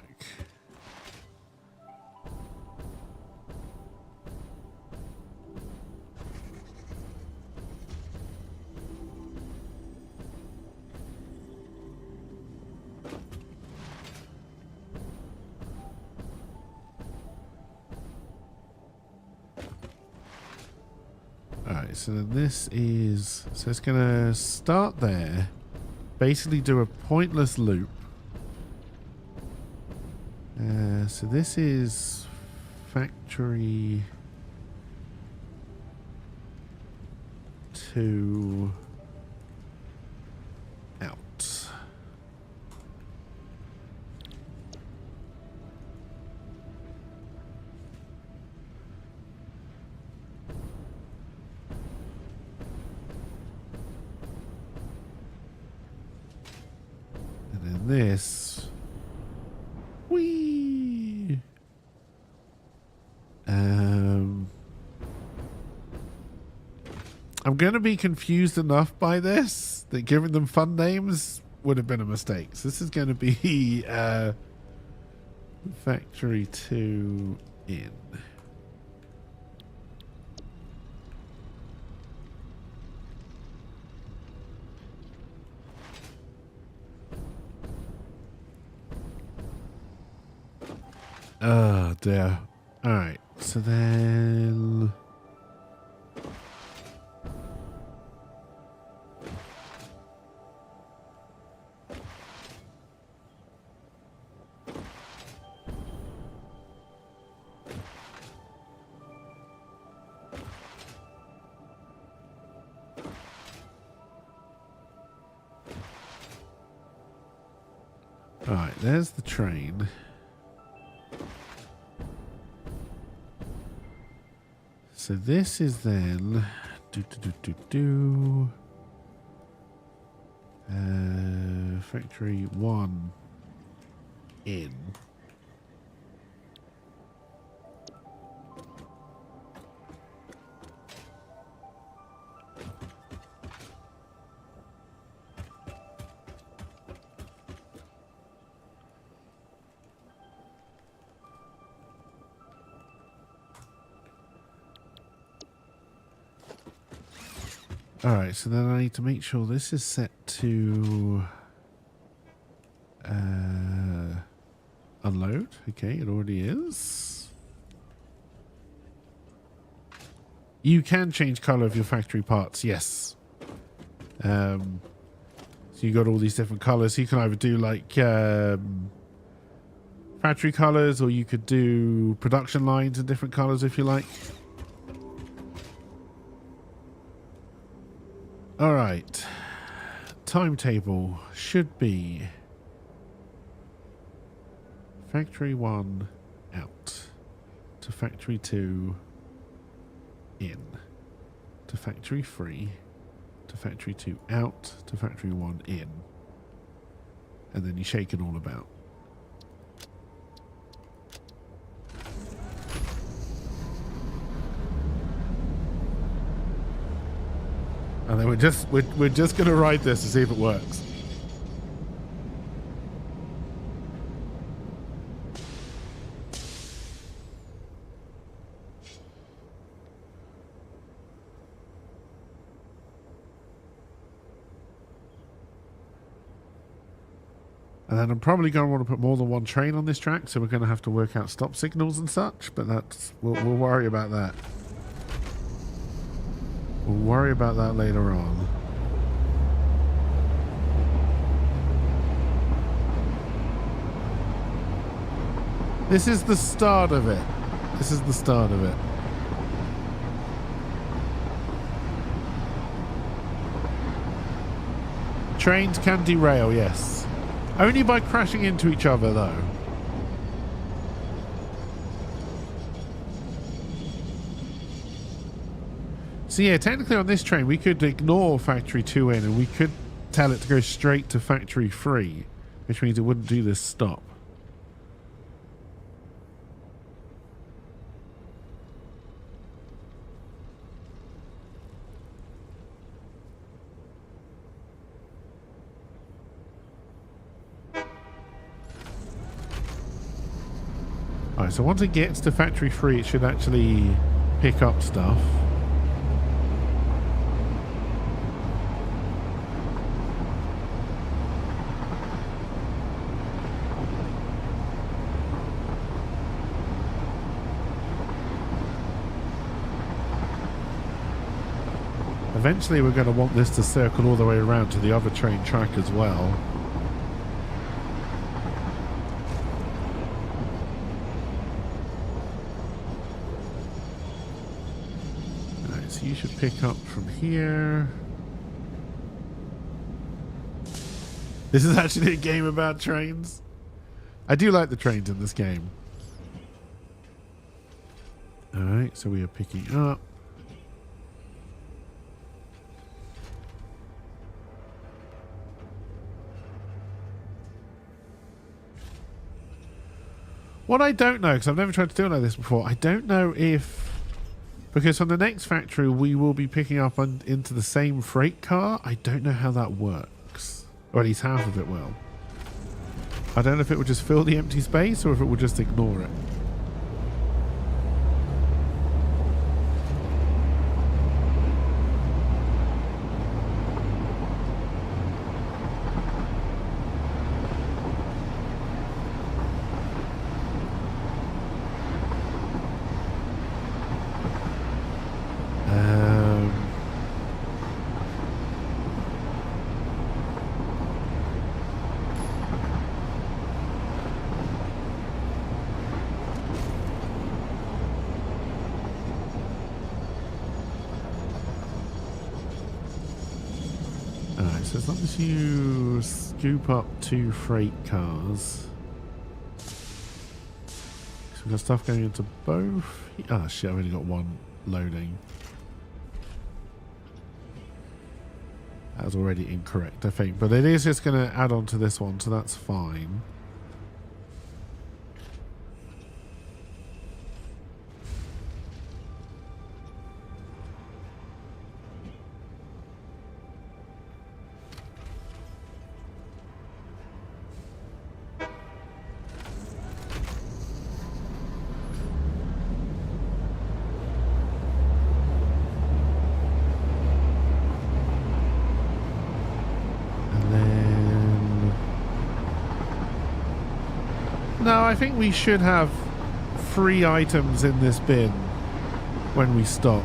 Alright, so then this is... So it's going to start there. Basically do a pointless loop. So this is factory 2 out. And then this. Whee! I'm going to be confused enough by this that giving them fun names would have been a mistake. So this is going to be Factory 2 in. Oh dear. Alright, so then... Alright, there's the train. So this is then factory 1 in. Alright, so then I need to make sure this is set to unload. Okay, it already is. You can change color of your factory parts, yes. So you got all these different colors. You can either do like factory colors, or you could do production lines in different colors if you like. Alright, timetable should be factory 1 out to factory 2 in to factory 3 to factory 2 out to factory 1 in, and then you shake it all about. And then we're just going to ride this to see if it works. And then I'm probably going to want to put more than one train on this track, so we're going to have to work out stop signals and such, but that's we'll worry about that. We'll worry about that later on. This is the start of it. This is the start of it. Trains can derail, yes. Only by crashing into each other, though. So yeah, technically on this train we could ignore factory 2 in and we could tell it to go straight to factory 3, which means it wouldn't do this stop. Alright, so once it gets to factory 3 it should actually pick up stuff. Eventually we're going to want this to circle all the way around to the other train track as well. Alright, so you should pick up from here. This is actually a game about trains. I do like the trains in this game. Alright, so we are picking up. What I don't know, because I've never tried to do it like this before, I don't know if... Because from the next factory we will be picking up into the same freight car. I don't know how that works. Or at least half of it will. I don't know if it will just fill the empty space or if it will just ignore it. Alright, so as long as you scoop up 2 freight cars. So we've got stuff going into both. Ah, shit, I've only got 1 loading. That was already incorrect, I think. But it is just going to add on to this one, so that's fine. No, I think we should have 3 items in this bin when we stop.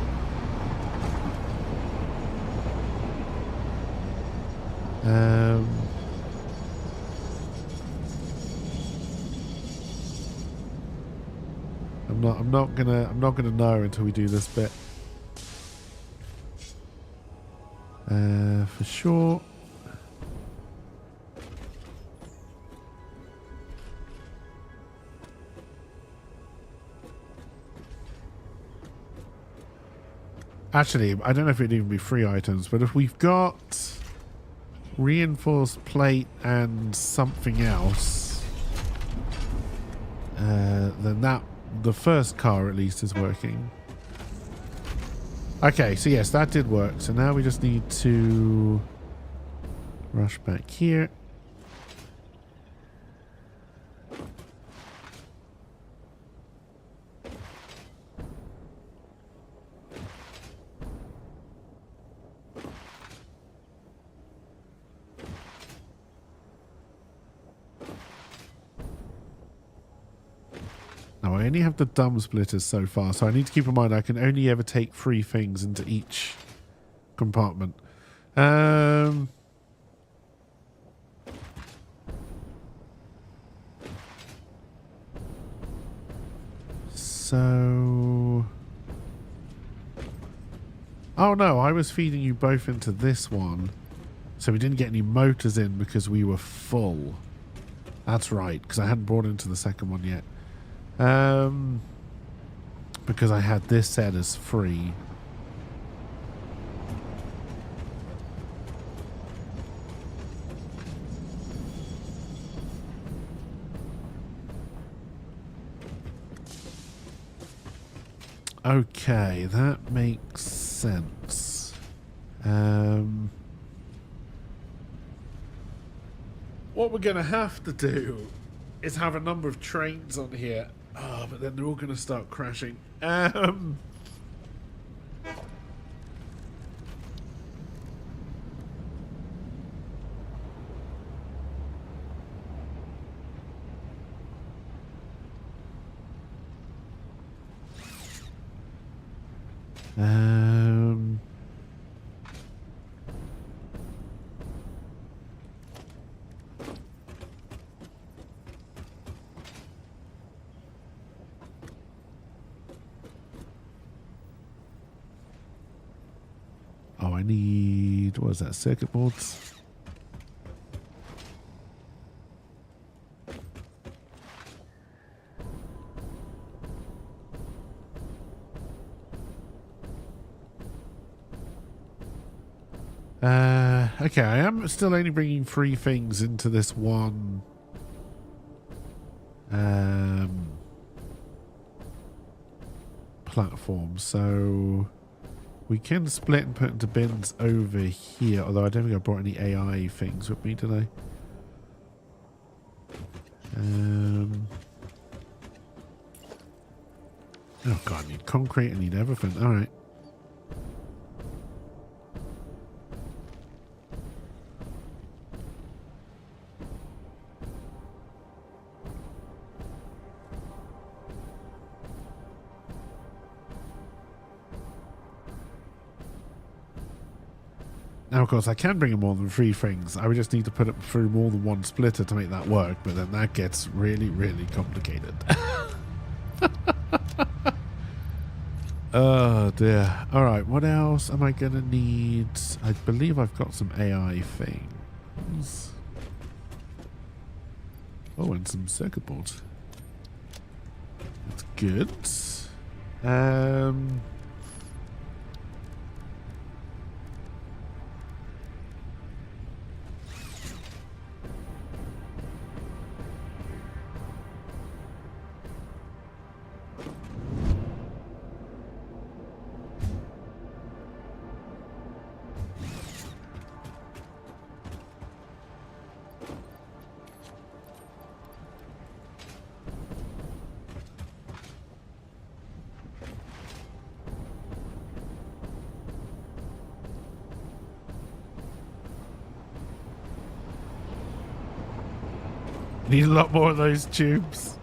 I'm not gonna know until we do this bit. For sure. Actually, I don't know if it'd even be 3 items, but if we've got reinforced plate and something else, then the first car at least is working. Okay, so yes, that did work. So now we just need to rush back here. Now, I only have the dumb splitters so far, so I need to keep in mind I can only ever take 3 things into each compartment. So... Oh no, I was feeding you both into this one, so we didn't get any motors in because we were full. That's right, because I hadn't brought into the second one yet. Because I had this set as free. Okay, that makes sense. What we're going to have to do is have a number of trains on here. Oh, but then they're all going to start crashing. Oh, I need, what is that, circuit boards? Okay, I am still only bringing 3 things into this one platform, so we can split and put into bins over here, although I don't think I brought any AI things with me, did I? Oh god, I need concrete, I need everything. Alright. Now, of course, I can bring in more than 3 things. I would just need to put it through more than 1 splitter to make that work, but then that gets really, really complicated. Oh dear. Alright, what else am I gonna need? I believe I've got some AI things. Oh, and some circuit boards. That's good. Need a lot more of those tubes.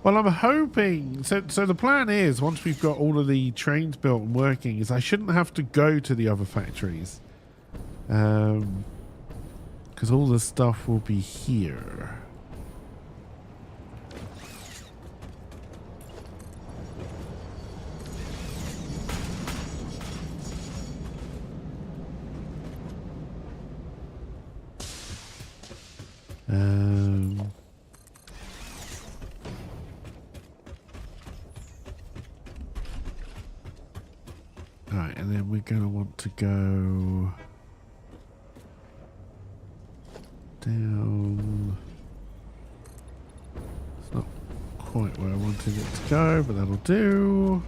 Well, I'm hoping... So the plan is, once we've got all of the trains built and working, is I shouldn't have to go to the other factories. Because all the stuff will be here. Alright, and then we're going to want to go down. It's not quite where I wanted it to go, but that'll do.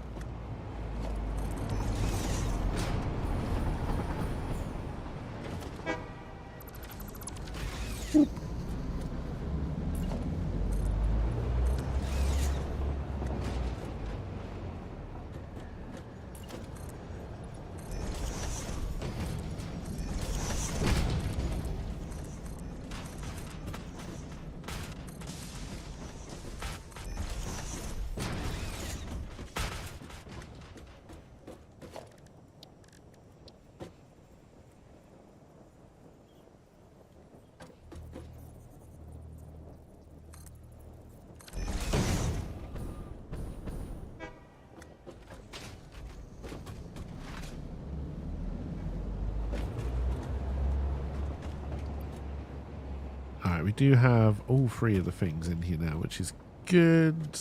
Alright, we do have all three of the things in here now, which is good.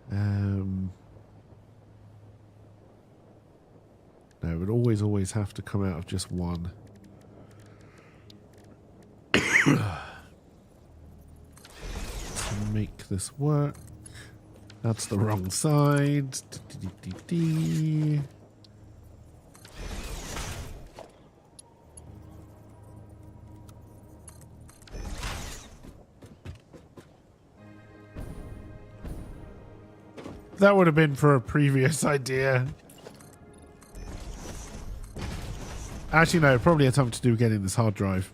No, it would always have to come out of just one. To make this work. That's the wrong side. That would have been for a previous idea. Actually, no, probably had something to do with getting this hard drive.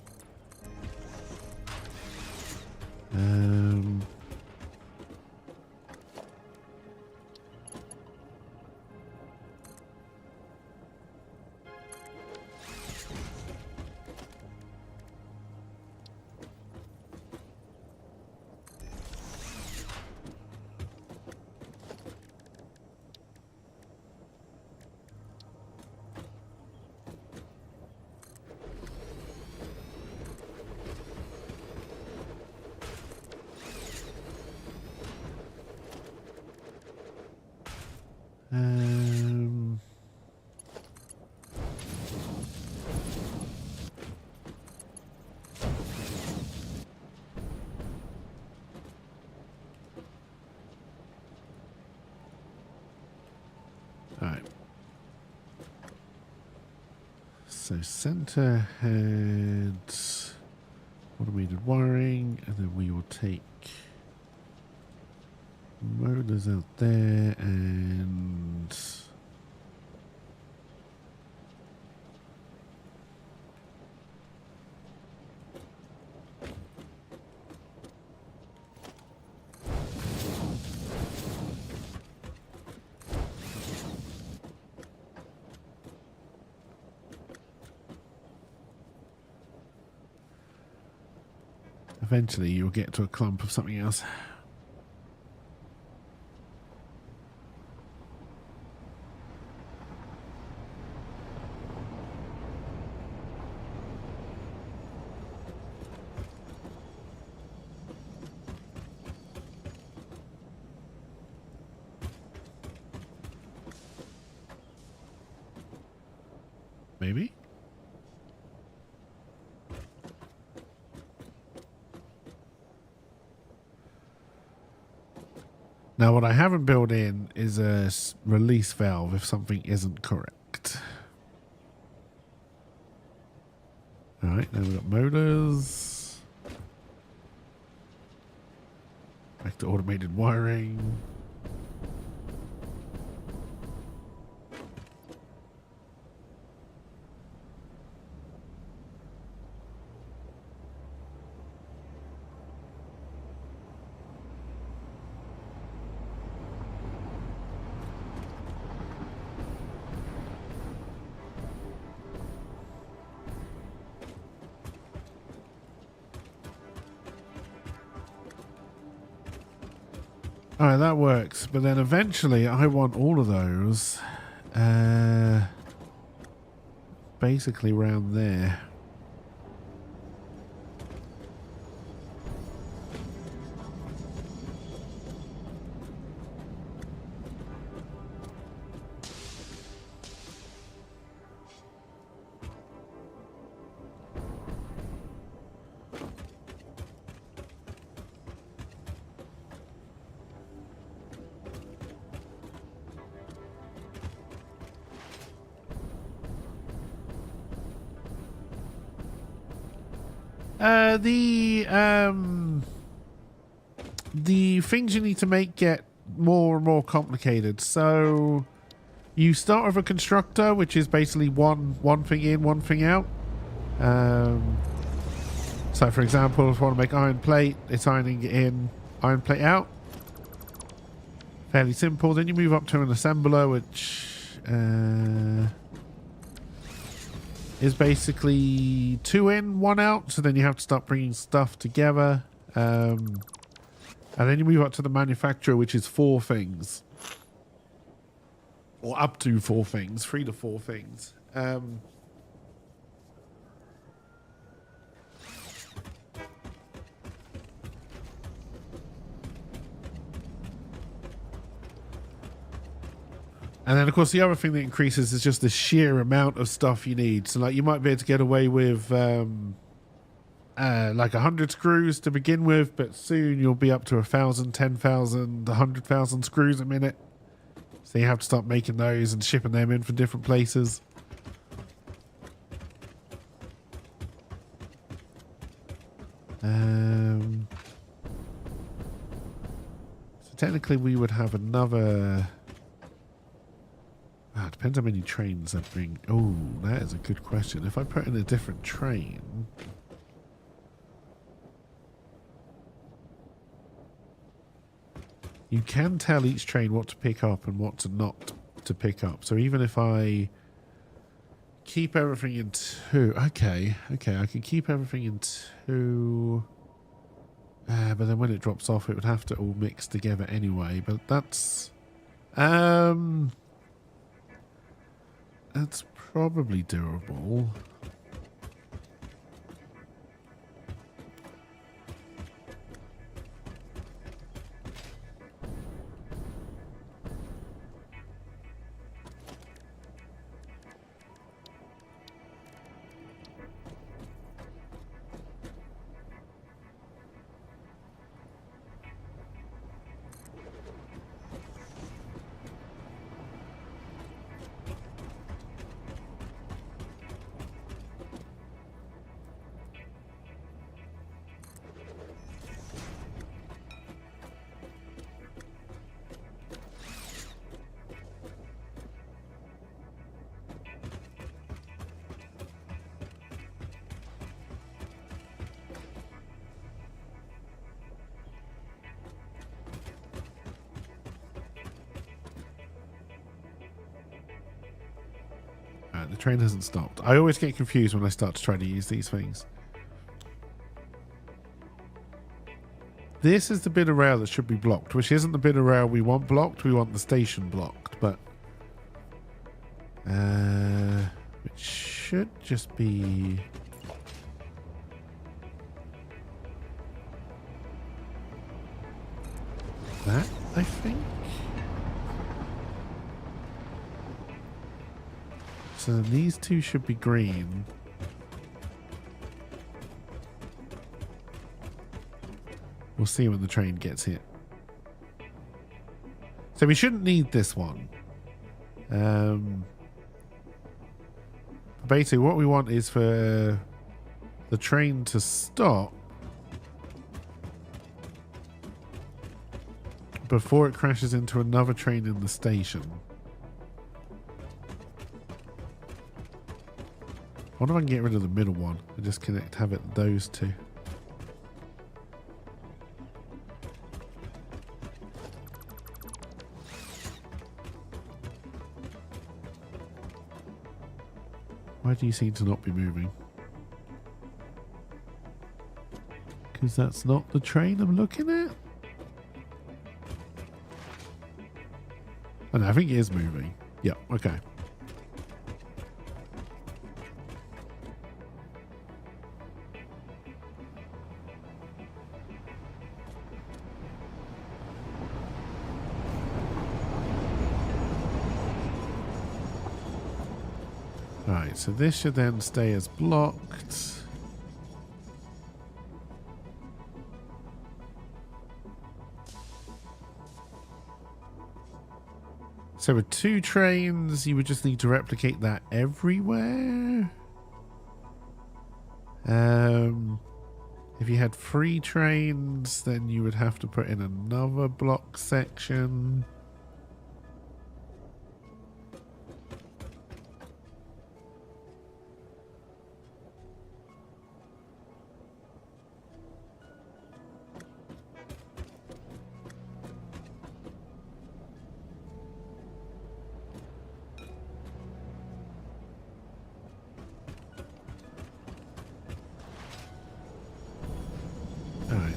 Alright. So center head automated wiring, and then we will take motors out there and eventually you'll get to a clump of something else. Maybe? Now, what I haven't built in is a release valve if something isn't correct. Alright, now we've got motors. Back to automated wiring. Alright, that works. But then eventually I want all of those basically around there. The things you need to make get more and more complicated. So you start with a constructor, which is basically one thing in, one thing out. So for example, if I want to make iron plate, it's ironing it in, iron plate out. Fairly simple. Then you move up to an assembler, which is basically 2 in, 1 out. So then you have to start bringing stuff together. And then you move up to the manufacturer, which is 4 things. Or up to 4 things. 3 to 4 things. And then, of course, the other thing that increases is just the sheer amount of stuff you need. So, like, you might be able to get away with like 100 screws to begin with, but soon you'll be up to 1,000, 10,000, 100,000 screws a minute. So you have to start making those and shipping them in from different places. So technically we would have another... Ah, depends how many trains that bring. Oh, that is a good question. If I put in a different train... You can tell each train what to pick up and what to not to pick up. So even if I keep everything in 2... Okay, I can keep everything in 2... but then when it drops off, it would have to all mix together anyway. But that's... That's probably doable. The train hasn't stopped. I always get confused when I start to try to use these things. This is the bit of rail that should be blocked, which isn't the bit of rail we want blocked. We want the station blocked, but it should just be that, I think. So these two should be green. We'll see when the train gets hit. So we shouldn't need this one. Basically what we want is for the train to stop before it crashes into another train in the station. I wonder if I can get rid of the middle one and just have it those two. Why do you seem to not be moving? Because that's not the train I'm looking at? Oh, no, I think it is moving. Yeah, okay. Right, so this should then stay as blocked. So with 2 trains, you would just need to replicate that everywhere. If you had 3 trains, then you would have to put in another block section.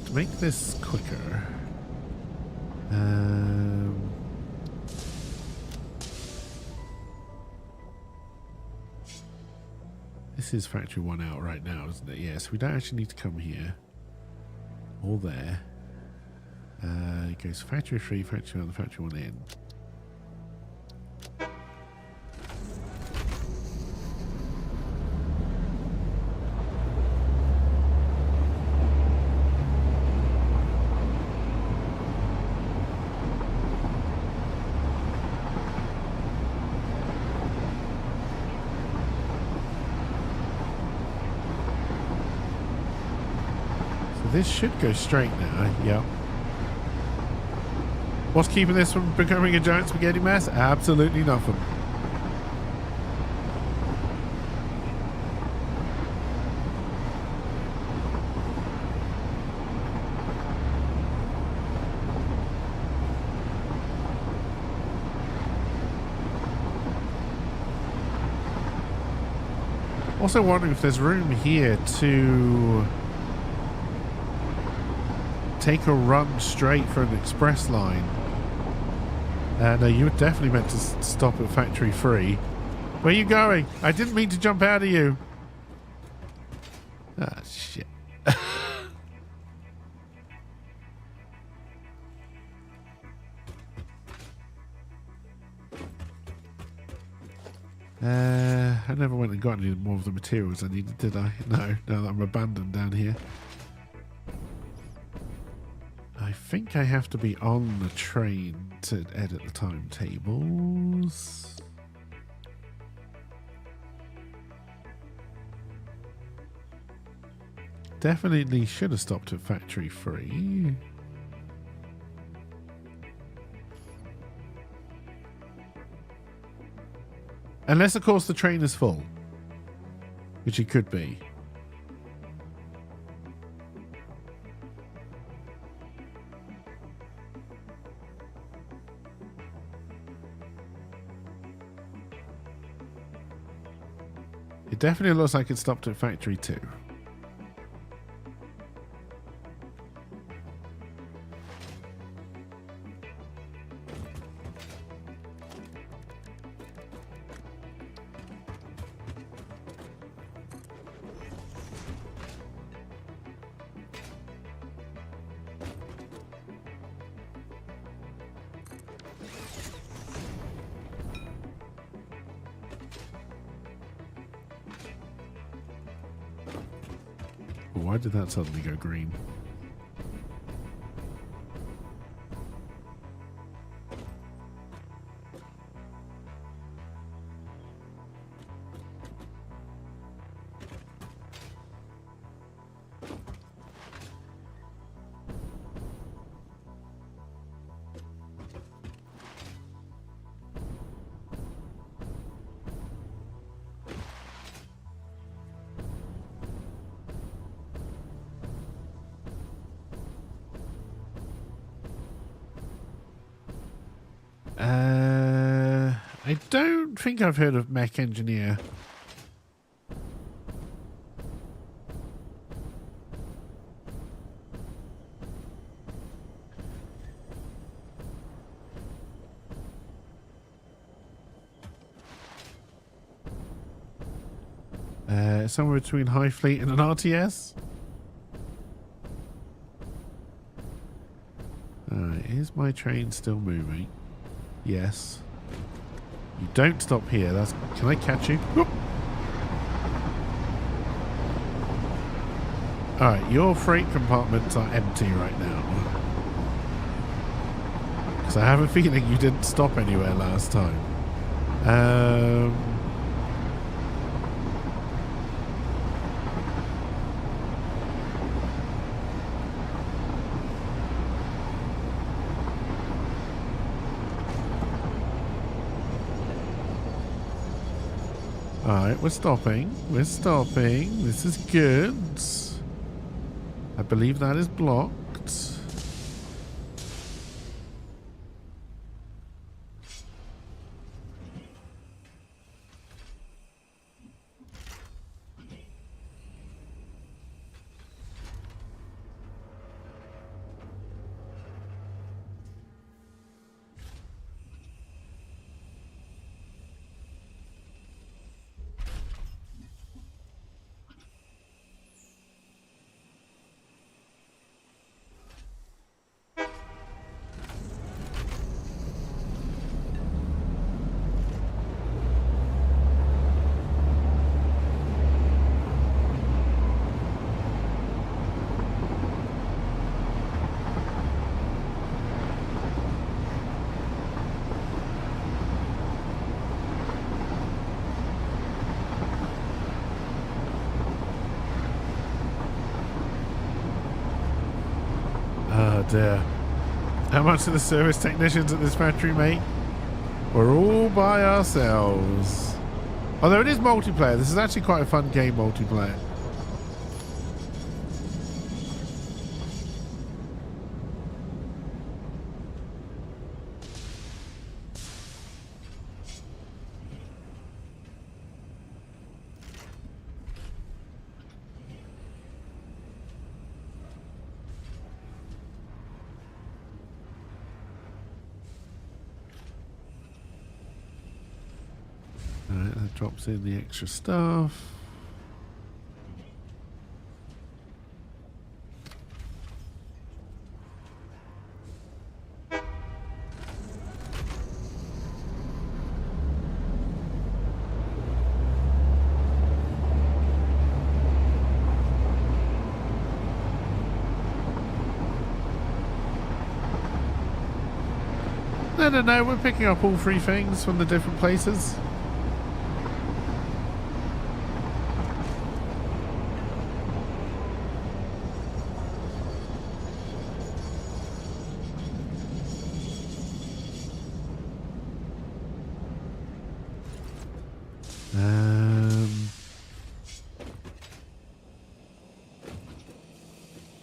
To make this quicker, this is factory 1 out right now, isn't it? Yes, we don't actually need to come here or there. It goes factory 3, factory 1, factory 1 in. This should go straight now. Yep. What's keeping this from becoming a giant spaghetti mess? Absolutely nothing. Also wondering if there's room here to take a run straight for an express line. No, you were definitely meant to stop at factory 3. Where are you going? I didn't mean to jump out of you. Ah, shit. I never went and got any more of the materials I needed, did I? No, now that I'm abandoned down here. I think I have to be on the train to edit the timetables. Definitely should have stopped at factory 3. Unless, of course, the train is full. Which it could be. It definitely looks like it stopped at factory 2. Why did that suddenly go green? I don't think I've heard of Mech Engineer. Somewhere between High Fleet and an RTS. Alright, is my train still moving? Yes. You don't stop here. That's. Can I catch you? Whoop. Alright, your freight compartments are empty right now. Because I have a feeling you didn't stop anywhere last time. Alright, we're stopping. We're stopping. This is good. I believe that is blocked. Dear. How much do the service technicians at this factory make? We're all by ourselves. Although it is multiplayer, this is actually quite a fun game multiplayer. Alright, that drops in the extra stuff. No, we're picking up all three things from the different places.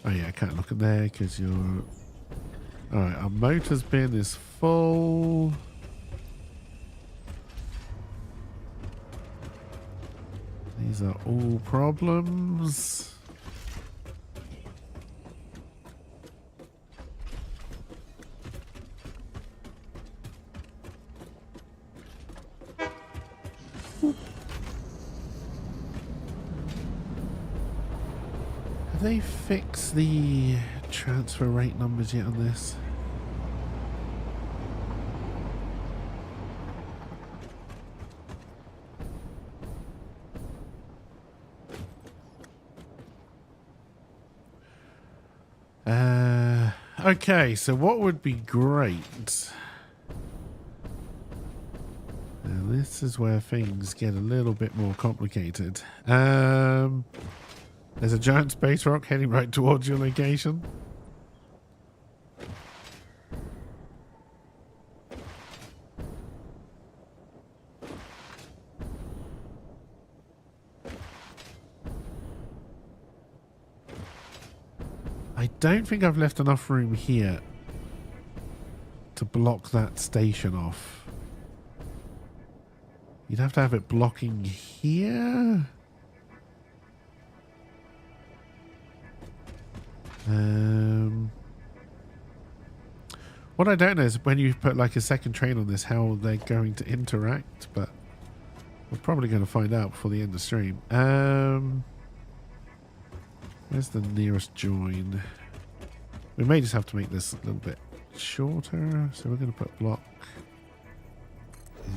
Oh yeah, I can't look at there because you're... Alright, our motor's bin is full. These are all problems. Have they fixed the transfer rate numbers yet on this? Okay, so what would be great? And this is where things get a little bit more complicated. There's a giant space rock heading right towards your location. I don't think I've left enough room here to block that station off. You'd have to have it blocking here. What I don't know is when you put like a second train on this, how they're going to interact, but we're probably going to find out before the end of the stream. Where's the nearest join? We may just have to make this a little bit shorter, so we're going to put block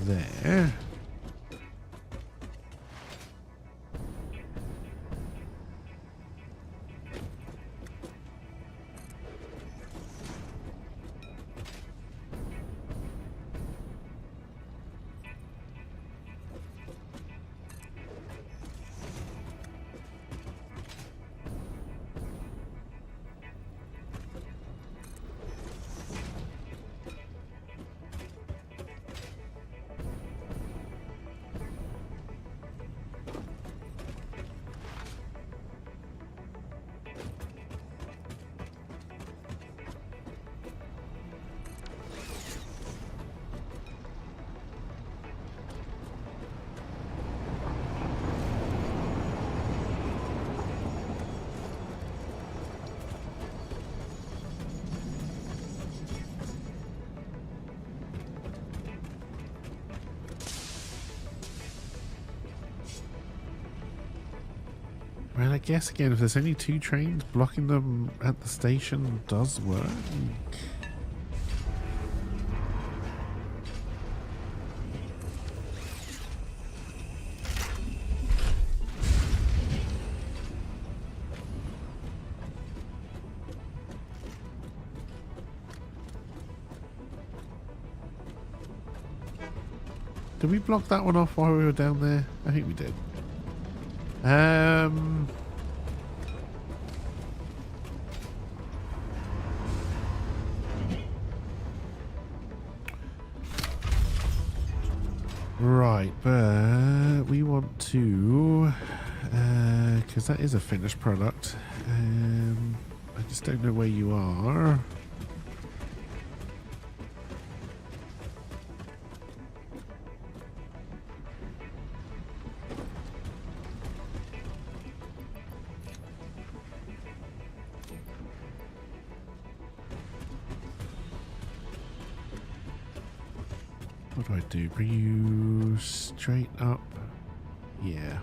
there. Well, I guess again, if there's only 2 trains, blocking them at the station does work. Did we block that one off while we were down there? I think we did. Right, but we want to, because that is a finished product. I just don't know where you are. What do I do? Bring you straight up? Yeah.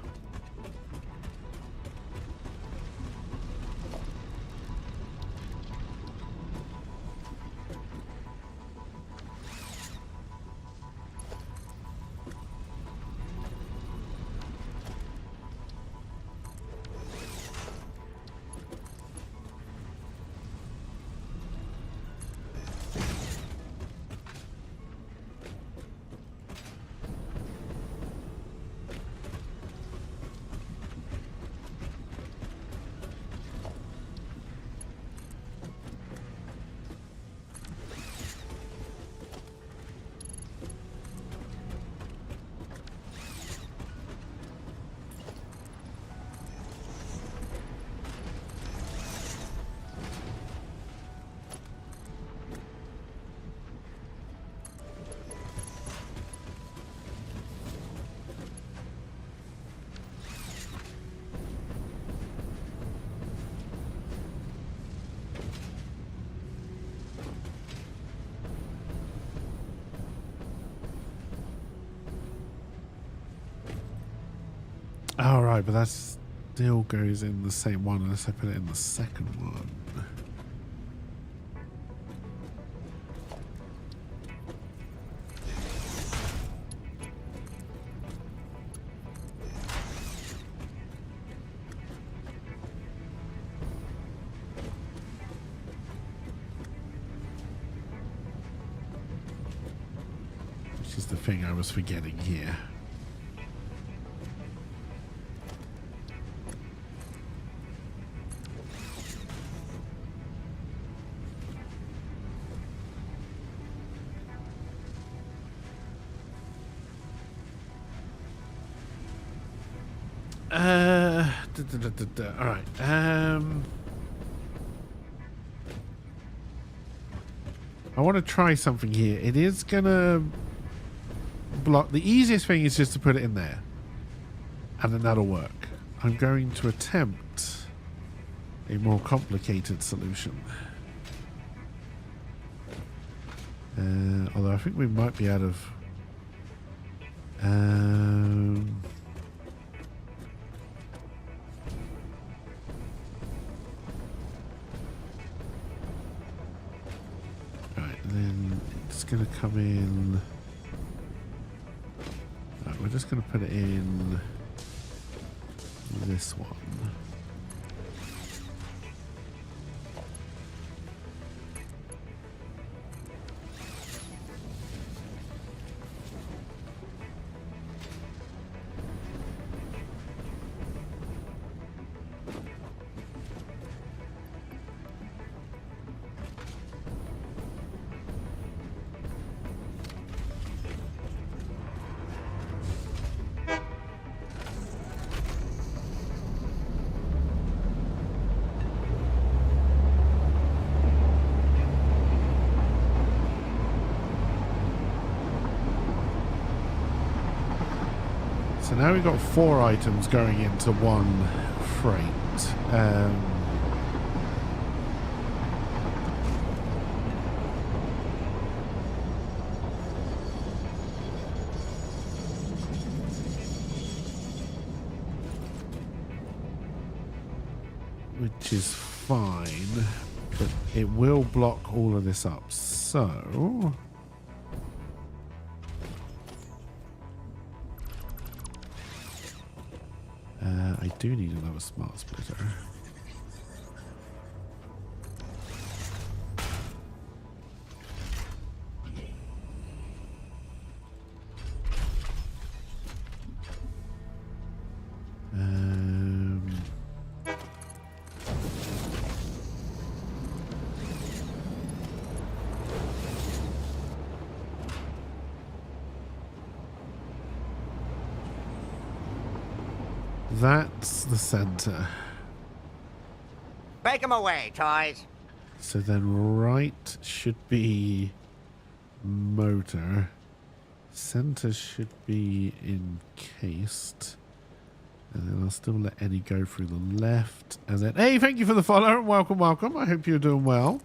Alright, but that still goes in the same one unless I put it in the second one. the thing I was forgetting here. All right. I want to try something here. It is gonna block. The easiest thing is just to put it in there, and then that'll work. I'm going to attempt a more complicated solution. Although I think we might be out of. Right, and then it's going to come in. Right, we're just going to put it in this one. So now we've got 4 items going into one freight. Which is fine, but it will block all of this up. So I do need another smart splitter. That's the center. Bake 'em away, toys. So then right should be motor. Center should be encased. And then I'll still let Eddie go through the left. And then, hey, thank you for the follow. Welcome, welcome. I hope you're doing well.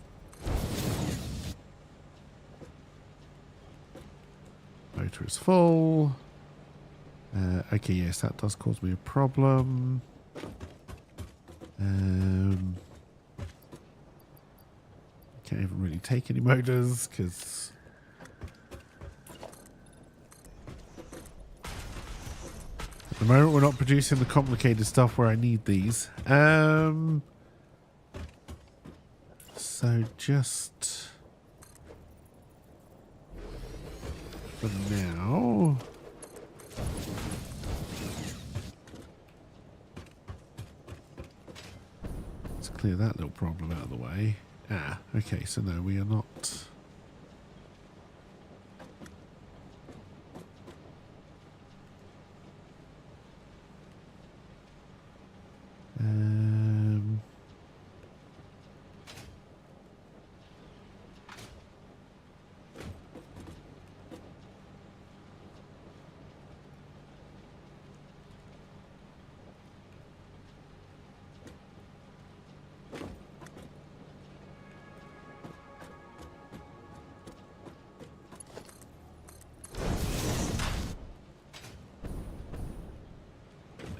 Motor is full. Okay, yes, that does cause me a problem. Can't even really take any motors because at the moment we're not producing the complicated stuff where I need these. So just for now. Clear that little problem out of the way. Ah, okay, so no, we are not.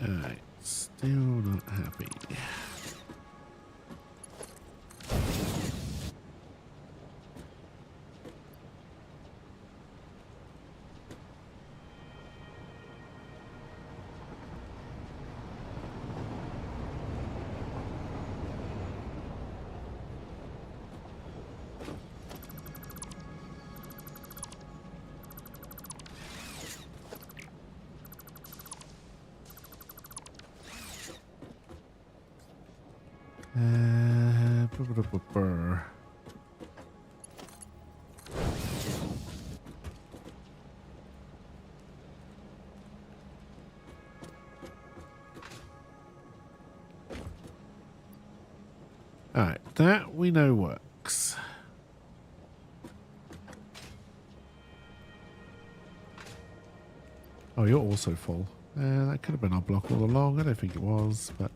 Alright, still not happy. Alright, that we know works. Oh, you're also full. That could have been our block all along. I don't think it was, but...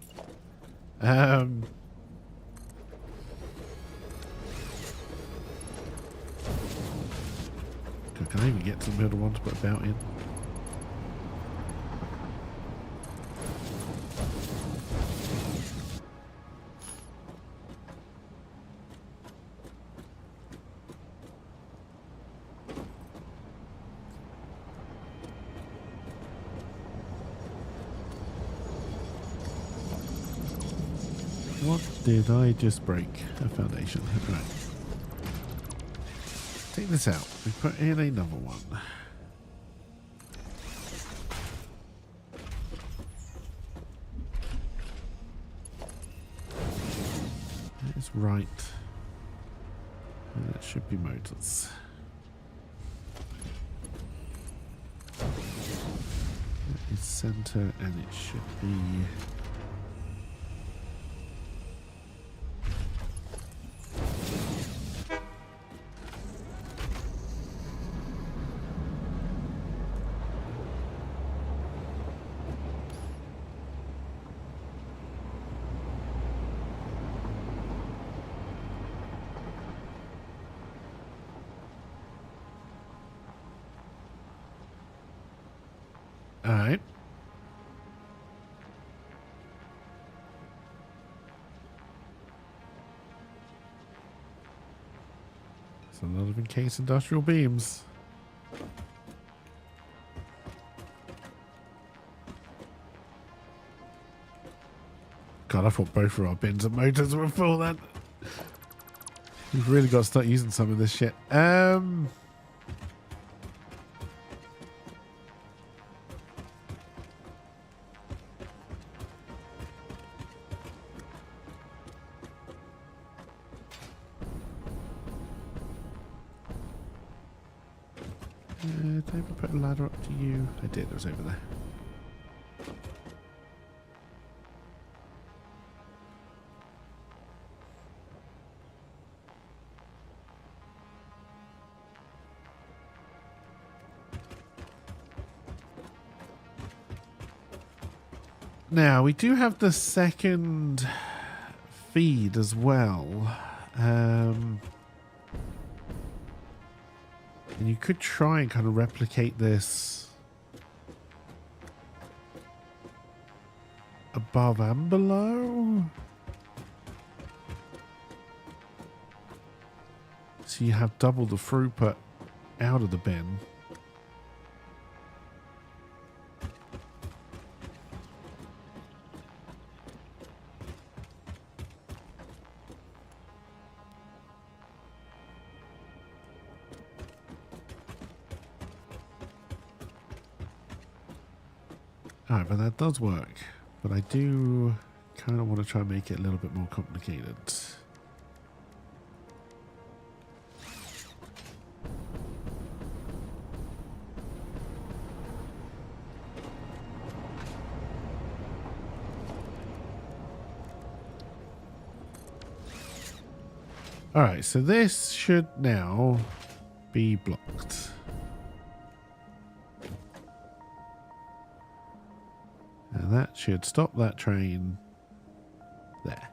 Can I even get to the middle one to put a bout in? What did I just break? A foundation. Right. Take this out. We put in another one. That is right. And that should be motors. That is center, and it should be... Alright. It's a lot of encased industrial beams. God, I thought both of our bins and motors were full then. We've really got to start using some of this shit. Did I ever put a ladder up to you? I did, it was over there. Now, we do have the second feed as well. And you could try and kind of replicate this above and below. So you have double the throughput out of the bin. Alright, but that does work. But I do kind of want to try and make it a little bit more complicated. Alright, so this should now be blocked. And that should stop that train there.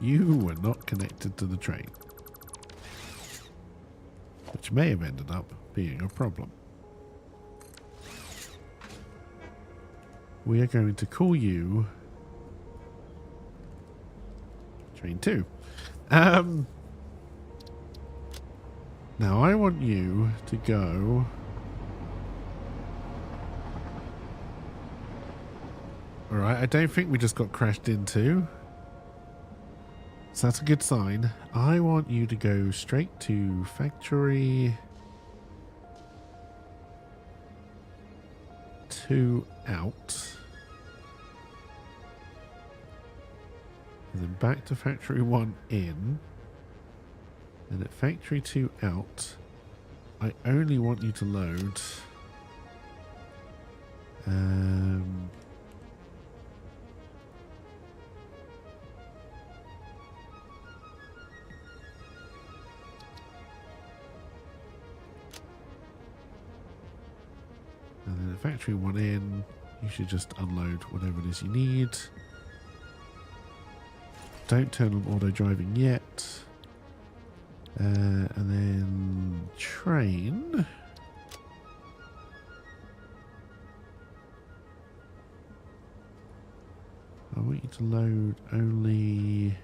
You were not connected to the train, which may have ended up being a problem. We are going to call you Train 2. Now I want you to go alright, I don't think we just got crashed into. So that's a good sign. I want you to go straight to factory 2 out. And then back to factory 1 in. And at factory 2 out, I only want you to load and then at factory 1 in, you should just unload whatever it is you need. Don't turn on auto driving yet. And then train. I want you to load only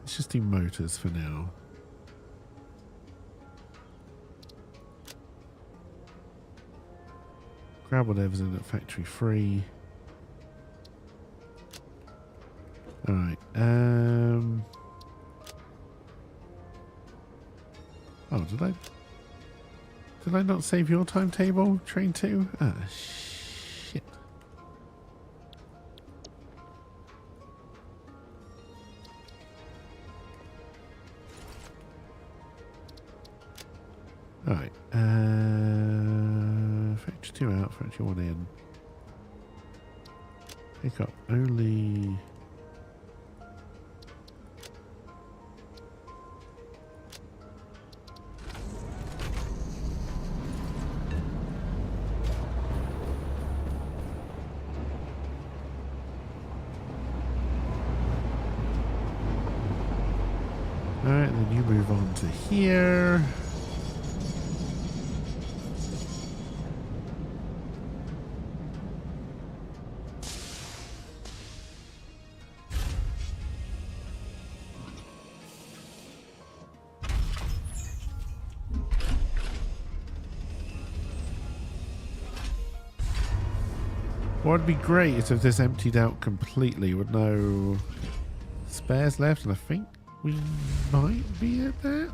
let's just do motors for now. Grab whatever's in at factory 3. Alright, oh, did I not save your timetable, train 2? Ah, shit. Alright, factory 2 out, factory 1 in. Pick up only... Alright, then you move on to here. What would be great is if this emptied out completely with no spares left, and I think we might be at that.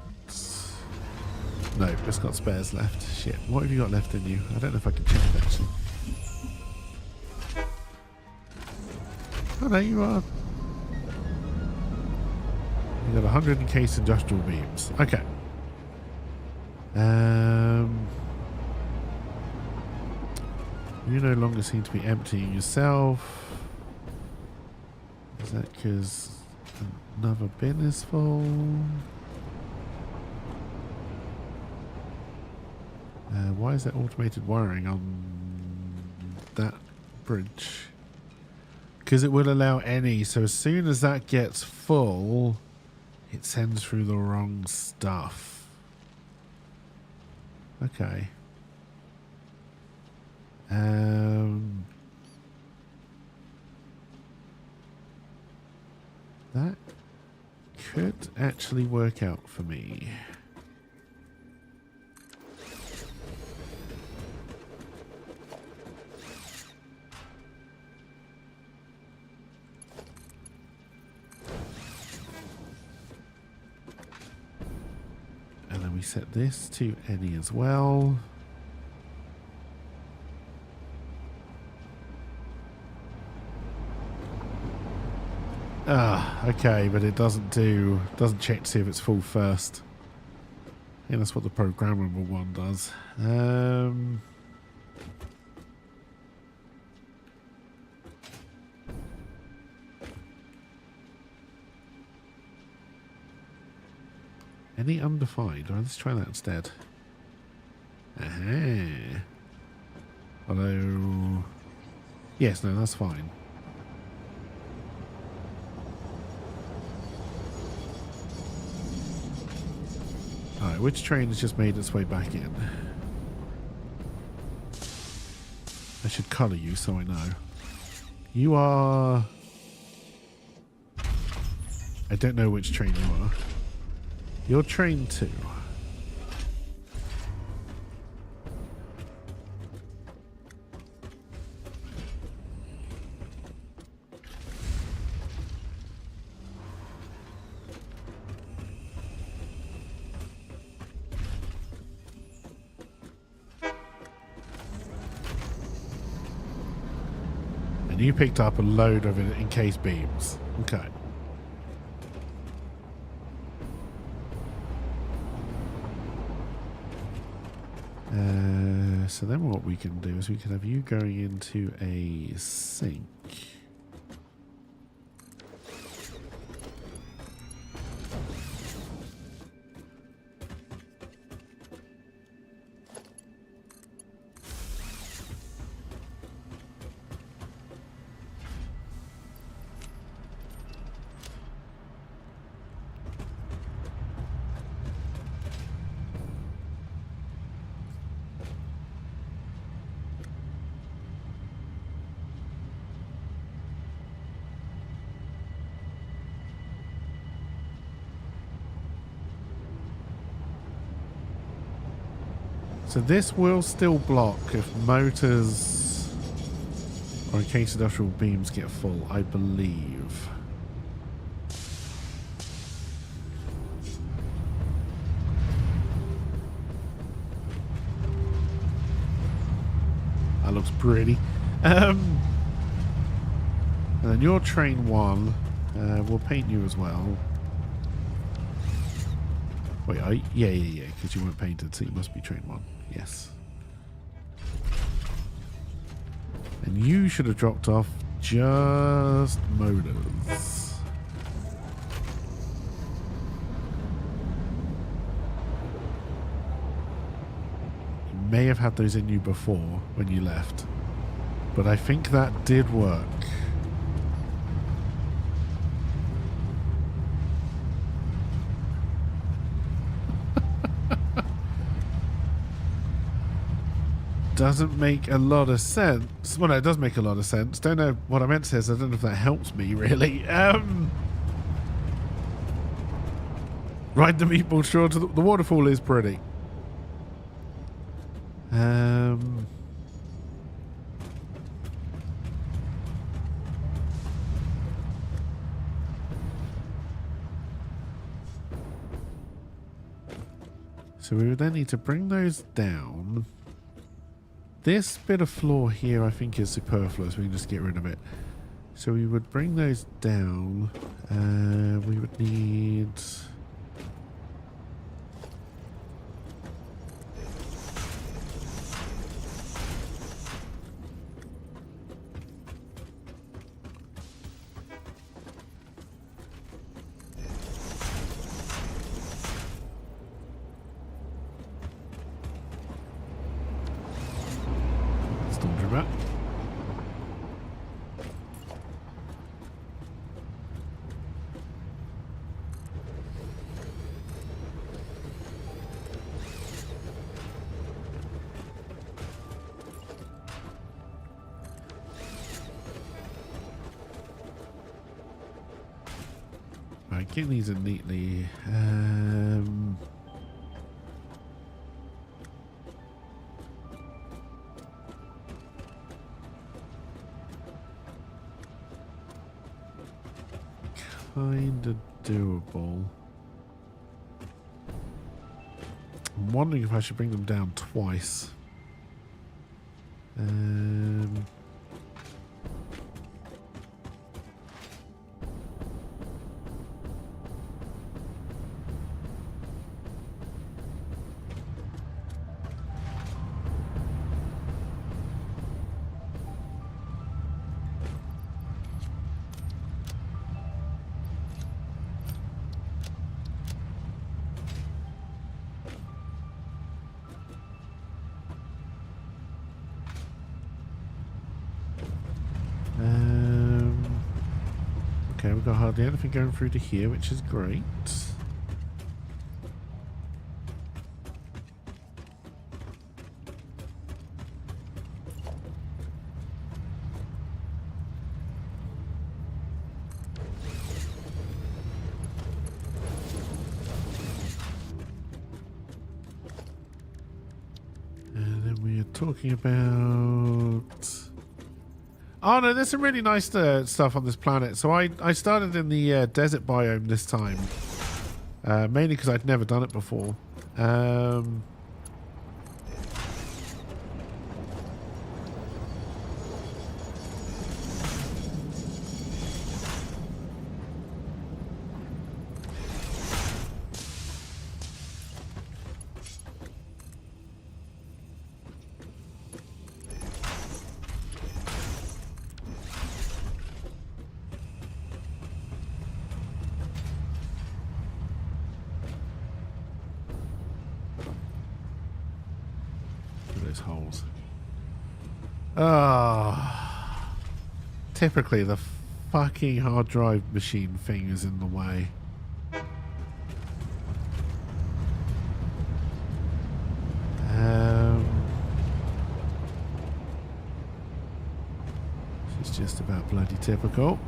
No, it's got spares left. Shit. What have you got left in you? I don't know if I can check it actually. Oh no, you are. You got 100 encased industrial beams. Okay. You no longer seem to be emptying yourself. Is that because another bin is full? Why is there automated wiring on that bridge? Because it will allow any, so as soon as that gets full, it sends through the wrong stuff. Okay. That could actually work out for me. And then we set this to any as well. Ah, okay, but it doesn't check to see if it's full first. Yeah, that's what the programmable one does. Any undefined? Right, let's try that instead. Aha. Although, yes, no, that's fine. Alright, which train has just made its way back in? I should colour you so I know. You are... I don't know which train you are. You're train 2. And you picked up a load of encased beams. Okay. So then what we can do is we can have you going into a sink. So this will still block if motors or encased industrial beams get full, I believe. That looks pretty. And then your train 1, we'll paint you as well. Wait, yeah, because you weren't painted, so you must be train 1. Yes. And you should have dropped off just motors. You may have had those in you before when you left, but I think that did work. Doesn't make a lot of sense. Well, no, it does make a lot of sense. Don't know what I meant to say. So I don't know if that helps me really. Ride the meatball shore to the waterfall is pretty. So we would then need to bring those down. This bit of floor here I think is superfluous. We can just get rid of it. So we would bring those down. We would need... Right, get these in neatly. Kinda doable. I'm wondering if I should bring them down twice. Okay, we've got hardly anything going through to here, which is great. And then we are talking about... Oh no, there's some really nice stuff on this planet. So I started in the desert biome this time, mainly because I'd never done it before. those holes. Ah, typically the fucking hard drive machine thing is in the way. This is just about bloody typical.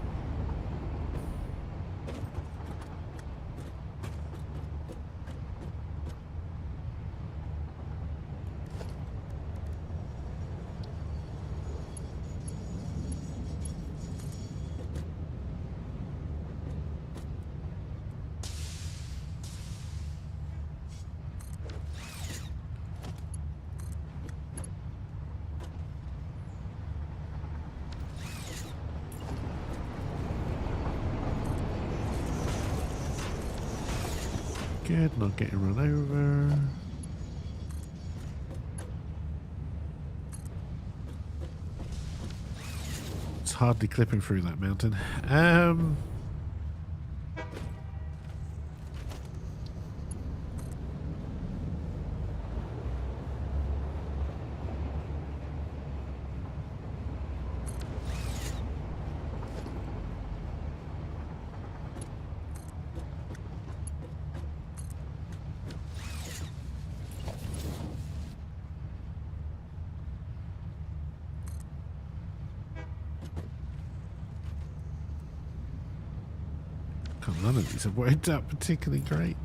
Good, not getting run over. It's hardly clipping through that mountain. None of these have worked out particularly great.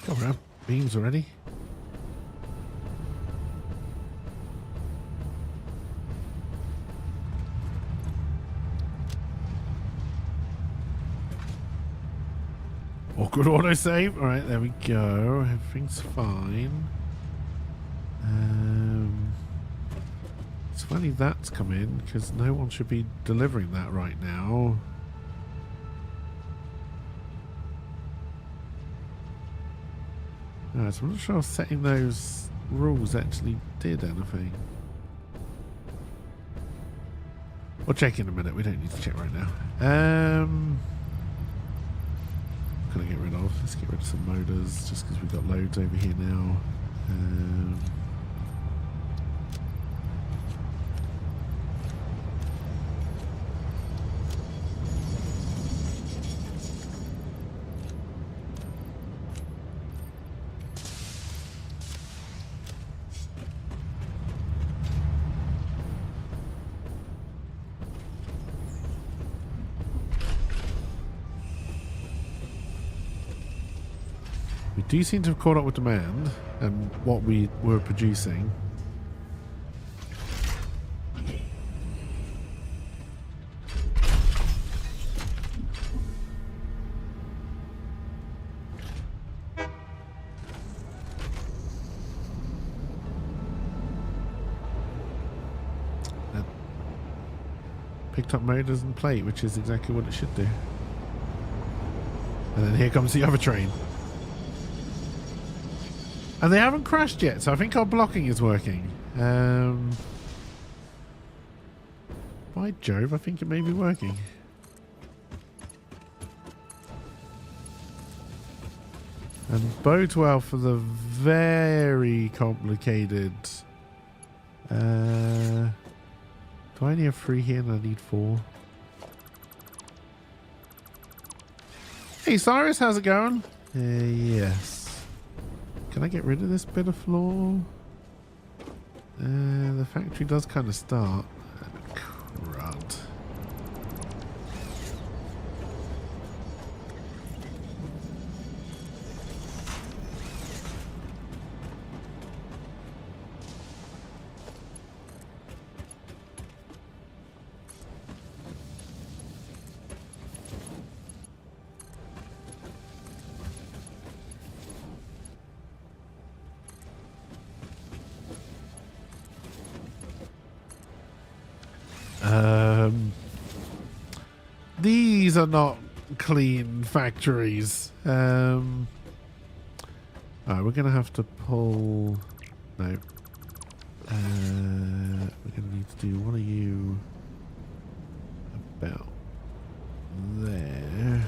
Go around. Beams already. Awkward autosave. Alright, there we go. Everything's fine. It's funny that's come in because no one should be delivering that right now. Alright, so I'm not sure if setting those rules actually did anything. We'll check in a minute. We don't need to check right now. What can I get rid of? Let's get rid of some motors just because we've got loads over here now. We do seem to have caught up with demand and what we were producing. Picked up motors and plate, which is exactly what it should do. And then here comes the other train. And they haven't crashed yet, so I think our blocking is working. By Jove, I think it may be working. And bodes well for the very complicated... do I only have 3 here and I need 4? Hey Cyrus, how's it going? Yes. Can I get rid of this bit of floor? The factory does kind of start. Crud. These are not clean factories. Alright, we're gonna have to pull. No. We're gonna need to do one of you about there.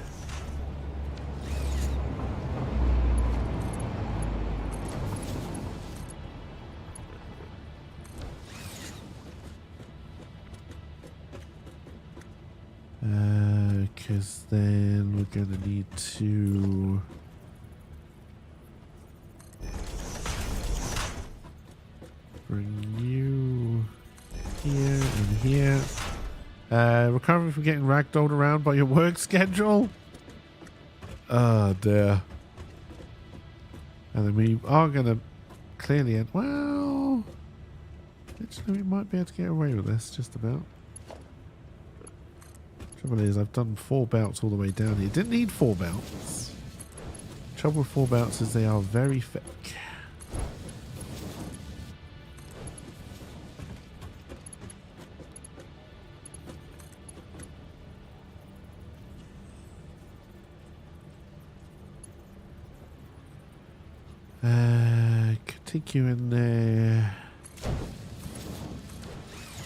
Because then we're going to need to bring you here and here. Recovery from getting ragdolled around by your work schedule. Oh dear. And then we are going to clearly, well, actually we might be able to get away with this just about. Trouble is, I've done 4 bouts all the way down here. Didn't need 4 bouts. Trouble with 4 bouts is they are very fake. Could take you in there.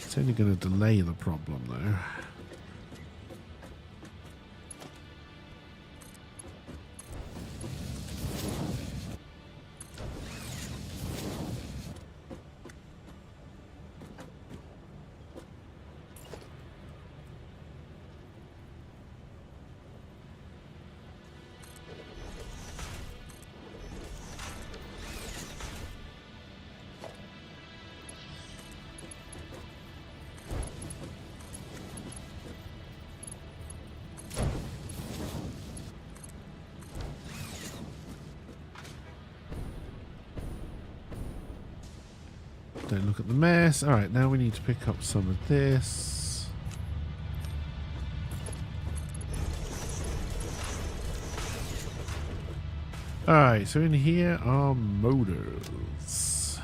It's only going to delay the problem though. Don't look at the mess. Alright, now we need to pick up some of this. Alright, so in here are motors.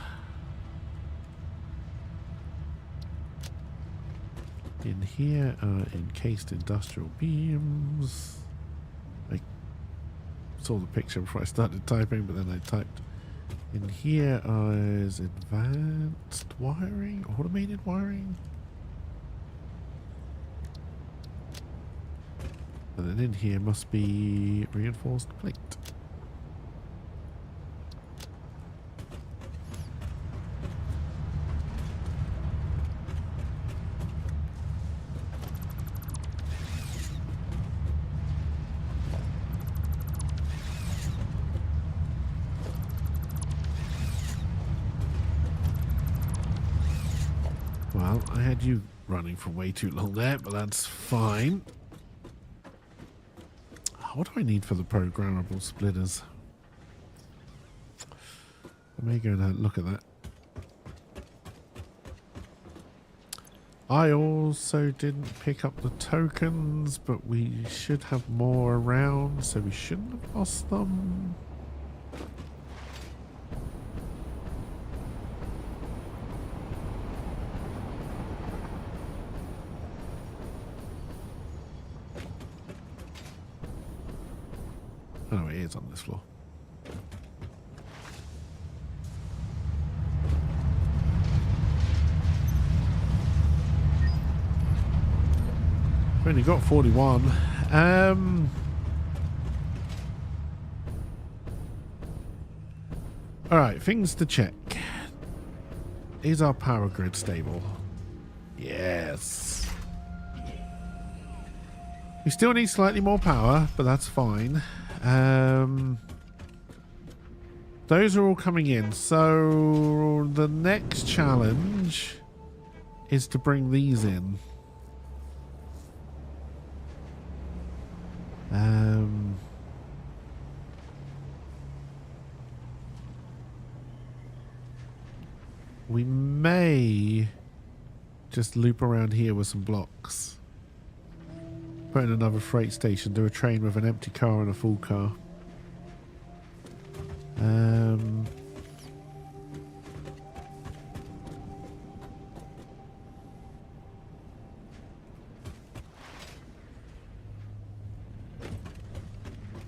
In here are encased industrial beams. I saw the picture before I started typing, but then I typed. In here is advanced wiring, automated wiring. And then in here must be reinforced plate. Well, I had you running for way too long there, but that's fine. What do I need for the programmable splitters? I may go and look at that. I also didn't pick up the tokens, but we should have more around, so we shouldn't have lost them. Oh, it is on this floor. I've only got 41. Alright, things to check. Is our power grid stable? Yes. We still need slightly more power, but that's fine. those are all coming in. So the next challenge is to bring these in. We may just loop around here with some blocks. Put in another freight station, do a train with an empty car and a full car.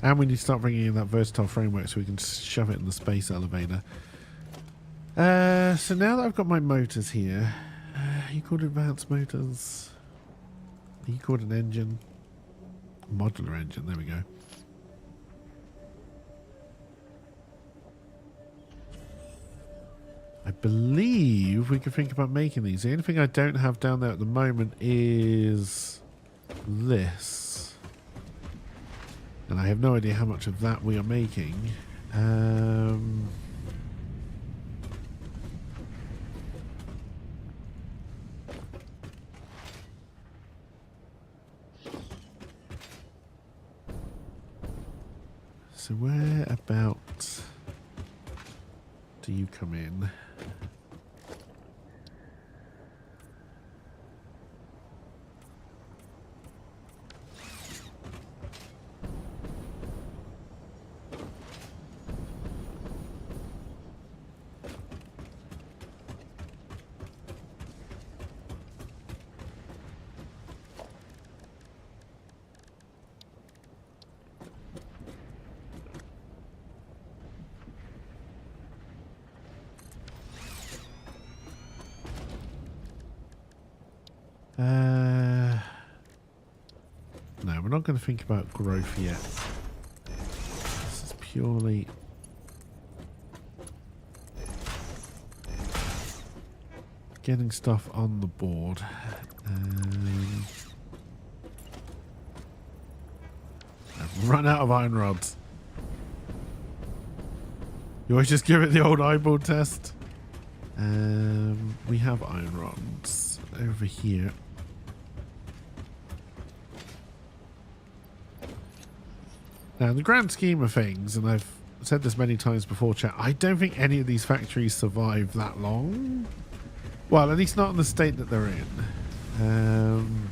And we need to start bringing in that versatile framework so we can shove it in the space elevator. So now that I've got my motors here, you called advanced motors. You called an engine. Modular engine, there we go. I believe we can think about making these. The only thing I don't have down there at the moment is this. And I have no idea how much of that we are making. So where about do you come in? No, we're not going to think about growth yet. This is purely getting stuff on the board. I've run out of iron rods. You always just give it the old eyeball test. We have iron rods over here. Now, in the grand scheme of things, and I've said this many times before, chat, I don't think any of these factories survive that long. Well, at least not in the state that they're in.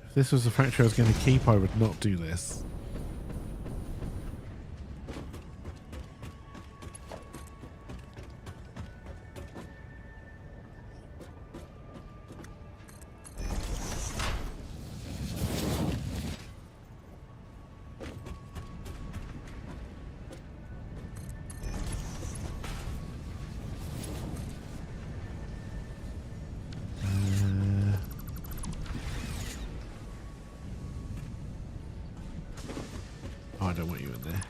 If this was a factory I was going to keep, I would not do this. I don't want you in there.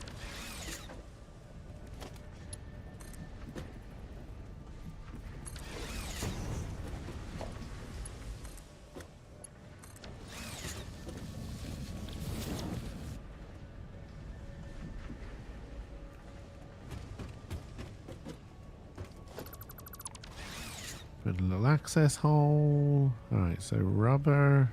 Put a little access hole. Alright, so rubber.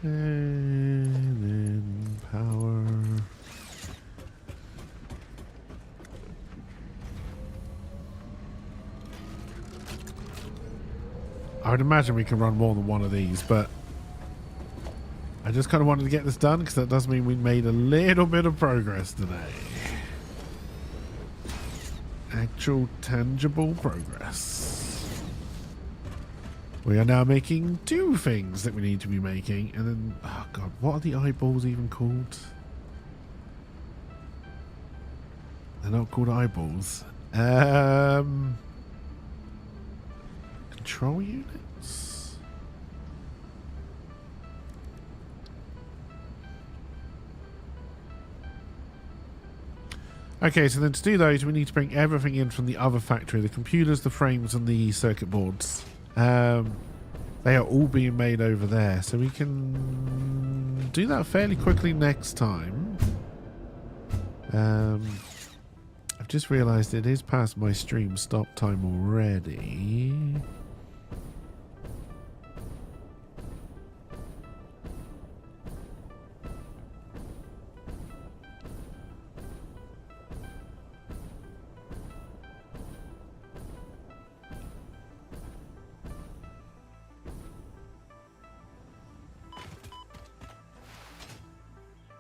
And then power. I would imagine we can run more than one of these, but I just kind of wanted to get this done because that does mean we made a little bit of progress today. actual tangible progress. We are now making 2 things that we need to be making, and then, oh god, what are the eyeballs even called? They're not called eyeballs. Control units? Okay, so then to do those, we need to bring everything in from the other factory. The computers, the frames, and the circuit boards. They are all being made over there. So we can do that fairly quickly next time. I've just realised it is past my stream stop time already.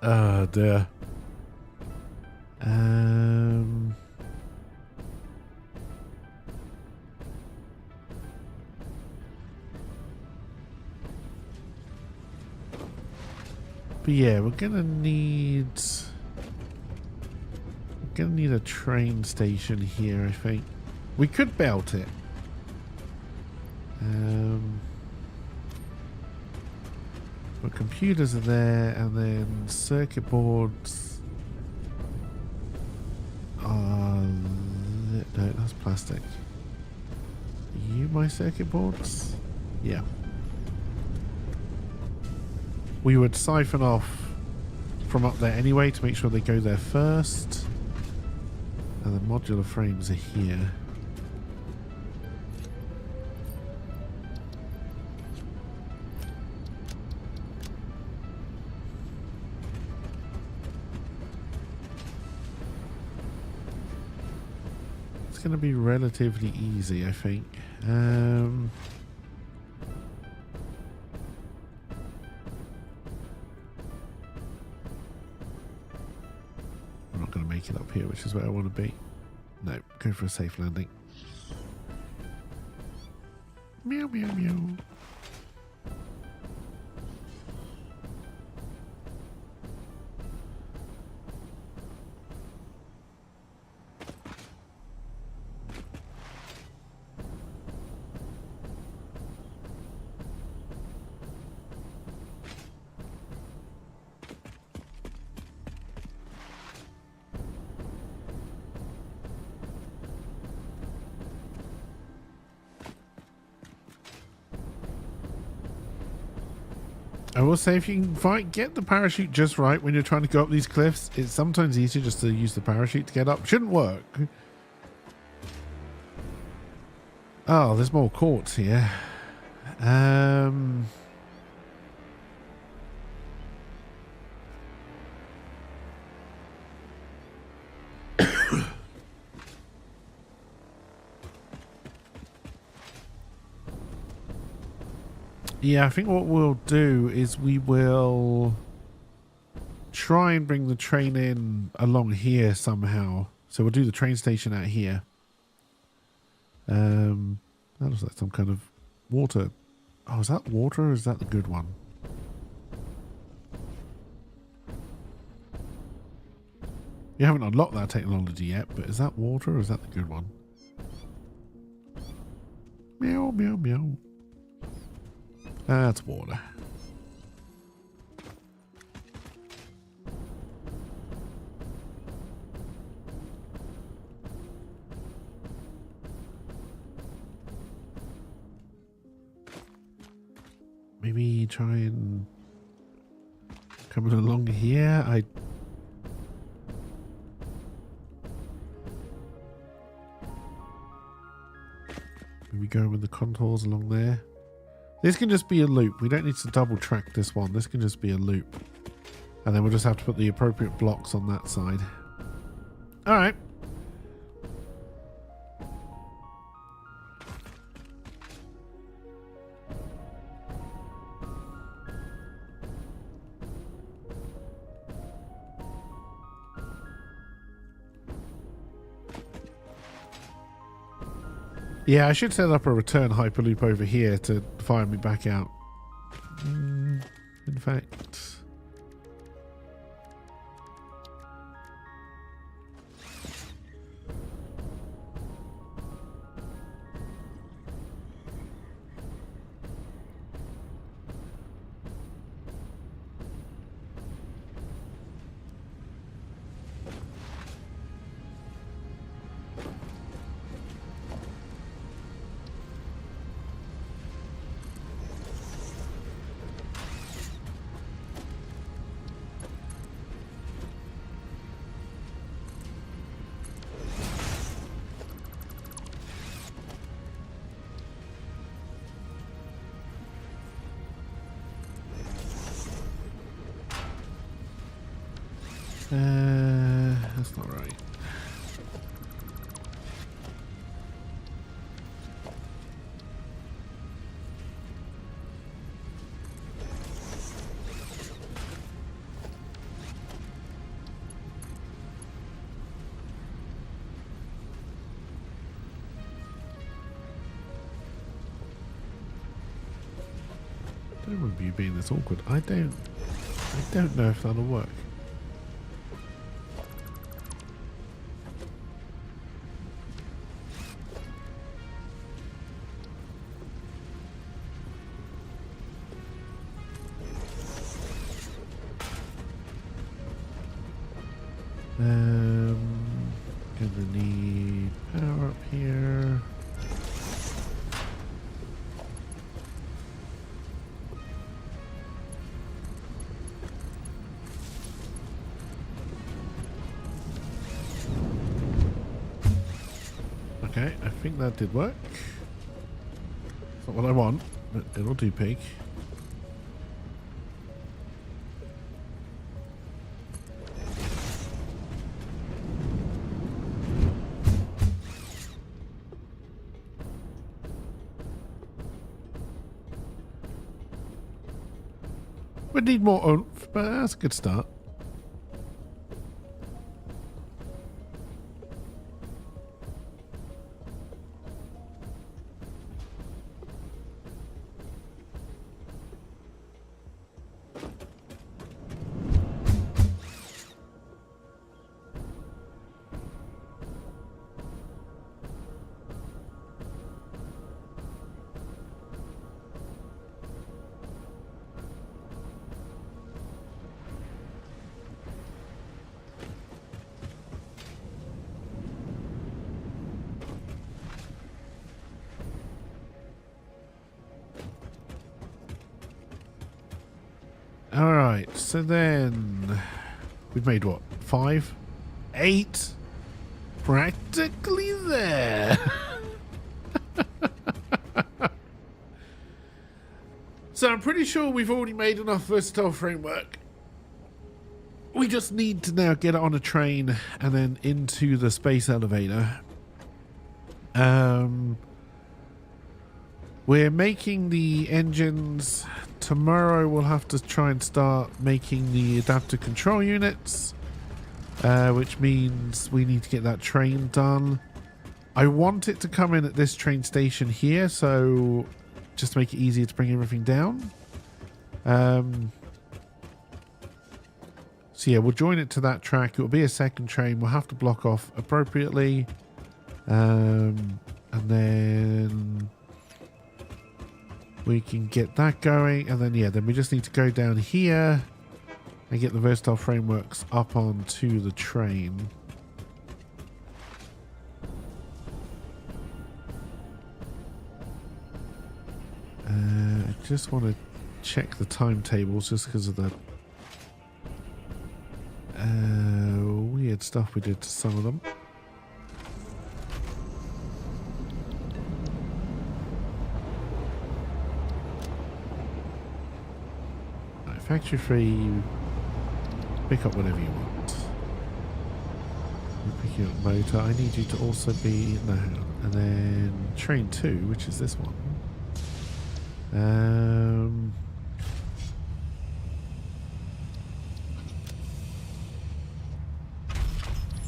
Oh dear. But yeah, we're gonna need a train station here, I think. We could belt it. But computers are there, and then circuit boards are... No, that's plastic. Are you my circuit boards? Yeah. We would siphon off from up there anyway to make sure they go there first. And the modular frames are here. It's going to be relatively easy, I think. I'm not going to make it up here, which is where I want to be. No, go for a safe landing. Meow, meow, meow. I will say, if you can get the parachute just right when you're trying to go up these cliffs, it's sometimes easier just to use the parachute to get up. Shouldn't work. Oh, there's more quartz here. Yeah, I think what we'll do is we will try and bring the train in along here somehow. So we'll do the train station out here. That looks like some kind of water. Oh, is that water or is that the good one? You haven't unlocked that technology yet, but is that water or is that the good one? Meow, meow, meow. That's water. Maybe try and coming along here. Maybe go with the contours along there. This can just be a loop. We don't need to double track this one. This can just be a loop. And then we'll just have to put the appropriate blocks on that side. All right. Yeah, I should set up a return hyperloop over here to fire me back out. In fact... that's not right. I don't remember you being this awkward. I don't know if that'll work. Gonna need power up here. Okay, I think that did work. It's not what I want, but it'll do, pig. We need more oomph, but that's a good start. Alright, so then we've made what? 5? 8? Practically there. So I'm pretty sure we've already made enough versatile framework. We just need to now get it on a train and then into the space elevator. We're making the engines. Tomorrow we'll have to try and start making the adaptive control units, which means we need to get that train done. I want it to come in at this train station here, so just to make it easier to bring everything down. So yeah, we'll join it to that track. It will be a second train. We'll have to block off appropriately. And then we can get that going. And then, yeah, then we just need to go down here and get the versatile frameworks up onto the train. I just want to check the timetables just because of the weird stuff we did to some of them. Right, factory free, pick up whatever you want. We're picking up motor. I need you to also be, no, hang on. And then train 2, which is this one.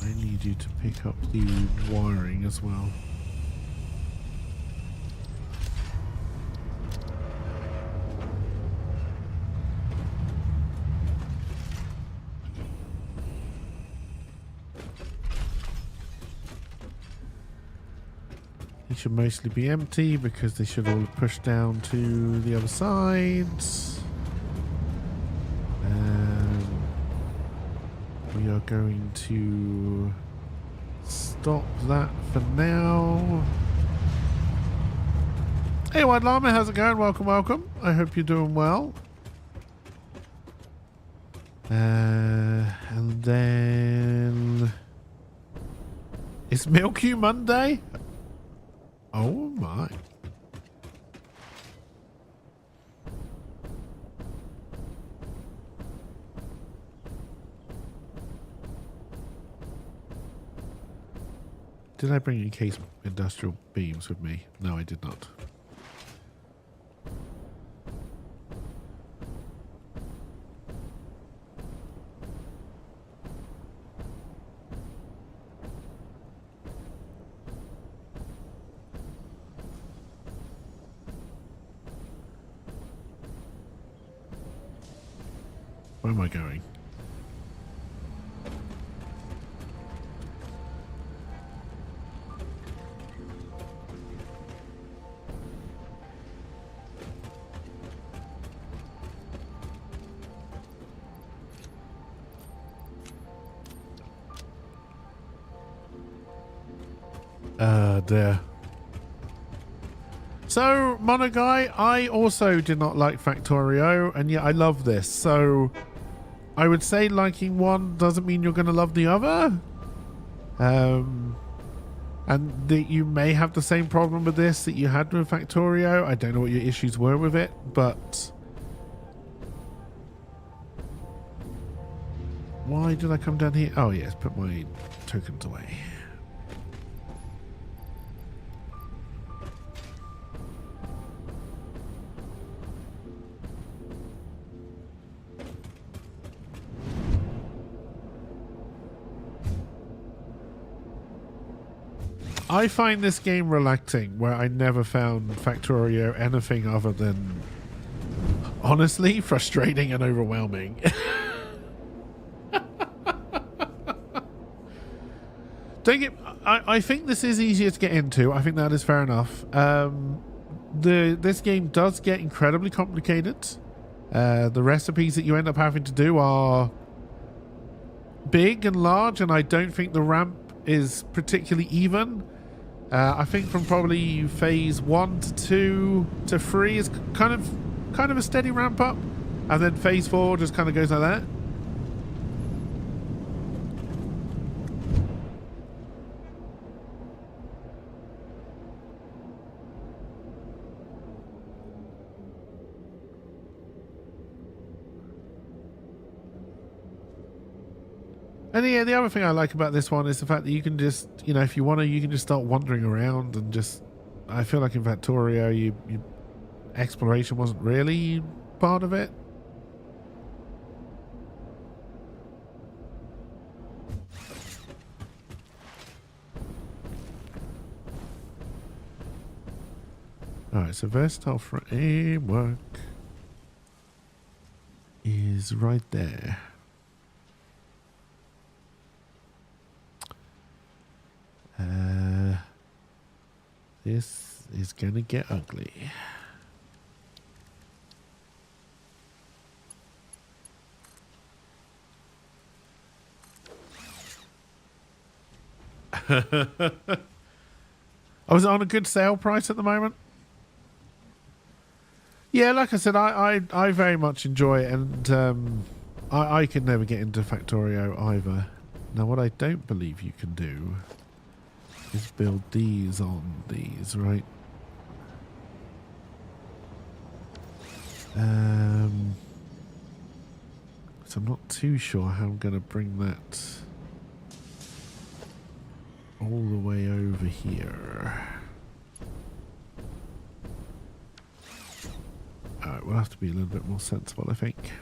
I need you to pick up the wiring as well. They should mostly be empty because they should all have pushed down to the other side. We are going to stop that for now. Hey, White Llama, how's it going? Welcome, welcome. I hope you're doing well. And then it's Milky Monday. Oh my. Did I bring encased industrial beams with me? No, I did not. Where am I going? There. So, Monoguy, I also did not like Factorio, and yet I love this. So, I would say liking one doesn't mean you're going to love the other. And that you may have the same problem with this that you had with Factorio. I don't know what your issues were with it, but... Why did I come down here? Oh, yes, put my tokens away. I find this game relaxing, where I never found Factorio anything other than, honestly, frustrating and overwhelming. I think this is easier to get into. I think that is fair enough. This game does get incredibly complicated. The recipes that you end up having to do are big and large, and I don't think the ramp is particularly even. I think from probably phase 1 to 2 to 3 is kind of a steady ramp up, and then phase 4 just kind of goes like that. And yeah, the other thing I like about this one is the fact that you can just, you know, if you want to, you can just start wandering around and just... I feel like in Factorio, exploration wasn't really part of it. Alright, so Versatile Framework is right there. This is gonna get ugly. Oh, is it on a good sale price at the moment? Yeah, like I said, I very much enjoy it, and I can never get into Factorio either. Now, what I don't believe you can do is build these on these, right? So I'm not too sure how I'm going to bring that all the way over here. Alright, we'll have to be a little bit more sensible, I think.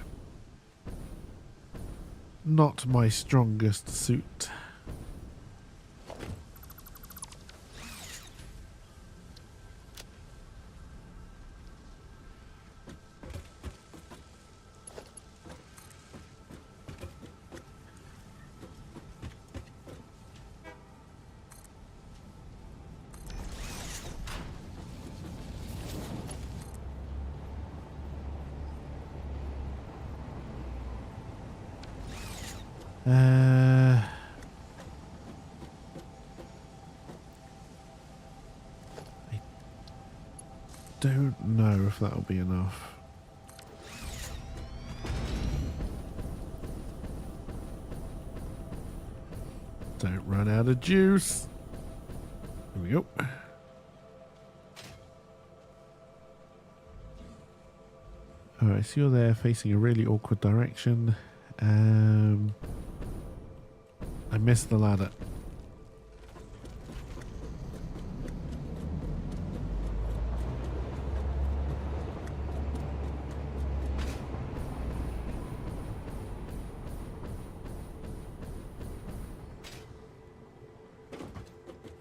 Not my strongest suit. I don't know if that'll be enough. Don't run out of juice. Here we go. Alright, so you're there facing a really awkward direction. I missed the ladder.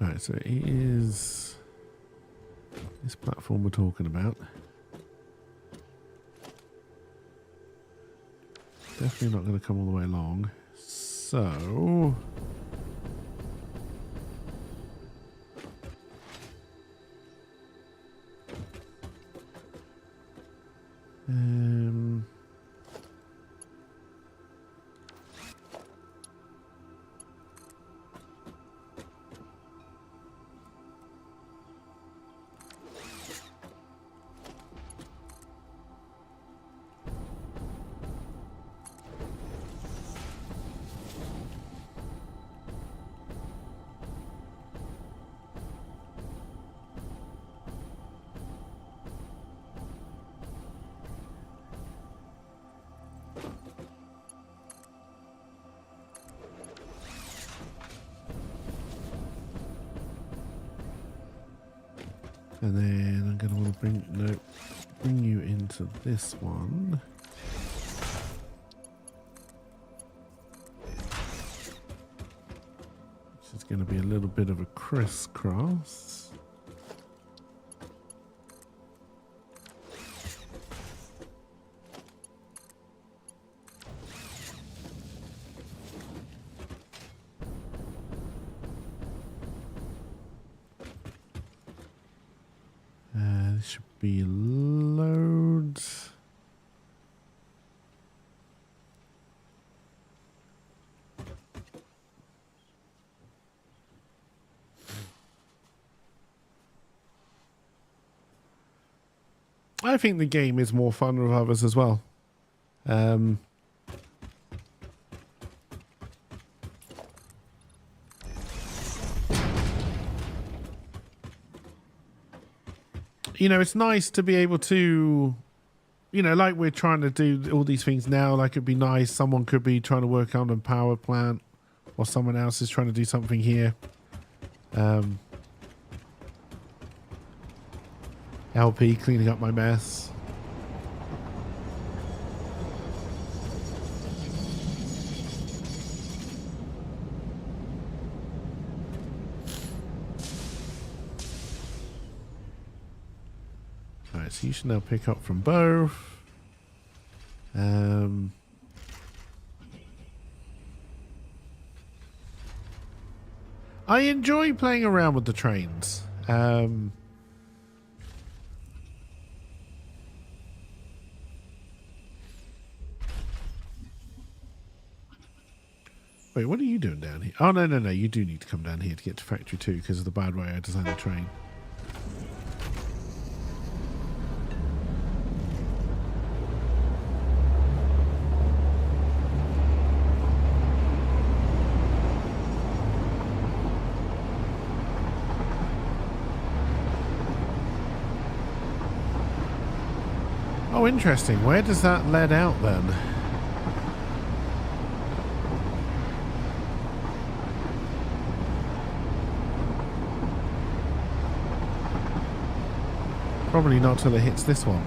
Alright, so it is this platform we're talking about. Definitely not going to come all the way along. So... and then I'm going to want to bring you into this one. Which is going to be a little bit of a crisscross. Should be loads. I think the game is more fun with others as well. You know, it's nice to be able to, you know, like we're trying to do all these things now. Like it'd be nice. Someone could be trying to work on a power plant or someone else is trying to do something here. LP cleaning up my mess. Alright, so you should now pick up from both. I enjoy playing around with the trains. Wait, what are you doing down here? Oh, no, no, no. You do need to come down here to get to Factory 2 because of the bad way I designed the train. Oh, interesting. Where does that lead out then? Probably not till it hits this one.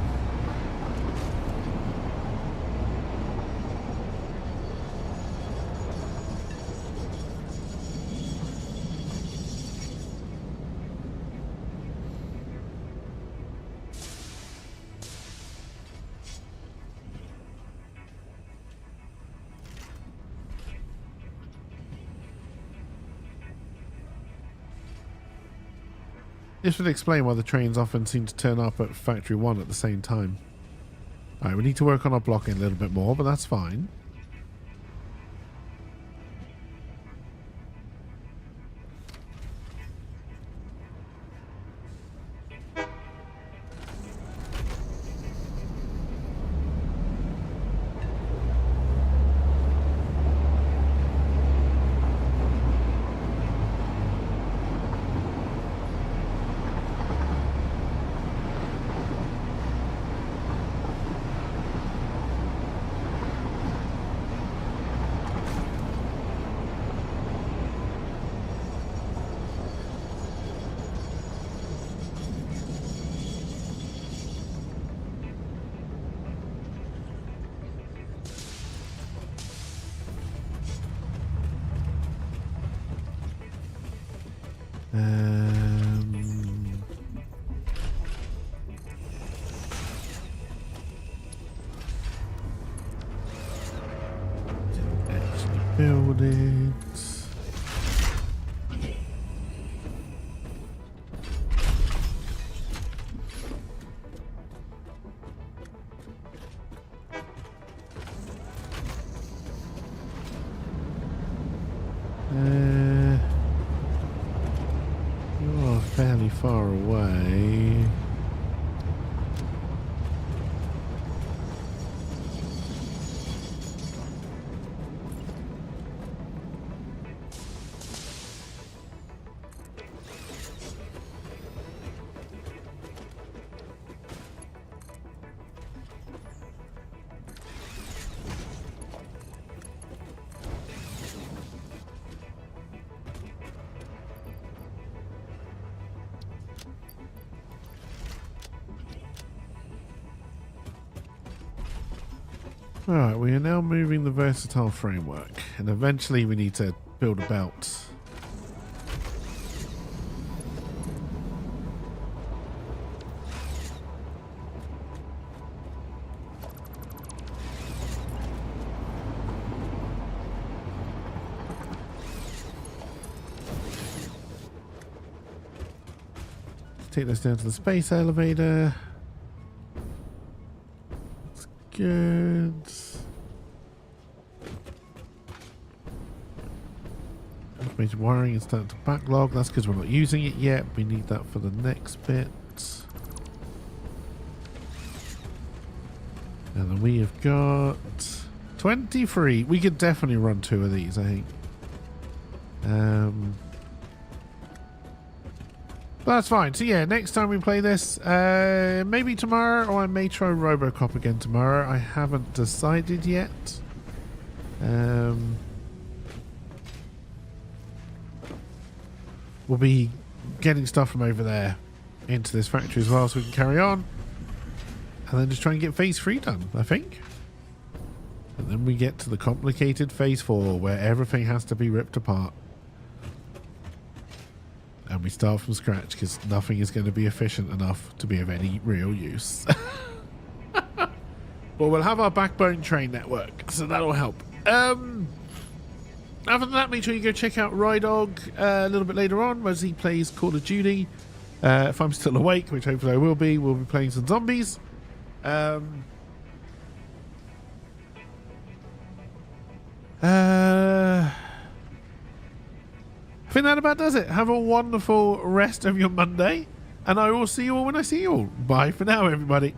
This would explain why the trains often seem to turn up at Factory 1 at the same time. Alright, we need to work on our blocking a little bit more, but that's fine. build it. You're fairly far away. Alright, we are now moving the versatile framework, and eventually we need to build a belt. Take this down to the space elevator. Good. Automated wiring is starting to backlog. That's because we're not using it yet. We need that for the next bit. And then we have got 23. We could definitely run 2 of these, I think. But that's fine. So yeah, next time we play this, maybe tomorrow, or I may try RoboCop again tomorrow. I haven't decided yet. We'll be getting stuff from over there into this factory as well, so we can carry on. And then just try and get phase 3 done, I think. And then we get to the complicated phase 4, where everything has to be ripped apart. And we start from scratch because nothing is going to be efficient enough to be of any real use. But we'll have our backbone train network, so that'll help. Other than that, make sure you go check out Rydog a little bit later on as he plays Call of Duty. If I'm still awake, which hopefully I will be, we'll be playing some zombies. I think that about does it. Have a wonderful rest of your Monday, and I will see you all when I see you all. Bye for now, everybody.